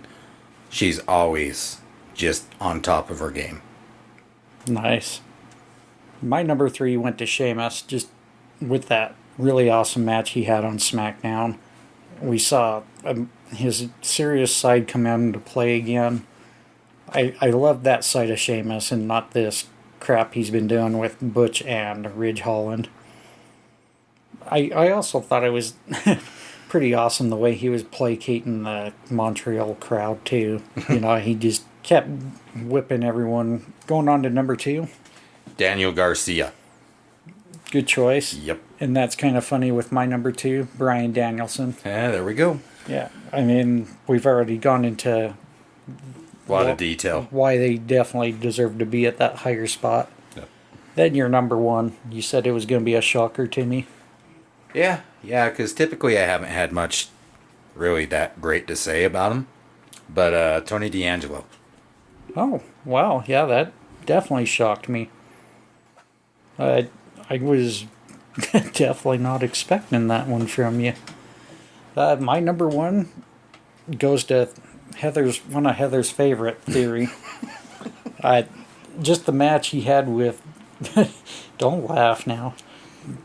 she's always just on top of her game. Nice. My number 3 went to Sheamus, just with that really awesome match he had on SmackDown. We saw his serious side come into play again. I love that side of Sheamus and not this crap he's been doing with Butch and Ridge Holland. I also thought it was pretty awesome the way he was placating the Montreal crowd too. You know, he just kept whipping everyone. Going on to number 2. Daniel Garcia. Good choice. Yep. And that's kind of funny with my number 2, Bryan Danielson. Yeah, there we go. Yeah, I mean, we've already gone into A lot of detail. why they definitely deserve to be at that higher spot. Yep. Then your number 1, you said it was going to be a shocker to me. Yeah, because typically I haven't had much really that great to say about him. But Tony D'Angelo. Oh, wow, yeah, that definitely shocked me. I was definitely not expecting that one from you. My number 1 goes to one of Heather's favorite, Theory. Just the match he had with... Don't laugh now.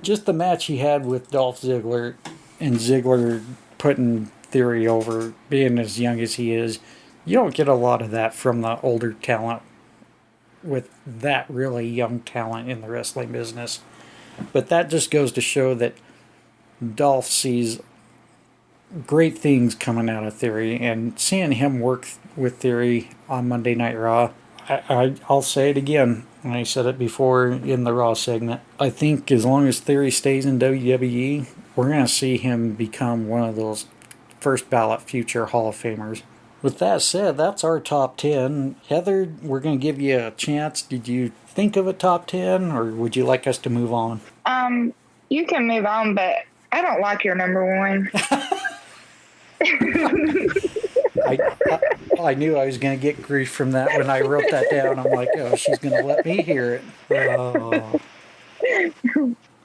Just the match he had with Dolph Ziggler, and Ziggler putting Theory over, being as young as he is. You don't get a lot of that from the older talent with that really young talent in the wrestling business. But that just goes to show that Dolph sees great things coming out of Theory, and seeing him work with Theory on Monday Night Raw, I'll say it again, and I said it before in the Raw segment. I think as long as Theory stays in WWE, we're going to see him become one of those first ballot future Hall of Famers. With that said, that's our top 10. Heather, we're going to give you a chance. Did you think of a top 10, or would you like us to move on? You can move on, but I don't like your number 1. I knew I was going to get grief from that when I wrote that down. I'm like, oh, she's going to let me hear it. Oh.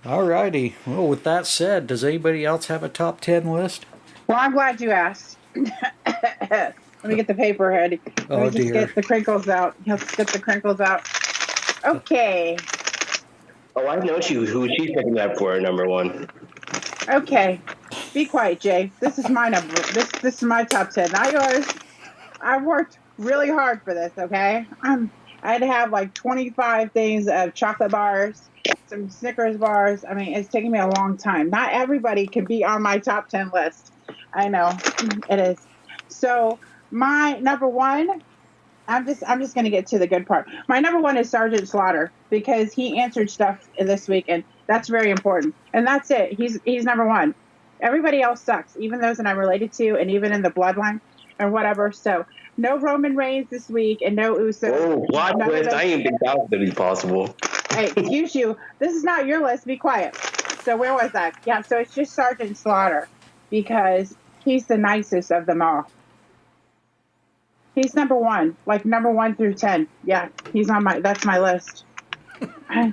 All righty. Well, with that said, does anybody else have a top 10 list? Well, I'm glad you asked. Let me get the paper ready. Let me just get the crinkles out. Let's get the crinkles out. Okay. Oh, I know who she's picking up for number 1. Okay. Be quiet, Jay. This is my number. This is my top 10, not yours. I worked really hard for this, okay? I had to have like 25 things of chocolate bars, some Snickers bars. I mean, it's taking me a long time. Not everybody can be on my top 10 list. I know. It is. So my number 1, I'm just going to get to the good part. My number 1 is Sergeant Slaughter, because he answered stuff this week, and that's very important. And that's it. He's number 1. Everybody else sucks, even those that I'm related to, and even in the bloodline or whatever. So no Roman Reigns this week, and no Uso. Oh, plot twist! I didn't think that was going to be possible. Hey, excuse you. This is not your list. Be quiet. So where was that? Yeah. So it's just Sergeant Slaughter, because he's the nicest of them all. He's number 1, like number 1 through 10. Yeah, he's on that's my list.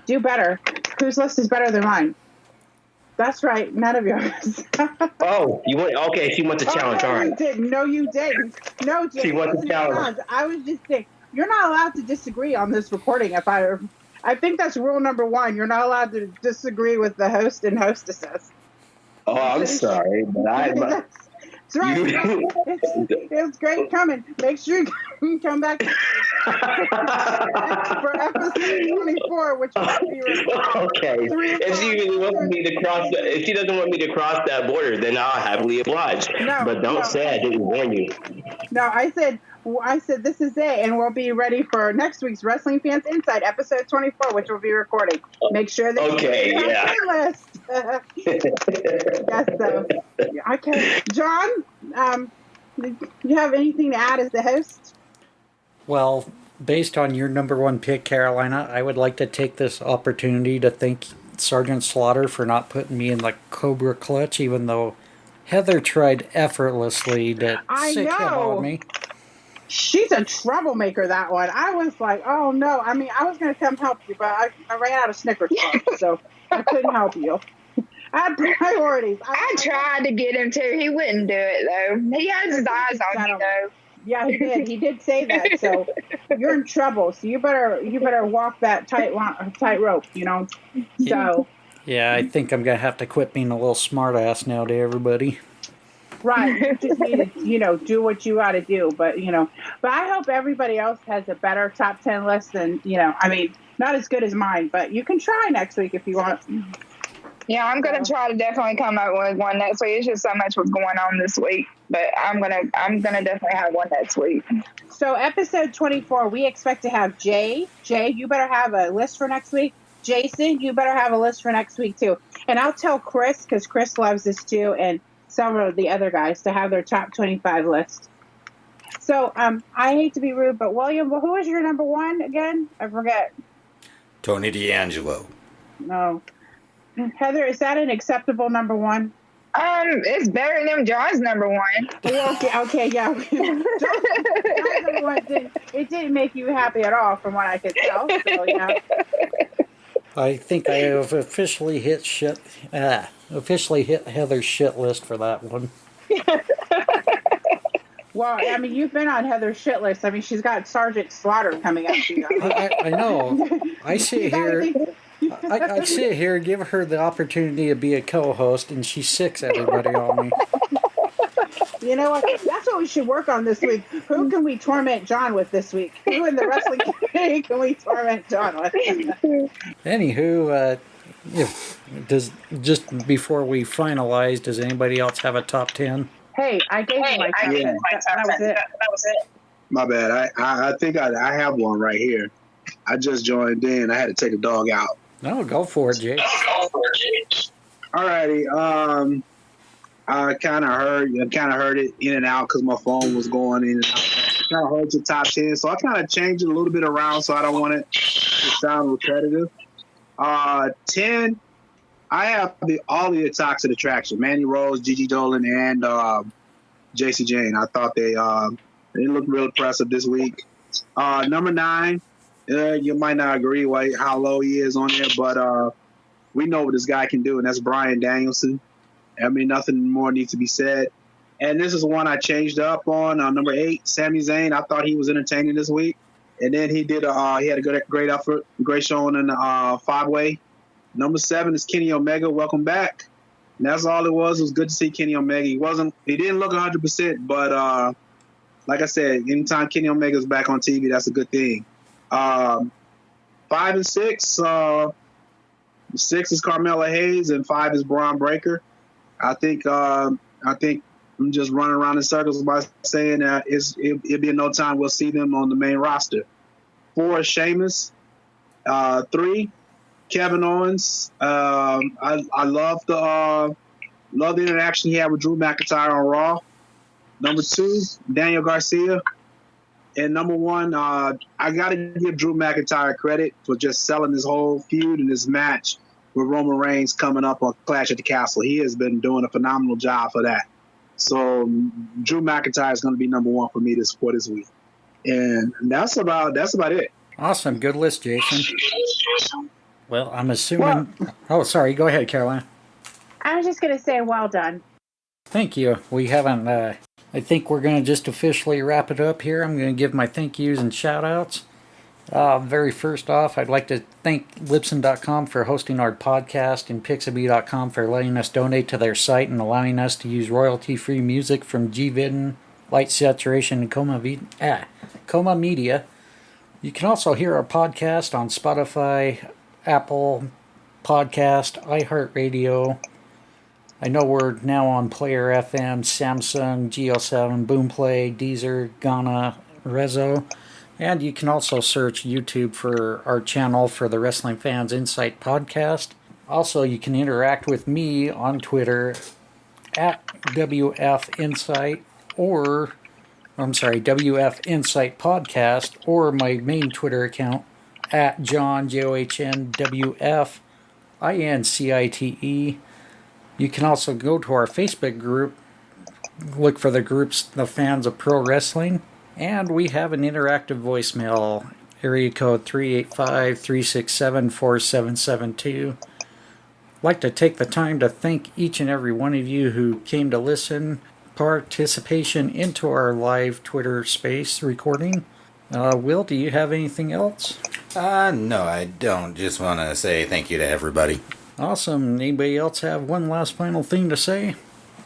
Do better. Whose list is better than mine? That's right, none of yours. Oh, you want? Okay, she wants a challenge. No, All right. you didn't. No, you didn't. No, Jay, She wants a challenge. I was just saying, you're not allowed to disagree on this recording. I think that's rule number one. You're not allowed to disagree with the host and hostesses. Oh, I'm sorry, but That's right. It's great coming. Make sure you come back for episode 24, which will be okay. If she really wants me to if she doesn't want me to cross that border, then I'll happily oblige. But don't say I didn't warn you. No, I said this is it, and we'll be ready for next week's Wrestling Fans Insight, episode 24, which we'll be recording. Make sure that you have your list. Yes, so okay, John. Do you have anything to add as the host? Well, based on your number one pick, Carolina, I would like to take this opportunity to thank Sergeant Slaughter for not putting me in the Cobra Clutch, even though Heather tried effortlessly to sick him on me. She's a troublemaker, that one. I was like, oh no. I mean, I was going to come help you, but I ran out of Snickers bars, so I couldn't help you. I had priorities. I tried to get him to. He wouldn't do it, though. He has his eyes on you, though. Yeah, he did. He did say that. So you're in trouble. So you better walk that tight rope, you know. So yeah, I think I'm gonna have to quit being a little smartass now to everybody. Right, you just need to, do what you got to do. But but I hope everybody else has a better top 10 list than I mean, not as good as mine, but you can try next week if you want. Yeah, I'm gonna try to definitely come up with one next week. It's just so much was going on this week, but I'm gonna definitely have one next week. So episode 24, we expect to have Jay. Jay, you better have a list for next week. Jason, you better have a list for next week too. And I'll tell Chris, because Chris loves this too, and some of the other guys to have their top 25 list. So I hate to be rude, but William, who is your number one again? I forget. Tony D'Angelo. No. Heather, is that an acceptable number one? It's better than John's number one. Okay, yeah. John's number one didn't make you happy at all, from what I could tell. So yeah. I think I have officially hit Heather's shit list for that one. Well, I mean, you've been on Heather's shit list. I mean, she's got Sergeant Slaughter coming up to you. I know. I sit here and give her the opportunity to be a co-host, and she sicks everybody on me. You know what? That's what we should work on this week. Who can we torment John with this week? Who in the wrestling community can we torment John with? Anywho, just before we finalize, does anybody else have a top 10? Hey, I gave you my top 10. That was it. My bad. I think I have one right here. I just joined in. I had to take a dog out. No, go for it, Jake. Alrighty. I kind of heard it in and out because my phone was going in and out. I kind of heard your top 10, so I kind of changed it a little bit around, so I don't want it to sound repetitive. 10. I have all the Toxic Attraction: Mandy Rose, Gigi Dolan, and JC Jane. I thought they looked real impressive this week. Number 9. You might not agree how low he is on there, but we know what this guy can do, and that's Bryan Danielson. I mean, nothing more needs to be said. And this is one I changed up on. Number 8, Sami Zayn. I thought he was entertaining this week, and then he had a great effort, great showing in the 5-way. Number 7 is Kenny Omega. Welcome back. And that's all it was. It was good to see Kenny Omega. He didn't look 100%, but like I said, anytime Kenny Omega's back on TV, that's a good thing. 5 and 6. 6 is Carmella Hayes, and 5 is Braun Breaker. I think I'm just running around in circles by saying that it'll be in no time we'll see them on the main roster. 4 is Sheamus. 3, Kevin Owens. I love the interaction he had with Drew McIntyre on Raw. Number 2, Daniel Garcia. And number 1, I got to give Drew McIntyre credit for just selling this whole feud and this match with Roman Reigns coming up on Clash at the Castle. He has been doing a phenomenal job for that. So Drew McIntyre is going to be number 1 for me for this week. And that's about it. Awesome. Good list, Jason. Well, I'm assuming... Oh, sorry. Go ahead, Caroline. I was just going to say, well done. Thank you. We haven't... I think we're going to just officially wrap it up here. I'm going to give my thank yous and shout-outs. Very first off, I'd like to thank Libsyn.com for hosting our podcast and Pixabay.com for letting us donate to their site and allowing us to use royalty-free music from G-Vidden, Light Saturation, and Coma Media. You can also hear our podcast on Spotify, Apple Podcast, iHeartRadio. I know we're now on Player FM, Samsung, Geo7, Boomplay, Deezer, Ghana, Rezo. And you can also search YouTube for our channel for the Wrestling Fans Insight podcast. Also, you can interact with me on Twitter at WF Insight WF Insight Podcast, or my main Twitter account at John, JOHNWF INCITE. You can also go to our Facebook group, look for the groups, The Fans of Pro Wrestling. And we have an interactive voicemail, area code 385-367-4772. I'd like to take the time to thank each and every one of you who came to listen, participation into our live Twitter space recording. Will, do you have anything else? No, I don't. Just want to say thank you to everybody. Awesome. Anybody else have one last final thing to say?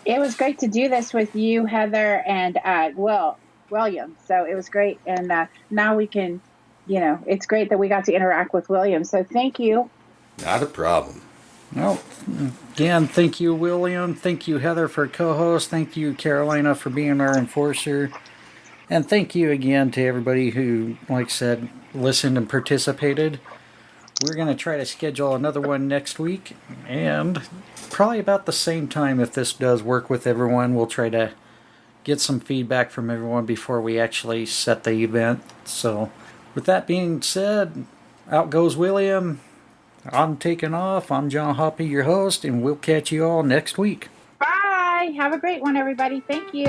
It was great to do this with you, Heather, and William. So it was great. And now we can, it's great that we got to interact with William. So thank you. Not a problem. Well, again, thank you, William. Thank you, Heather, for co-host. Thank you, Carolina, for being our enforcer. And thank you again to everybody who, like I said, listened and participated. We're going to try to schedule another one next week. And probably about the same time, if this does work with everyone, we'll try to get some feedback from everyone before we actually set the event. So, with that being said, out goes William. I'm taking off. I'm John Hoppy, your host, and we'll catch you all next week. Bye. Have a great one, everybody. Thank you.